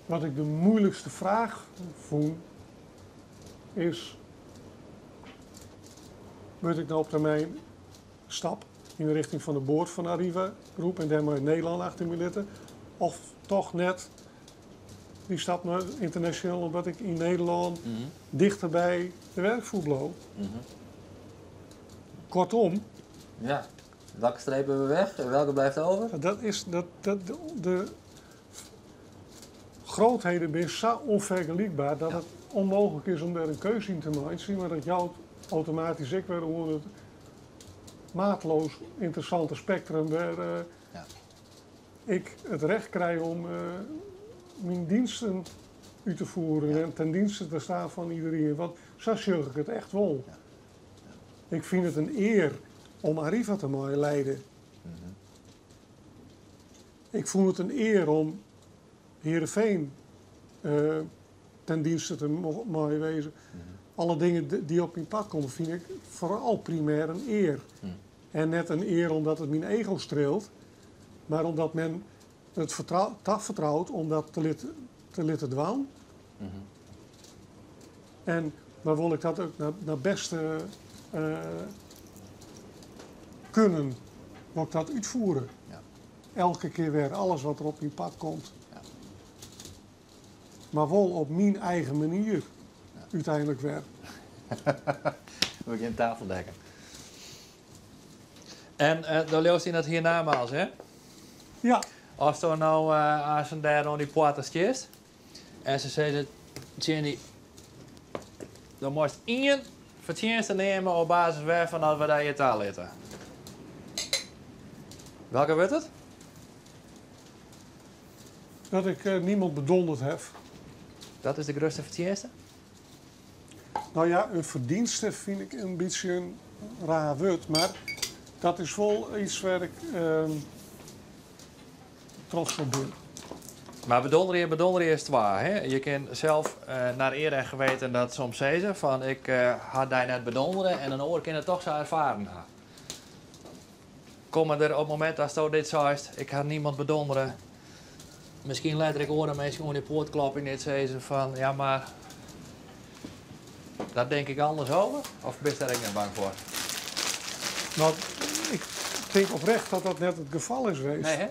Wat ik de moeilijkste vraag vond, is: moet ik nou op termijn stap in de richting van de boord van Arriva Groep en daarmee Nederland achter me zitten, of toch net die stap naar international, omdat ik in Nederland dichter bij de werkvloer loop. Kortom, Ja. Welke strepen we weg en welke blijft over? dat is de grootheden zijn zo onvergelijkbaar dat het onmogelijk is om daar een keuze in te maken, maar dat jou automatisch ik weer hoe het maatloos interessante spectrum waar ik het recht krijg om mijn diensten uit te voeren en ten dienste te staan van iedereen. Want zo zorg ik het echt wel. Ik vind het een eer om Arriva te mogen leiden. Ik voel het een eer om Heerenveen ten dienste te mogen wezen. Alle dingen die op mijn pad komen vind ik vooral primair een eer. En net een eer omdat het mijn ego streelt, maar omdat men het vertrouwt om dat te laten doen. En dan wil ik dat ook naar beste kunnen, wil ik dat uitvoeren. Ja. Elke keer weer, alles wat er op mijn pad komt. Ja. Maar wel op mijn eigen manier, uiteindelijk weer. Moet je een tafel dekken. En dan leest hij dat hiernamaals, hè? Ja, Als er nou als ze daar aan die poorten stist en ze zeggen, Jenny, dan moest één verdienste nemen op basis waarvan dat we daar je taal litten. Welke wordt het? dat ik niemand bedonderd heb. Dat is de grootste verdienste? Nou ja, een verdienste vind ik een beetje een raar woord, maar dat is wel iets waar ik trots op ben. Maar bedonderen is het waar, hè? Je kan zelf naar eer en geweten dat soms zeggen van ik had daar net bedonderen en een oor kan het toch zo ervaren. Komen er op het moment dat je dit zegt, ik had niemand bedonderen. Misschien later ik oren mensen gewoon in de poort kloppen en dit zeggen van ja maar dat denk ik anders over? Of ben je daar niet bang voor? Nou, ik denk oprecht dat dat net het geval is geweest. Nee hè?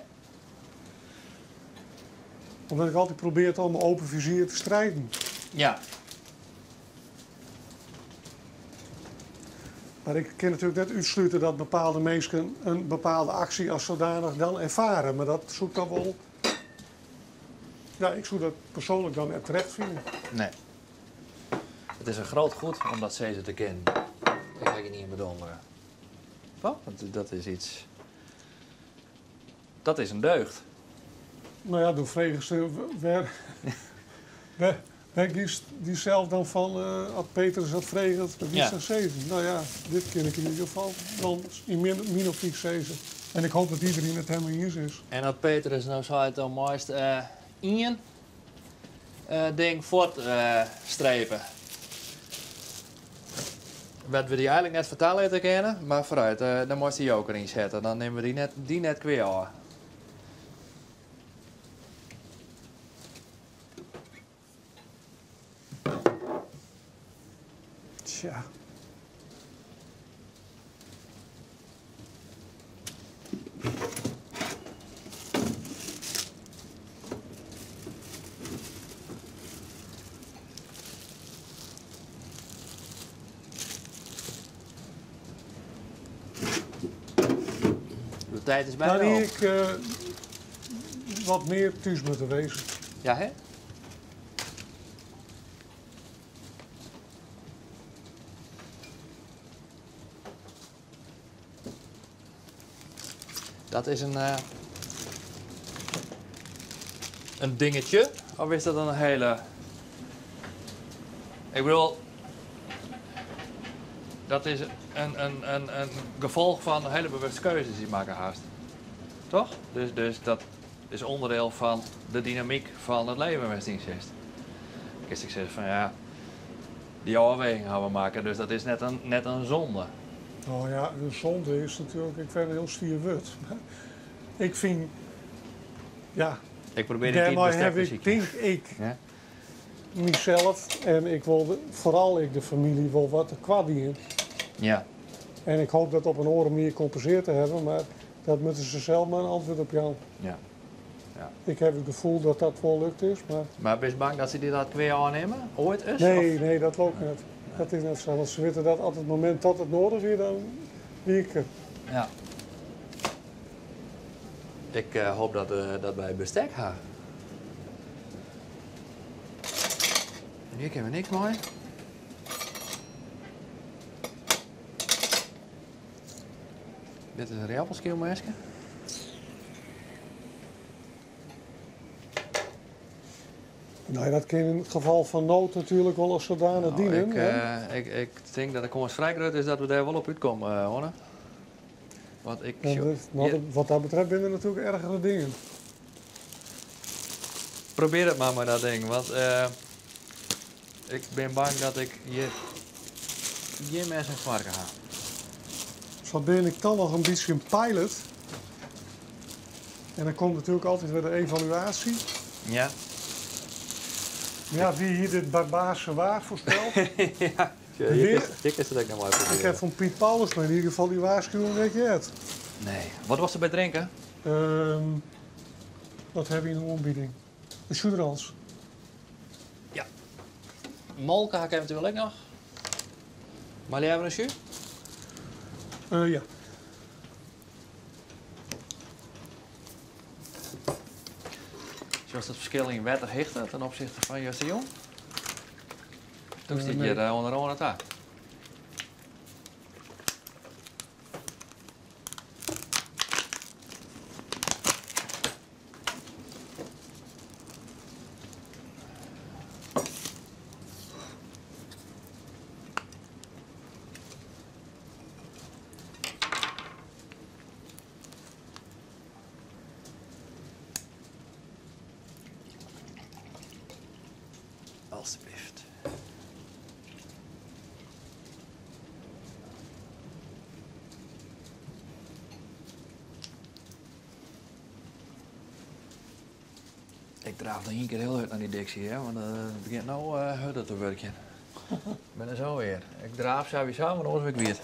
Omdat ik altijd probeer het allemaal open vizier te strijden. Ja. Maar ik kan natuurlijk net uitsluiten dat bepaalde mensen een bepaalde actie als zodanig dan ervaren. Maar dat zoekt dan wel... Ja, ik zou dat persoonlijk dan net terecht vinden. Nee. Het is een groot goed om dat ze te kennen. Ik ga je niet in bedonderen. Toch? Want dat is iets... Dat is een deugd. Nou ja, door vregens waar kiest die zelf dan van, als Petrus had vregeld, dat is Ja. dan 7. Nou ja, dit ken ik in ieder geval dan in min of niet 7. En ik hoop dat iedereen het helemaal hier is. En dat Petrus nou zou het dan mooist één ding voortstrepen. Wat we die eigenlijk net vertalen te kennen, maar vooruit, dan moest die joker inzetten. Dan nemen we die net kwijt aan. Tja. De tijd is bijna Nou, die op. ik wat meer thuis moeten wezen. Ja, hè? Dat is een dingetje. Of is dat dan een hele... Ik bedoel... Dat is een gevolg van hele bewuste keuzes die je maken haast. Toch? Dus dat is onderdeel van de dynamiek van het leven met dienst. Ik zeg van ja, die afweging gaan we maken, dus dat is net een zonde. Nou ja, een zonde is natuurlijk, ik ben een heel stier woord. Maar ik vind, ja, Ik probeer die kind daarmee heb bestek ik, te denk ik, Ja? mezelf en ik wil vooral ik de familie wel wat te kwaad dienen. Ja. En ik hoop dat op een andere manier compenseerd te hebben, maar dat moeten ze zelf maar een antwoord op jou. Ja. Ik heb het gevoel dat dat wel lukt is, maar Maar ben je bang dat ze die dat weer aannemen? Ooit eens? nee, Of- nee, dat loopt niet. Dat is net zo, want ze weten dat op het moment dat het nodig is, dan wie ik er. Ja. Ik hoop dat wij bestek gaan. En hier kunnen we niks mooi. Dit is een riappelskilmeske. Nou, dat kan in het geval van nood natuurlijk wel als zodanig Nou, dienen. ik, hè? ik denk dat de kans vrij groot is dat we daar wel op uitkomen, Honne. Want ik... Ja, wat dat betreft zijn er natuurlijk ergere dingen. Probeer het maar dat ding, want ik ben bang dat ik hier geen mensen in varken ga. Zo ben ik dan nog een beetje een pilot. En dan komt natuurlijk altijd weer de evaluatie. Ja. Ja, wie hier dit barbaarse waar voorspelt. Ja, Weer- je kent het ook nog maar proberen. Ik heb van Piet Paulus, maar in ieder geval die waarschuwing weet je het. Nee. Wat was er bij drinken? Wat heb je in de aanbieding? De Suderans. Molka heb ik eventueel ook nog. Maar jij hebben een jus? Ja. Zoals het verschil in wetter hichte ten opzichte van Justin Jong? Toen zit nee. je onder aan het taak. Alsjeblieft. Ik draaf nog één keer heel hard naar die Dixie, hè, want het begint nou harder te werken. Ik ben er zo weer. Ik draaf sowieso, maar anders ben ik weer.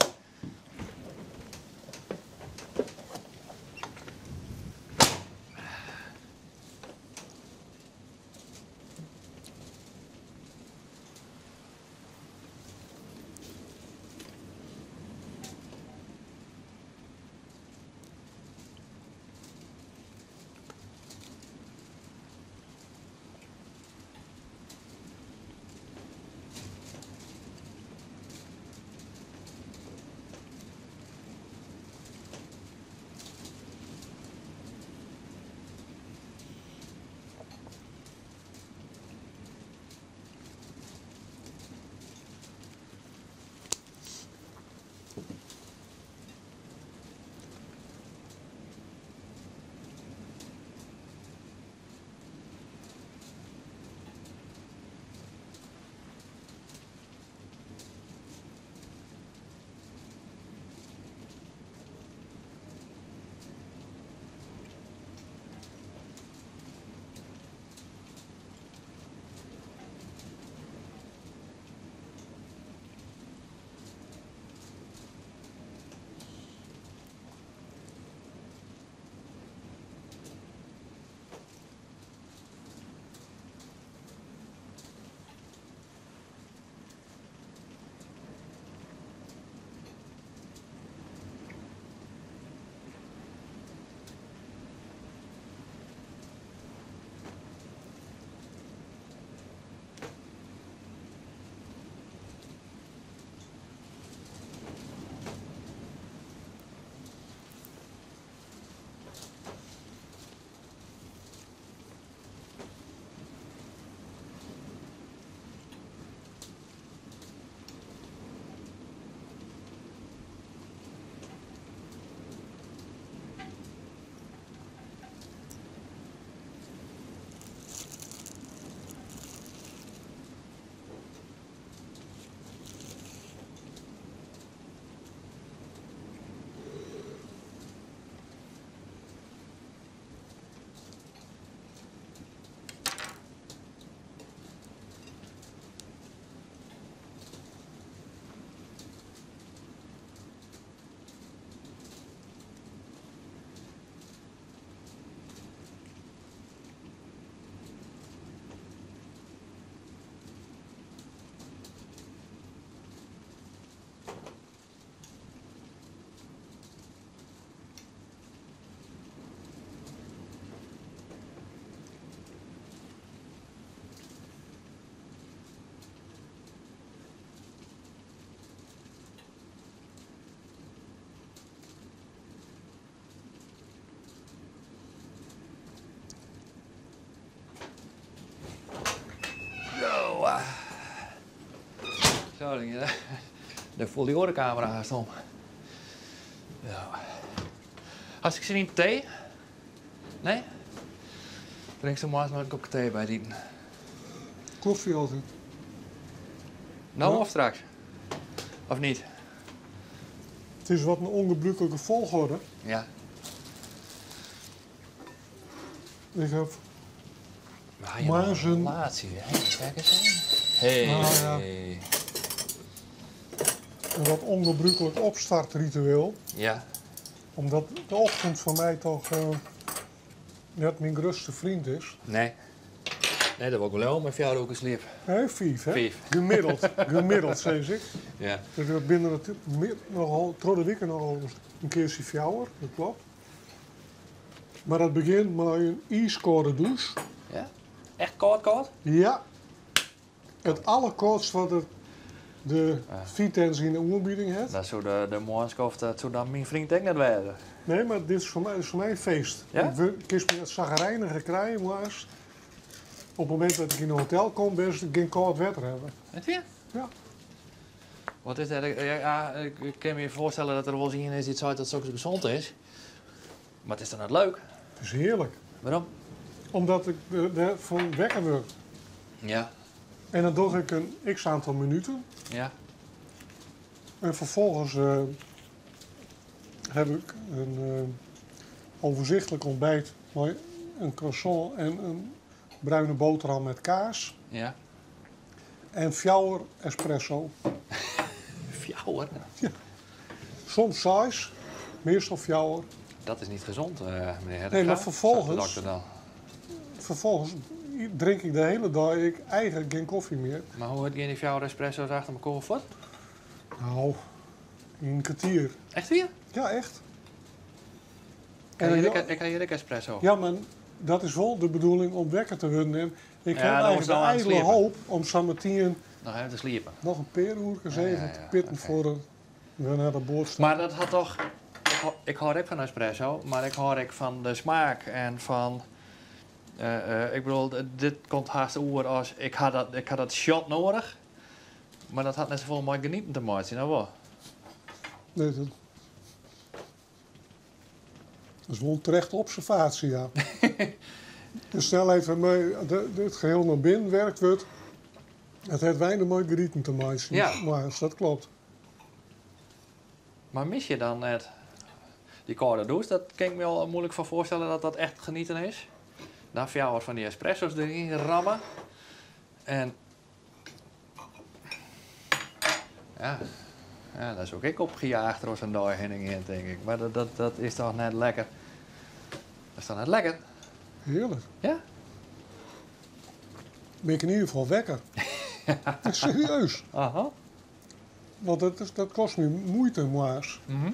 de foliorcamera stond. Ja. Als ik zin in thee? Nee? Drink ze maar eens nog een kopje thee bij die. Koffie altijd. Nou Ja. of straks? Of niet? Het is wat een ongebruikelijke volgorde. Ja. Ik heb Maar Maar een zijn- relatie, hè? Kijk eens aan. Hey. Ah, ja. een wat ongebruikelijk opstartritueel. Ja. Omdat de ochtend voor mij toch net mijn grootste vriend is. Nee. Nee, dat wil ik wel met jou ook eens lief. Nee, 5 hè? 5. Gemiddeld, zeg ik. Ja. Dus we binnen het nogal, trouwde week nogal een keertje fjouwer, dat klopt. Maar het begint met een ijskoude douche. Ja? Echt koud? Ja. Het allerkoudst wat de Vitens in de oerbieding heeft. Dat zou de morgenskof, dat zou dan mijn vriend ook net werden. Nee, maar dit is voor mij een feest. Ja? Ik kies me het zagrijnige krijgen, maar eens op het moment dat ik in een hotel kom, best ik geen koud wetter hebben. Weet je? Ja. Wat is dat? Ja, ik kan me voorstellen dat er wel eens in is iets uit dat zo gezond is. Maar het is dan net leuk. Het is heerlijk. Waarom? Omdat ik van wekker word. Ja. En dan doe ik een x-aantal minuten. Ja. En vervolgens heb ik een overzichtelijk ontbijt. Met een croissant en een bruine boterham met kaas. Ja. En fjouwer espresso. Fjouwer. Soms saus, meestal fjouwer. Dat is niet gezond, meneer. Nee, maar vervolgens- Zegt de dokter dan. Vervolgens drink ik de hele dag eigenlijk geen koffie meer. Maar hoe heb je die fjouwer espresso's achter elkaar voort? Nou, in een kwartier. Echt weer? Ja, echt. Ik ga hier ook espresso. Ja, maar dat is wel de bedoeling om wekker te worden. En ik Ja, heb dan eigenlijk moet de je dan aan het ijdele slepen. hoop om zo meteen Nog even te sliepen. nog een peerhoer gezeten Ja, te ja, pitten oké. voor we naar de boord staan. Maar dat had toch... Ik hou ook van espresso, maar ik hou ook van de smaak en van... ik bedoel, dit komt haast oer als... Ik had dat shot nodig, maar dat had net zoveel mooi genieten te maken, nou wel. Nee, dat is wel een terechte observatie, ja. De snelheid waarmee het geheel naar binnen werkt wordt, het heeft weinig mooi genieten te maken. Ja. Maar dat klopt. Maar mis je dan net die koude douche? Dat kan ik me al moeilijk van voorstellen dat dat echt genieten is. Dan voor jou wat van die espresso's erin rammen. En... Ja, dat is ook ik opgejaagd door zo'n dag heen en weer, denk ik. Maar dat is toch net lekker. Dat is toch net lekker? Heerlijk. Ja? Ben ik in ieder geval wekker. Serieus. Aha. Want dat kost me moeite, maar. Mhm.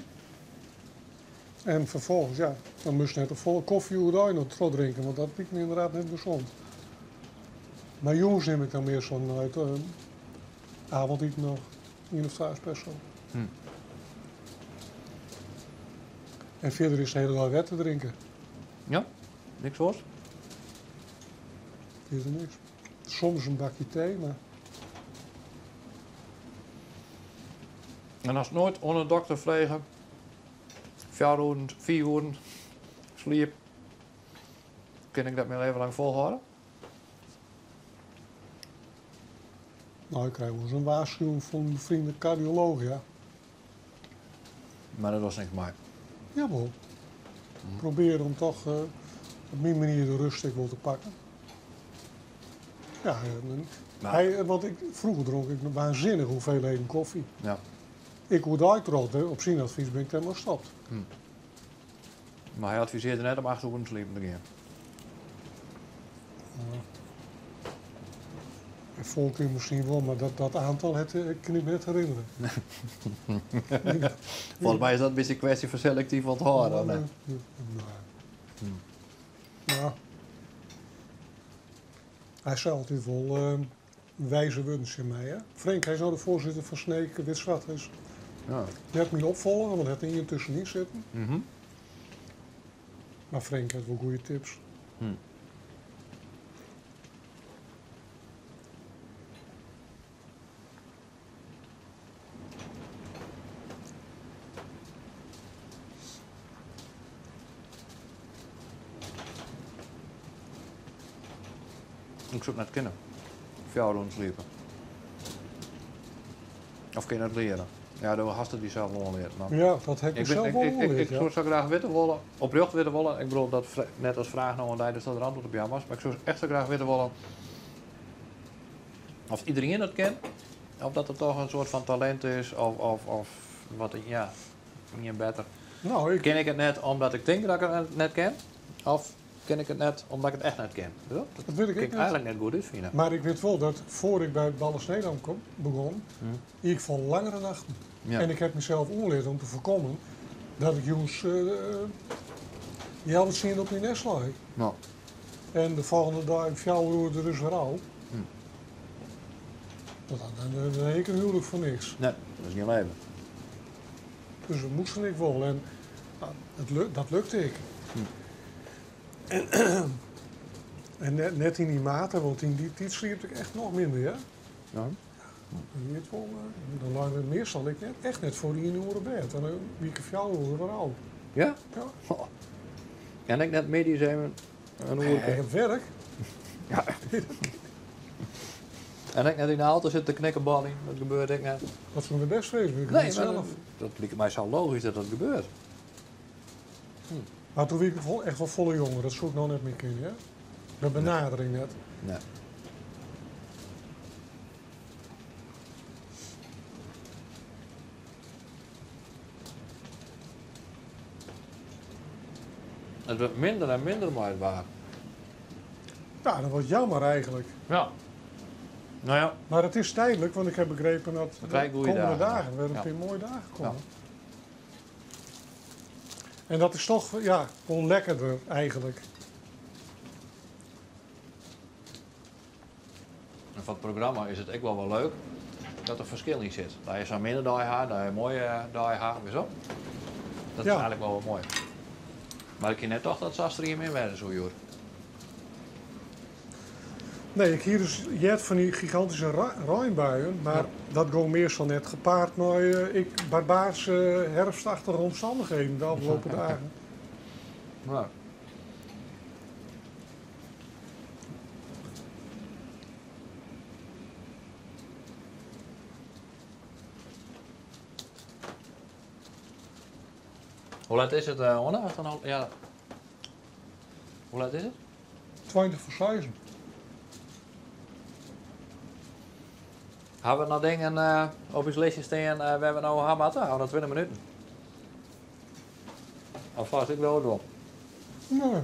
En vervolgens, ja, dan moest je net een volle koffie hoe nog terug drinken, want dat lijkt me inderdaad niet gezond. Maar jongens neem ik dan meer zo'n uit avondeten nog, 1 of 2 espresso. Hm. En verder is de hele dag wet te drinken. Ja? Niks hoor? Is er niks. Soms een bakje thee, maar En als het nooit onder de dokter vliegen, 4 uur, sliep, kan ik dat mijn leven lang volhouden? nou, ik krijg wel eens een waarschuwing van een vriendelijke cardioloog, ja. Maar dat was niks meer. Jawel. Probeer om toch op mijn manier de rust ik wil te pakken. Ja, want vroeger dronk ik een waanzinnige hoeveelheden koffie. Ja. Ik hoe uitrood, op zijn advies ben ik helemaal gestopt. Maar hij adviseerde net om 8 uur te sliepen te gaan. En volk u misschien wel, maar dat aantal kan ik me niet herinneren. Volgens mij is dat een beetje een kwestie van selectief onthouden. Nee. Nee. Ja. Hij zei altijd wel wijze wens in mij. Hè? Frank, hij is nou de voorzitter van Sneek Wit-Zwart. Dus Ja. je hebt me opvolgen, want hij had hier tussenin zitten. Mhm. Maar Frank heeft wel goede tips. Ik zoek naar het kinderen. Of jou doen sliepen. Of kun je het leren? Ja, de gasten die zelf wel leren. Maar Ja, dat heb ik zelf wel geleerd, ik ja. zou zo graag weten willen, oprecht weten willen. Ik bedoel, dat net als vraag nou en dus dat er antwoord op ja was. Maar ik zou echt zo graag weten willen of iedereen het kent. Of dat het toch een soort van talent is. Of wat, ja, niet beter. Nou, Ken ik het net omdat ik denk dat ik het net ken? Of ken ik het net omdat ik het echt net ken? Ja? dat weet ik Kijk niet. eigenlijk net goed uit vinden. Maar ik weet wel dat voor ik bij Balles Nederland begon, ik voor langere nachten. Ja. En ik heb mezelf omgeleerd om te voorkomen dat ik jongens die altijd zien op die nest lag. Nou, En de volgende dag om 4 uur er dus weer al. Dan heb ik een huwelijk voor niks. nee, dat is niet leven. Dus dat moest ik wel. En dat lukte ik. En net in die mate, want in die tijd sliep ik echt nog minder, ja. Ja. Je weet wel, dan lag ik meestal ik echt net voor die 1 uur bed. En dan wie ik 4 uur weer al. Ja? Ja. Oh. En ik net medisch even een uur. Het werk. Ja. En ik net in de auto zit te knikkenballing. Dat gebeurt ik net. Dat is me de best wezen, ik Nee, niet maar zelf. dat lijkt mij zo logisch dat dat gebeurt. Maar toen was ik echt wel volle jongen, dat zou ik nou net meer kennen, ja. De benadering net. Nee. Het wordt minder en minder mooi waar. Ja, dat wordt jammer eigenlijk. Ja. Nou ja. Maar het is tijdelijk, want ik heb begrepen dat de krijg je goede komende dagen. dagen weer een Ja. paar mooie dagen komen. Ja. En dat is toch, ja, gewoon lekkerder eigenlijk. En van het programma is het ook wel leuk dat er verschil in zit. Dat je zo'n minder daai haar, dat je een mooie daai haar, weer zo. Dat is Ja. eigenlijk wel mooi. Maar ik je net toch dat Sastre hier meer werden zo joh. Nee, ik hier dus jet van die gigantische ruimbuien, maar Ja. dat gaat meestal net gepaard met barbaarse herfstachtige omstandigheden de afgelopen dagen. Nou. Hoe laat is het, Onne? Ja. Hoe laat is het? 20 voor 6. Hebben we nog dingen op ons lijstje staan? We hebben nou een hamata, houden nog 20 minuten. Of vast ik wel door. Nee.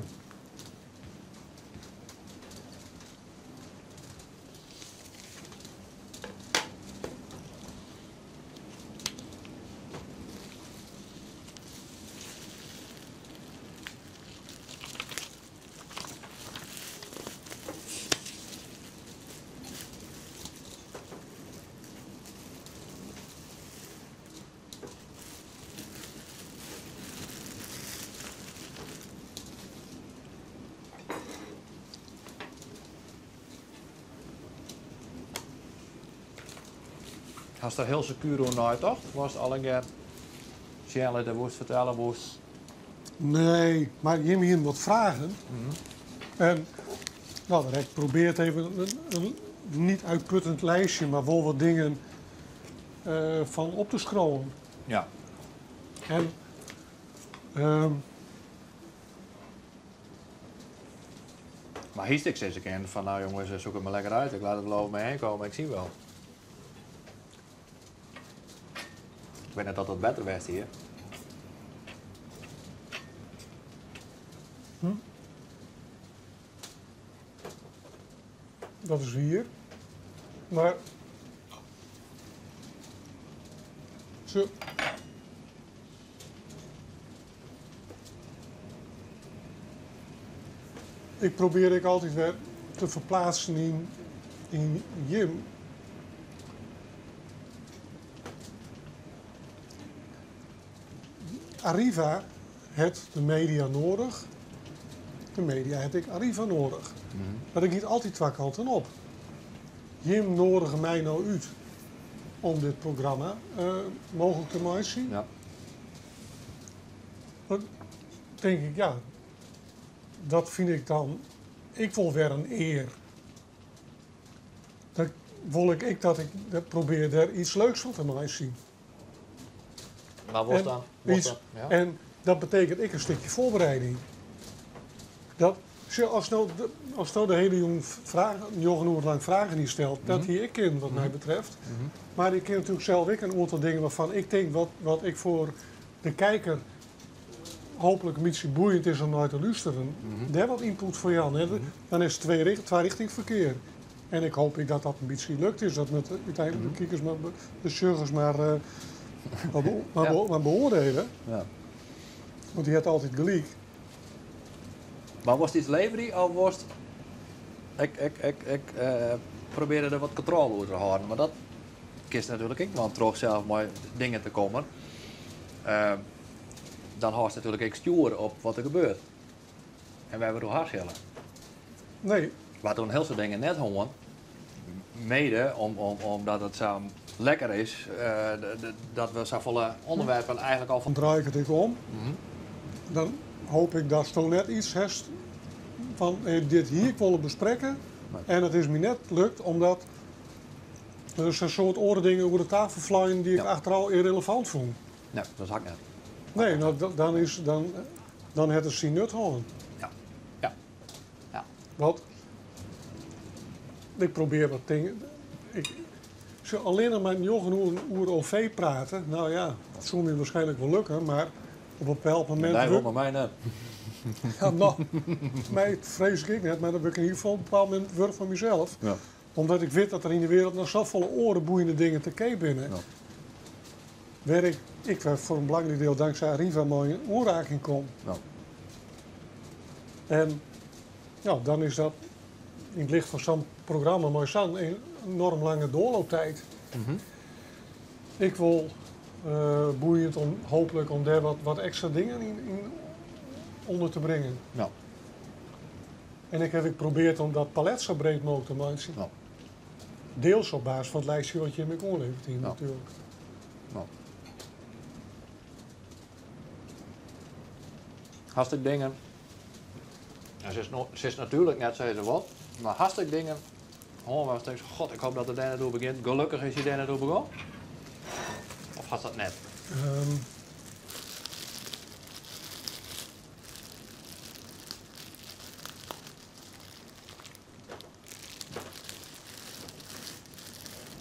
Als er heel secuur naar toch? Was het al een keer Shelley de woest vertellen woest. Nee, maar je moet hier wat vragen. En nou, dan heb ik geprobeerd even een niet uitputtend lijstje, maar wel wat dingen van op te scrollen. Ja. En ehm, Maar hier ik steeds een keer van nou jongens, zoek het maar lekker uit. Ik laat het wel over me heen komen, ik zie wel. Ik weet net dat het beter werd hier. dat is hier. Maar zo. Ik probeer ik altijd weer te verplaatsen in Jim. Arriva heeft de media nodig. De media heb ik Arriva nodig. Maar ik niet altijd twee kanten op. Jim nodig mij nou uit om dit programma mogelijk te maken. Ja. Dan denk ik, ja, dat vind ik dan, ik wil weer een eer wil ik dat probeer daar iets leuks van te maken zien. Maar was En dan? Ja? En dat betekent een stukje voorbereiding. Als nou de hele jongen uur lang vragen niet stelt, dat hier ik in wat mij betreft. Maar ik ken natuurlijk zelf een aantal dingen waarvan ik denk wat ik voor de kijker hopelijk een beetje boeiend is om naar te luisteren. Daar wat input voor Jan. Hè. Dan is het twee richting verkeer. En ik hoop dat dat een beetje lukt is. Dat met uiteindelijk de kijkers, de surgers maar beoordelen. Ja. Want die had altijd gelijk. Maar was het iets leverie of was het... Ik probeerde er wat controle over te houden, maar dat kiest natuurlijk ook, want terug zelf maar dingen te komen. Dan hoort natuurlijk ik sturen op wat er gebeurt. En wij hebben door hard schillen. Nee, We doen heel veel dingen net gewoon. Mede omdat het zo lekker is, dat we zo volle onderwerpen eigenlijk al van... dan draai ik het even om. Dan hoop ik dat zo net iets heeft van dit hier ik willen bespreken. Nee. En het is me net lukt omdat er zijn soort oren dingen over de tafel vliegen die ik achteraf irrelevant vond. Nee, dat is ik net. Nee, nou, dan het het zien nut houden. Ja. Ja. Ja. Want ik probeer wat dingen. Ze alleen nog met jongen over OV praten, nou ja, dat zou me waarschijnlijk wel lukken, maar op een bepaald moment. Nee, hoor maar mij net. Ja, nou, mij vrees ik net, maar dan heb ik in ieder geval op een bepaald moment werk van mezelf. Ja. Omdat ik weet dat er in de wereld nog zoveel orenboeiende dingen te kijken binnen. Ja. Waar ik voor een belangrijk deel dankzij Arriva mooi in aanraking kom. Ja. En ja, dan is dat in het licht van zo'n programma mooi zo'n enorm lange doorlooptijd. Ik wil boeiend om hopelijk om daar wat extra dingen in onder te brengen. Ja. En ik heb geprobeerd om dat palet zo breed mogelijk te maken. Ja. Deels op basis van het lijstje wat je in mijn levert hier Ja. natuurlijk. Nou. Hartstikke dingen. Ja, ze is natuurlijk net zoals wat, maar hartstikke dingen. Oh, maar ik god, ik hoop dat het daar naartoe begint. Gelukkig is hij daar naartoe begonnen. Of gaat dat net?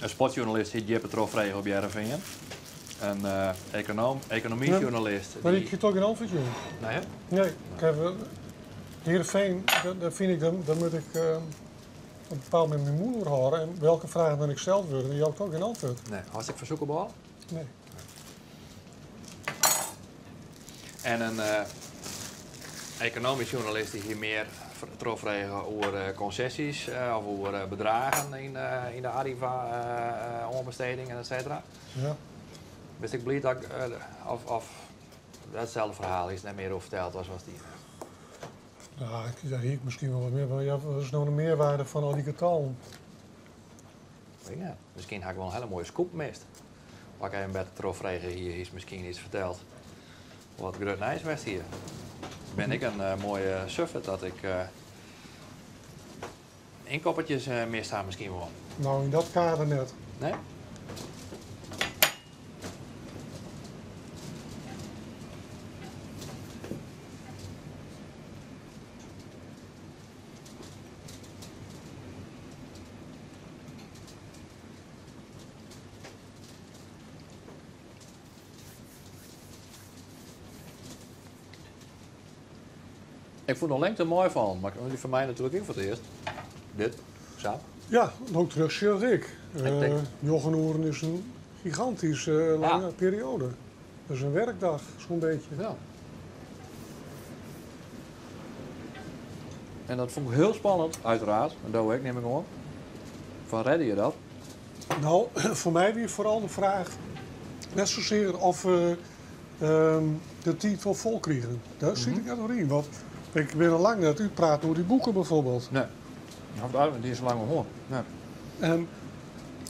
Een sportjournalist heet Jippe Trofregen op JRVN. Een economiejournalist. Maar ik je toch een antwoord, jongen? Nee, hè? Nee, ik heb Heerenveen, daar vind ik, dan moet ik op een bepaald moment mijn moeder horen. En welke vragen dan ik steld worden, die had ik ook geen antwoord. Nee, hartstikke verzoekbaar. Nee. En een economisch journalist die hier meer trofregen over concessies of over bedragen in de Arriva-onbesteding en et cetera. Ja. Wist ik blij dat ik, of hetzelfde verhaal is net meer over verteld was die. Nou, daar hier misschien wel wat meer. Maar ja, wat is nou de meerwaarde van al die getallen? Ja, misschien had ik wel een hele mooie scoop mist. Waar ik even bij de trofregen hier is misschien iets verteld. Wat groot nice was hier. Ben ik een mooie suffer dat ik inkoppertjes mist haar misschien wel. Nou, in dat kader net. Nee? Ik vond het lengte mooi van, maar die voor mij natuurlijk ook voor het eerst. Dit, zo. Ja, ook terug zeg ik. denk- Jochenoeren is een gigantisch lange periode. Dat is een werkdag, zo'n beetje. Ja. En dat vond ik heel spannend, uiteraard. En dat ik, neem ik aan. Van redde je dat? Nou, voor mij weer vooral de vraag, net zozeer of we de titel vol krijgen. Daar zit ik net nog in. Want ik ben al lang net uitpraten over die boeken bijvoorbeeld. Nee. Die is lang gehoord. Nee. En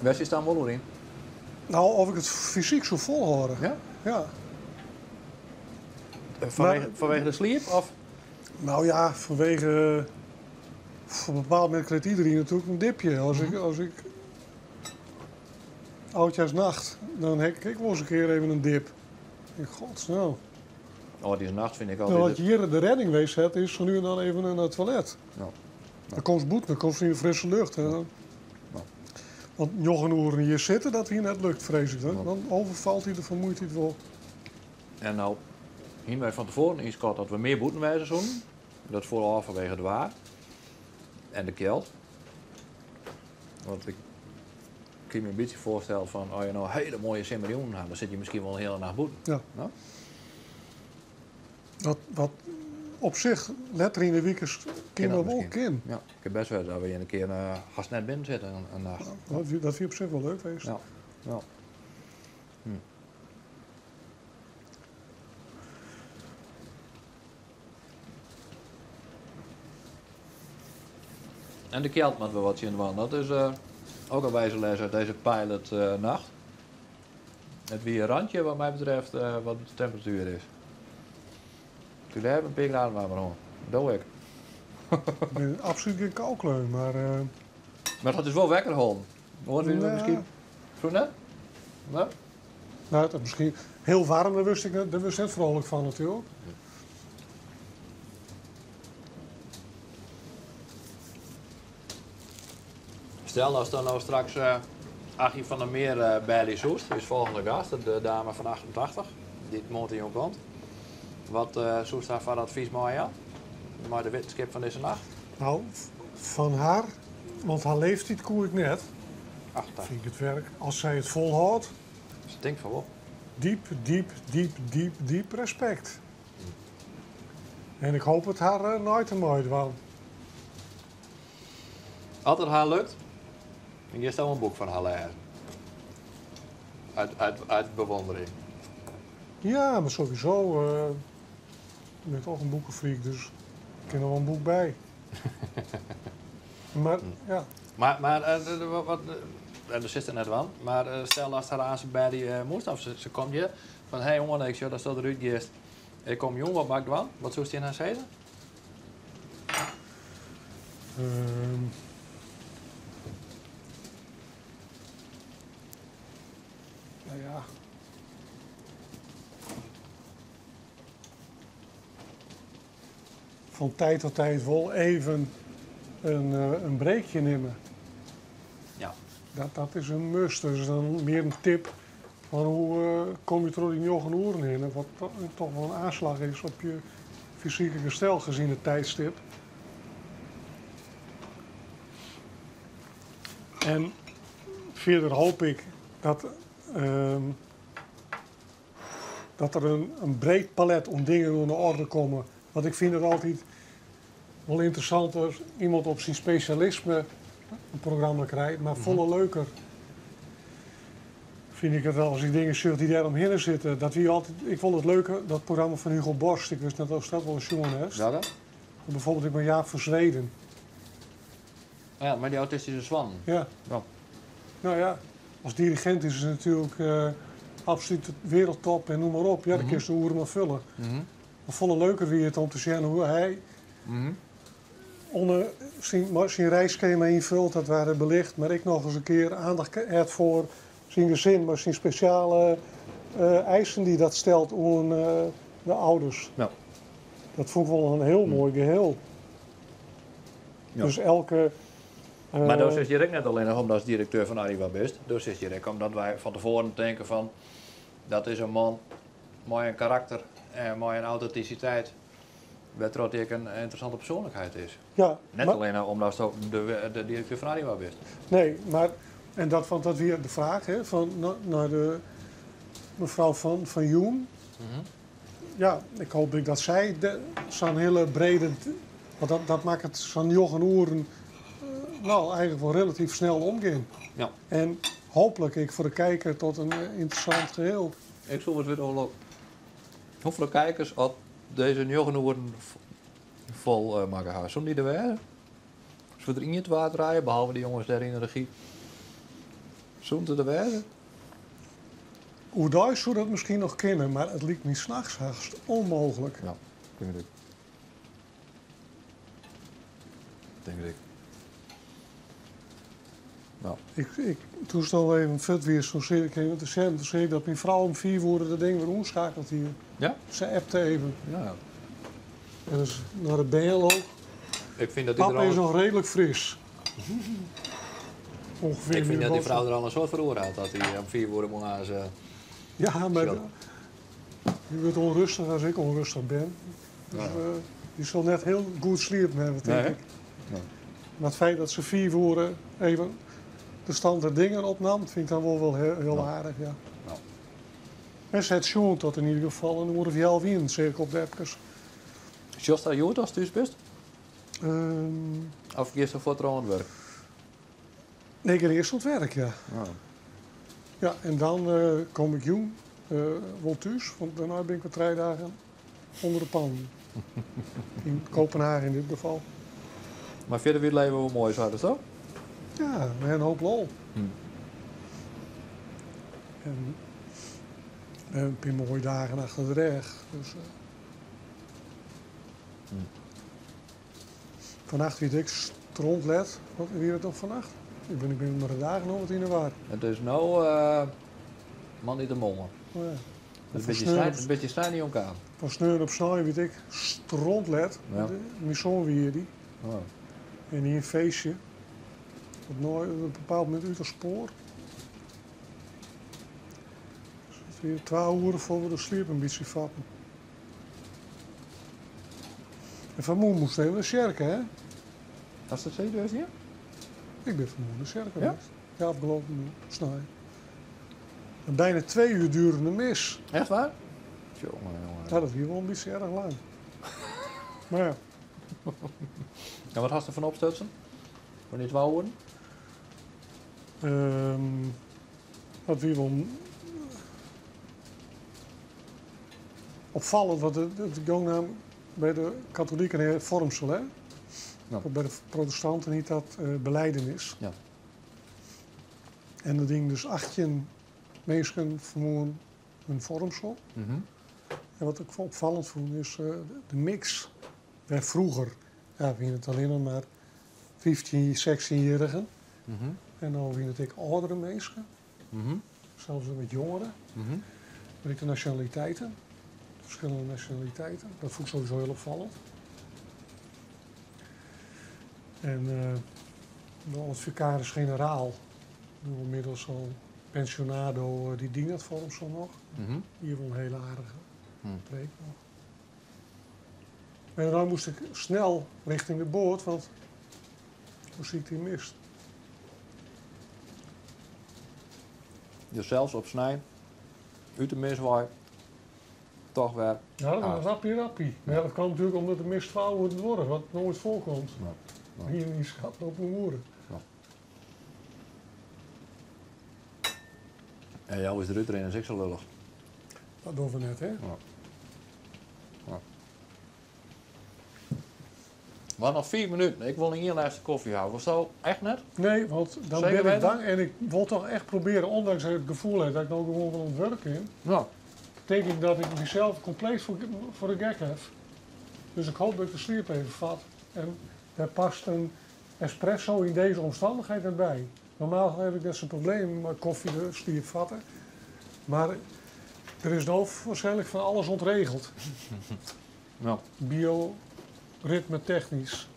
Waar zit dan wel in? nou, of ik het fysiek zo volhouden. Ja? Ja. Vanwege de sleep? Of? Nou ja, vanwege... Op een bepaald moment krijgt iedereen natuurlijk een dipje. Als ik oudjaarsnacht, dan heb ik wel eens een keer even een dip. In godsnaam. Oh, die nacht vind ik Nou, altijd... wat je hier de redding wees hebt, is zo nu en dan even naar het toilet. Ja. Dan komt boet, dan komt ze in de frisse lucht. Hè. Ja. Want Jochen hier zitten, dat hier net lukt, vrees ik. Ja. Dan overvalt hij, dan vermoeit hij het wel. En nou, hiermee van tevoren is kort dat we meer boeten wijzen zouden. Dat vooral vanwege de waar. En de keld. Want ik kan me een beetje voorstellen van, als je nou een hele mooie simmerioen hebt, dan zit je misschien wel een hele nacht boeten. Ja. Nou? Wat op zich, letter in de weekers, kan dat dat wel misschien. kind. Ja, ik heb best wel dat we een keer gast net binnen zitten een nacht. Dat vind je op zich wel leuk geweest. Ja. Ja. En de keld moeten we wat zien van. Dat is ook een wijze les uit deze pilot nacht. Het wie een randje wat mij betreft wat de temperatuur is. Toen hebben we een paar graden maar gewoon. Dat doe ik. Ik ben absoluut geen koukleun, maar Maar dat is wel wekker holen. Hoort u Nou. misschien? Zo net? Nee? nou, het is misschien heel warm, daar wist ik net vrolijk van natuurlijk. Stel als dan nou straks Achie van der Meer bij die Soest, die is volgende gast, de dame van 88, die het morgen in komt. Wat Soest daar van advies mooi aan? Maar de wetenschap van deze nacht? Nou, van haar, want haar leeftijd koe ik net, 88. vind ik het werk. Als zij het volhoudt, Stinkt van wel. diep respect. En ik hoop het haar nooit te mooi want Als het haar lukt, dan is al een boek van haar lezen. Uit bewondering. Ja, maar sowieso. Ik ben toch een boekenfreak, dus ik ken er wel een boek bij. Maar ja, Maar daar zit er net wel. Maar stel als haar aan ze bij die moest of ze komt je van hey jongen, ik zie dat dat eruit geest. Ik kom jong, wat maakt dan? Wat zoest je in haar zeggen? ehm, nou ja. Van tijd tot tijd wel even een breekje nemen. Ja. Dat is een must. Dus dan meer een tip van hoe kom je door die Jochen Oeren heen. En wat toch wel een aanslag is op je fysieke gestel gezien het tijdstip. En verder hoop ik dat er een breed palet om dingen onder orde komen. Want ik vind het altijd wel interessant als iemand op zijn specialisme een programma krijgt, maar volle leuker vind ik het wel als ik dingen zie die daar omheen zitten. Dat wie altijd, ik vond het leuke, dat programma van Hugo Borst, ik wist net of dat wel een jongen is. Ja dan? Bijvoorbeeld ik ben Jaap van Zweden. Ja, maar die autistische zwan. Ja. Ja. Nou ja, als dirigent is het natuurlijk absoluut het wereldtop en noem maar op. Ja, dan kun je de oeren maar vullen. Maar volle leuker wie het om te zien hoe hij onder zijn reisschema invult, dat waren belicht, maar ik nog eens een keer aandacht had voor zijn gezin, maar zijn speciale eisen die dat stelt aan de ouders. Ja. Dat vond ik wel een heel mooi geheel. Ja. Dus elke... Maar dat is direct net alleen nog omdat als directeur van Arriva best. Dus is direct omdat wij van tevoren denken van dat is een man, mooi een karakter en mooi een authenticiteit. Waardoor hij een interessante persoonlijkheid is. ja, Net maar- alleen omdat het ook de directeur van Arriva best. Nee, maar en want dat weer de vraag hè, van naar de mevrouw van Joen. Ja, ik hoop dat zij zo'n hele brede, want dat maakt het zo'n Jochen Oeren nou eigenlijk wel relatief snel omgaan. Ja. En hopelijk ik voor de kijker tot een interessant geheel. Ik zal het weer doorlopen. Hoeveel kijkers had deze jongen worden vol maken haar? Zullen die er weer? Als we er in het water draaien, behalve die jongens daar in de regie. Zullen ze er weer? Hoe thuis zou dat misschien nog kennen, maar het liep me 's nachts haast onmogelijk. Ja, denk ik. Denk ik. Nou. Toen stond al even vet weer zo'n serie. Want toen zei ik dat mijn vrouw om 4 uur dat ding weer omschakelt hier. Ja? Ze appte even. Ja. En dus naar de BL ook. Ik vind dat die Papa er is al, nog redelijk fris. Ongeveer ik vind nu dat die wat- vrouw er al een soort verhoor had. Dat hij om 4 uur moet gaan ze... Ja, maar Zo. je wordt onrustig als ik onrustig ben. Dus, Ja. die zal net heel goed sliepen hebben, denk Nee, ik. Nee. Maar het feit dat ze 4 uur even de standaard dingen opnam, vind ik dan wel heel Ja. aardig, ja. Ja. En ze het schoon tot in ieder geval. En dan worden we al weer in cirkel op de appjes. Just dat jood als thuis best? Ehm, Of eerst een foto aan het werk? nee, ik ga eerst op het werk, ja. Ja. Ja, en dan kom ik jong, wel thuis, want daarna ben ik weer 3 dagen onder de pan. In Kopenhagen in dit geval. Maar verder weer leven we mooi zouden, toch? Ja, met een hoop lol. Hm. En we hebben een paar mooie dagen achter de rug. Dus, Hm. Vannacht weer dik strontlet. Wat weer het nog vannacht? Ik ben maar de dagen nog wat in de war. Het is nou man niet de mollen. Oh ja. Een beetje staan niet elkaar. Van sneur op snij weet ik strontlet. Ja. Mijn zoon weer die. Oh. En die een feestje. Op een bepaald moment uit het spoor. Dus het weer 12 uur voor we de sleep een beetje vatten. En van moe moest even naar Sjerken, hè? Als dat zo is, ja? Ik ben vanmorgen naar Sjerken Ja? geweest. Ja, afgelopen snij. Een bijna 2 uur durende mis. Echt waar? Jongen. Ja, dat hier wel een beetje erg lang. Maar ja, En wat had je van opstutsen? Wanneer het wou worden? dat weer wel opvallend, want het ging namelijk bij de katholieken een vormsel, hè? Ja. Bij de protestanten niet dat belijdenis. Ja. En dat ding dus 18 mensen vermoeden een vormsel. Mhm. En wat ik opvallend vond is de mix. Wij vroeger, ja, we het alleen nog maar 15, 16-jarigen. Mhm. En dan wie het ik oudere mensen, Mhm. zelfs met jongeren. Mhm. Met de nationaliteiten, verschillende nationaliteiten. Dat vond ik sowieso heel opvallend. En de vicaris-generaal, inmiddels al pensionado, die dient dat voor ons zo nog. Mhm. Hier wel een hele aardige Hmm. preek nog. En dan moest ik snel richting de boot, want hoe zie ik die mist? Dus zelfs op snij, uit de miswaai, toch weer. Ja, dat was Ah. rappie. Maar ja, dat kan natuurlijk omdat de mist fout wordt worden, wat nooit voorkomt. Ja. Ja. Hier in die schat op mijn moeder. En jou is de rutter in en is ik zo lullig. Dat doen we net, hè? We hadden nog 4 minuten. Ik wil niet hier naast de koffie houden. Was dat echt net? Nee, want dan Zeker ben ik weten? bang en ik wil toch echt proberen, ondanks het gevoel heb dat ik nou gewoon van het werk in, Ja. betekent dat ik mezelf compleet voor de gek heb. Dus ik hoop dat ik de sleep even vat. En daar past een espresso in deze omstandigheid bij. Normaal heb ik net zo'n probleem met koffie de sleep vatten. Maar er is nou waarschijnlijk van alles ontregeld. Ja. Bio, ritme technisch.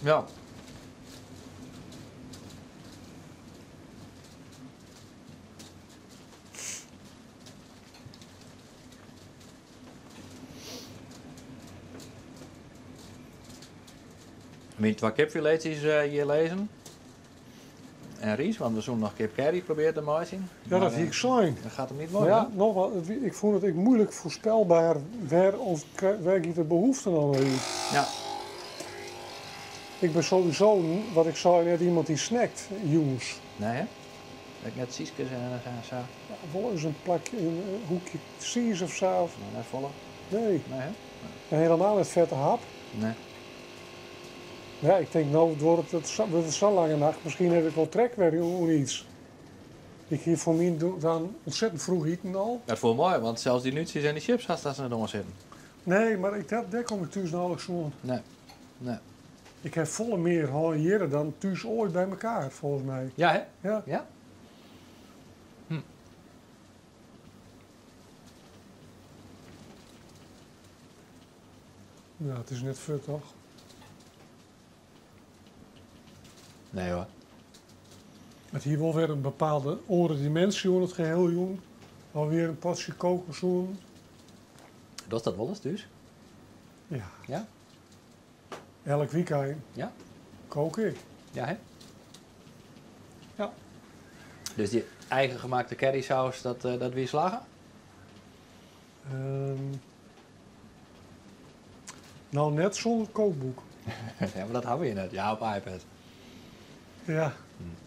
Ja. Mijn 2 kipfiletjes hier lezen. En Ries, want we zullen nog kip curry proberen te maken. Ja, dat Maar, zie ik zijn. dat gaat hem niet Maar worden. ja, nog wel, ik vond het moeilijk voorspelbaar waar ik de behoefte aan heeft. Ja. Ik ben sowieso, wat ik zei, net iemand die snackt, jongens. Nee, hè? Ik net Sieskes en zo. Ja, wel eens een plakje, een hoekje cheese of zo. Nou, net volle. Nee, Nee, hè? en helemaal met vette hap. Nee. Ja, ik denk nou, wordt het zo lange nacht, misschien heb ik wel trek weer of iets. Ik hier voor mij dan ontzettend vroeg eten al. Dat voelt mooi, want zelfs die nutrities en die chips had dat ze er nog zitten. Nee, maar daar kom ik thuis nauwelijks zo. Nee. Nee. Ik heb volle meer hier dan thuis ooit bij elkaar, volgens mij. Ja, hè? Ja. Ja? Ja, het is net veel toch? Nee hoor. Het hier wel weer een bepaalde andere dimensie in het geheel, joen. Alweer een potje koken zo. Dat is dat wel eens dus? Ja, Ja? elk weekend Ja? kook ik. Ja, hè? Ja. Dus die eigen gemaakte currysaus, dat weer slagen? Nou, net zonder kookboek. Ja, maar dat hebben we hier net. Ja, op iPad. Ja.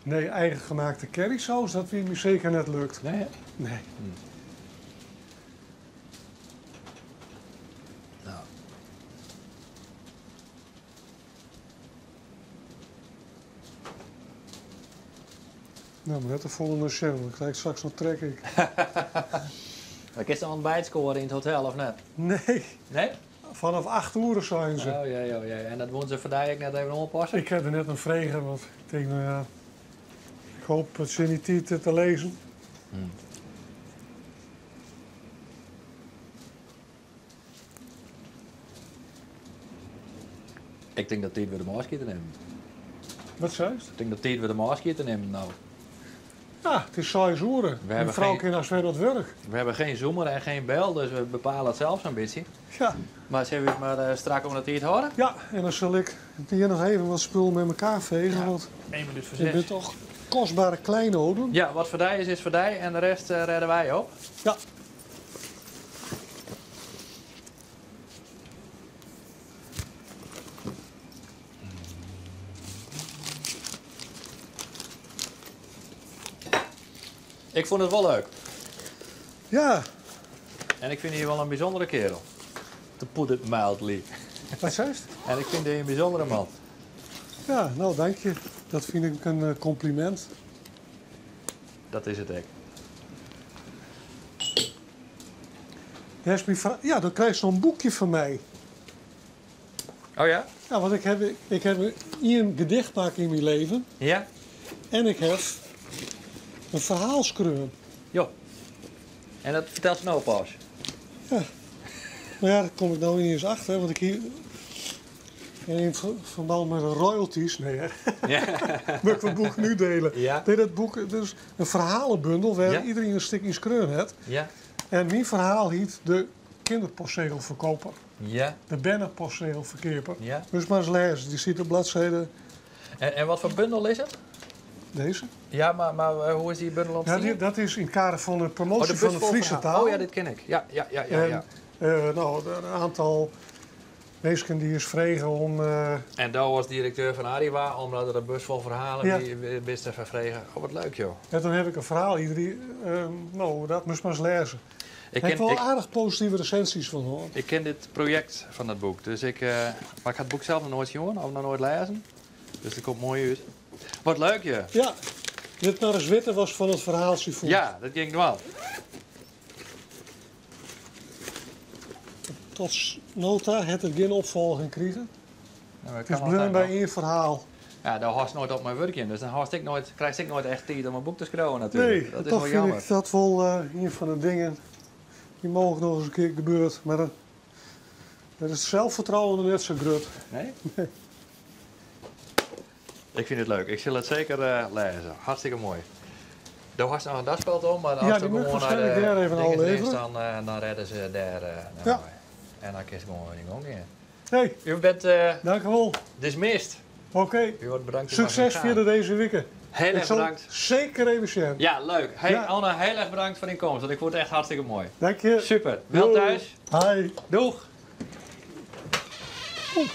Nee, eigen gemaakte currysaus, dat wie me zeker net lukt. Nee, hè? Nee. Nou. Nou, maar net de volgende channel. Dan krijg ik straks nog trek ik. Maar is dan ontbijt scoren in het hotel of net? Nee, Nee? vanaf 8 uur zijn ze. Oh ja. En dat woont ze vandaag net even oppassen? Ik heb er net een vregen, want ik denk, nou ja, ik hoop het ze niet tijd te lezen. Ik denk dat dit weer de maasje te nemen. Wat zei het? Ik denk dat dit weer de maasje te nemen nou. Ja, het is 6 uur. hebben Mijn vrouw geen- kan als weer dat werk. We hebben geen zoomer en geen bel, dus we bepalen het zelf zo'n beetje. Ja. Maar ze hebben het maar strak om dat hier te horen. Ja, en dan zal ik hier nog even wat spul met elkaar vegen, Ja. want 1 minuut voor ik ben 6. toch kostbare kleinoden. Ja, wat voor die is voor die en de rest redden wij op. Ja. Ik vond het wel leuk. Ja, En ik vind je wel een bijzondere kerel. To put it mildly. wat zei het? En ik vind je een bijzondere man. Ja, nou dank je. Dat vind ik een compliment. Dat is het, ik. Ja, dan krijg je zo'n boekje van mij. Oh ja? Ja, want ik heb hier een gedichtpak in mijn leven. Ja? En ik heb een verhaalskreun. Jo. En dat vertelt ze nou pas. Maar ja, daar kom ik nou niet eens achter, want ik hier... In verband met de royalties, nee hè, Ja. moet ik het boek nu delen. Ja. Nee, dat boek is een verhalenbundel waar Ja. iedereen een stukje skreun heeft. Ja. En mijn verhaal heet de kinderpostzegelverkoper. Ja. De bannerpostzegelverkeerper. Ja. Dus maar eens lezen, die ziet op bladzijde En wat voor bundel is het? deze. Ja, maar hoe is die bundel Ja, ontstaan? dat is in het kader van de promotie van de busvol Friese verhaal. taal. Oh ja, dit ken ik. Ja. En nou, een aantal mensen die is vregen om... En daar was directeur van Arriva, omdat er een bus vol verhalen Ja. die wist te vervregen. Oh, wat leuk joh. En dan heb ik een verhaal iedereen. Nou, dat moest maar eens lezen. Ik Ik heb wel ken, aardig positieve recensies van hoor. ik ken dit project van dat boek. Dus maar ik had het boek zelf nog nooit zien of nog nooit lezen. Dus dat komt mooi uit. Wat leuk je. Ja, dit naar eens witte was van het verhaal Sifoen. Ja, dat ging wel. Tot nota het er geen opvolging krijgen. Nou, Het is blijven bij één verhaal. Ja, daar had nooit op mijn werk in. Dus dan krijg ik nooit echt tijd om een boek te schrijven natuurlijk. Nee, dat is toch wel vind jammer. ik dat wel een van de dingen die mogen nog eens een keer gebeurt. Maar dan is het zelfvertrouwen er net zo groot. Nee? Ik vind het leuk. Ik zal het zeker lezen. Hartstikke mooi. Daar was nog een dagspeld om, maar als Ja, we die moet gewoon naar waarschijnlijk daar even dingen al is, leveren. dan redden ze daar Ja. en dan kun je gewoon in gang gaan. Hey, U bent dank u wel. dismissed. Oké, U wordt bedankt. succes verder deze weken. Heel Ik erg zal bedankt. zeker even zien. Ja, leuk. Hey, Ja. Anna, heel erg bedankt voor de inkomst, want ik vond het echt hartstikke mooi. Dank je. Super. Wel Doei. thuis. Hi. Doeg. Oeh.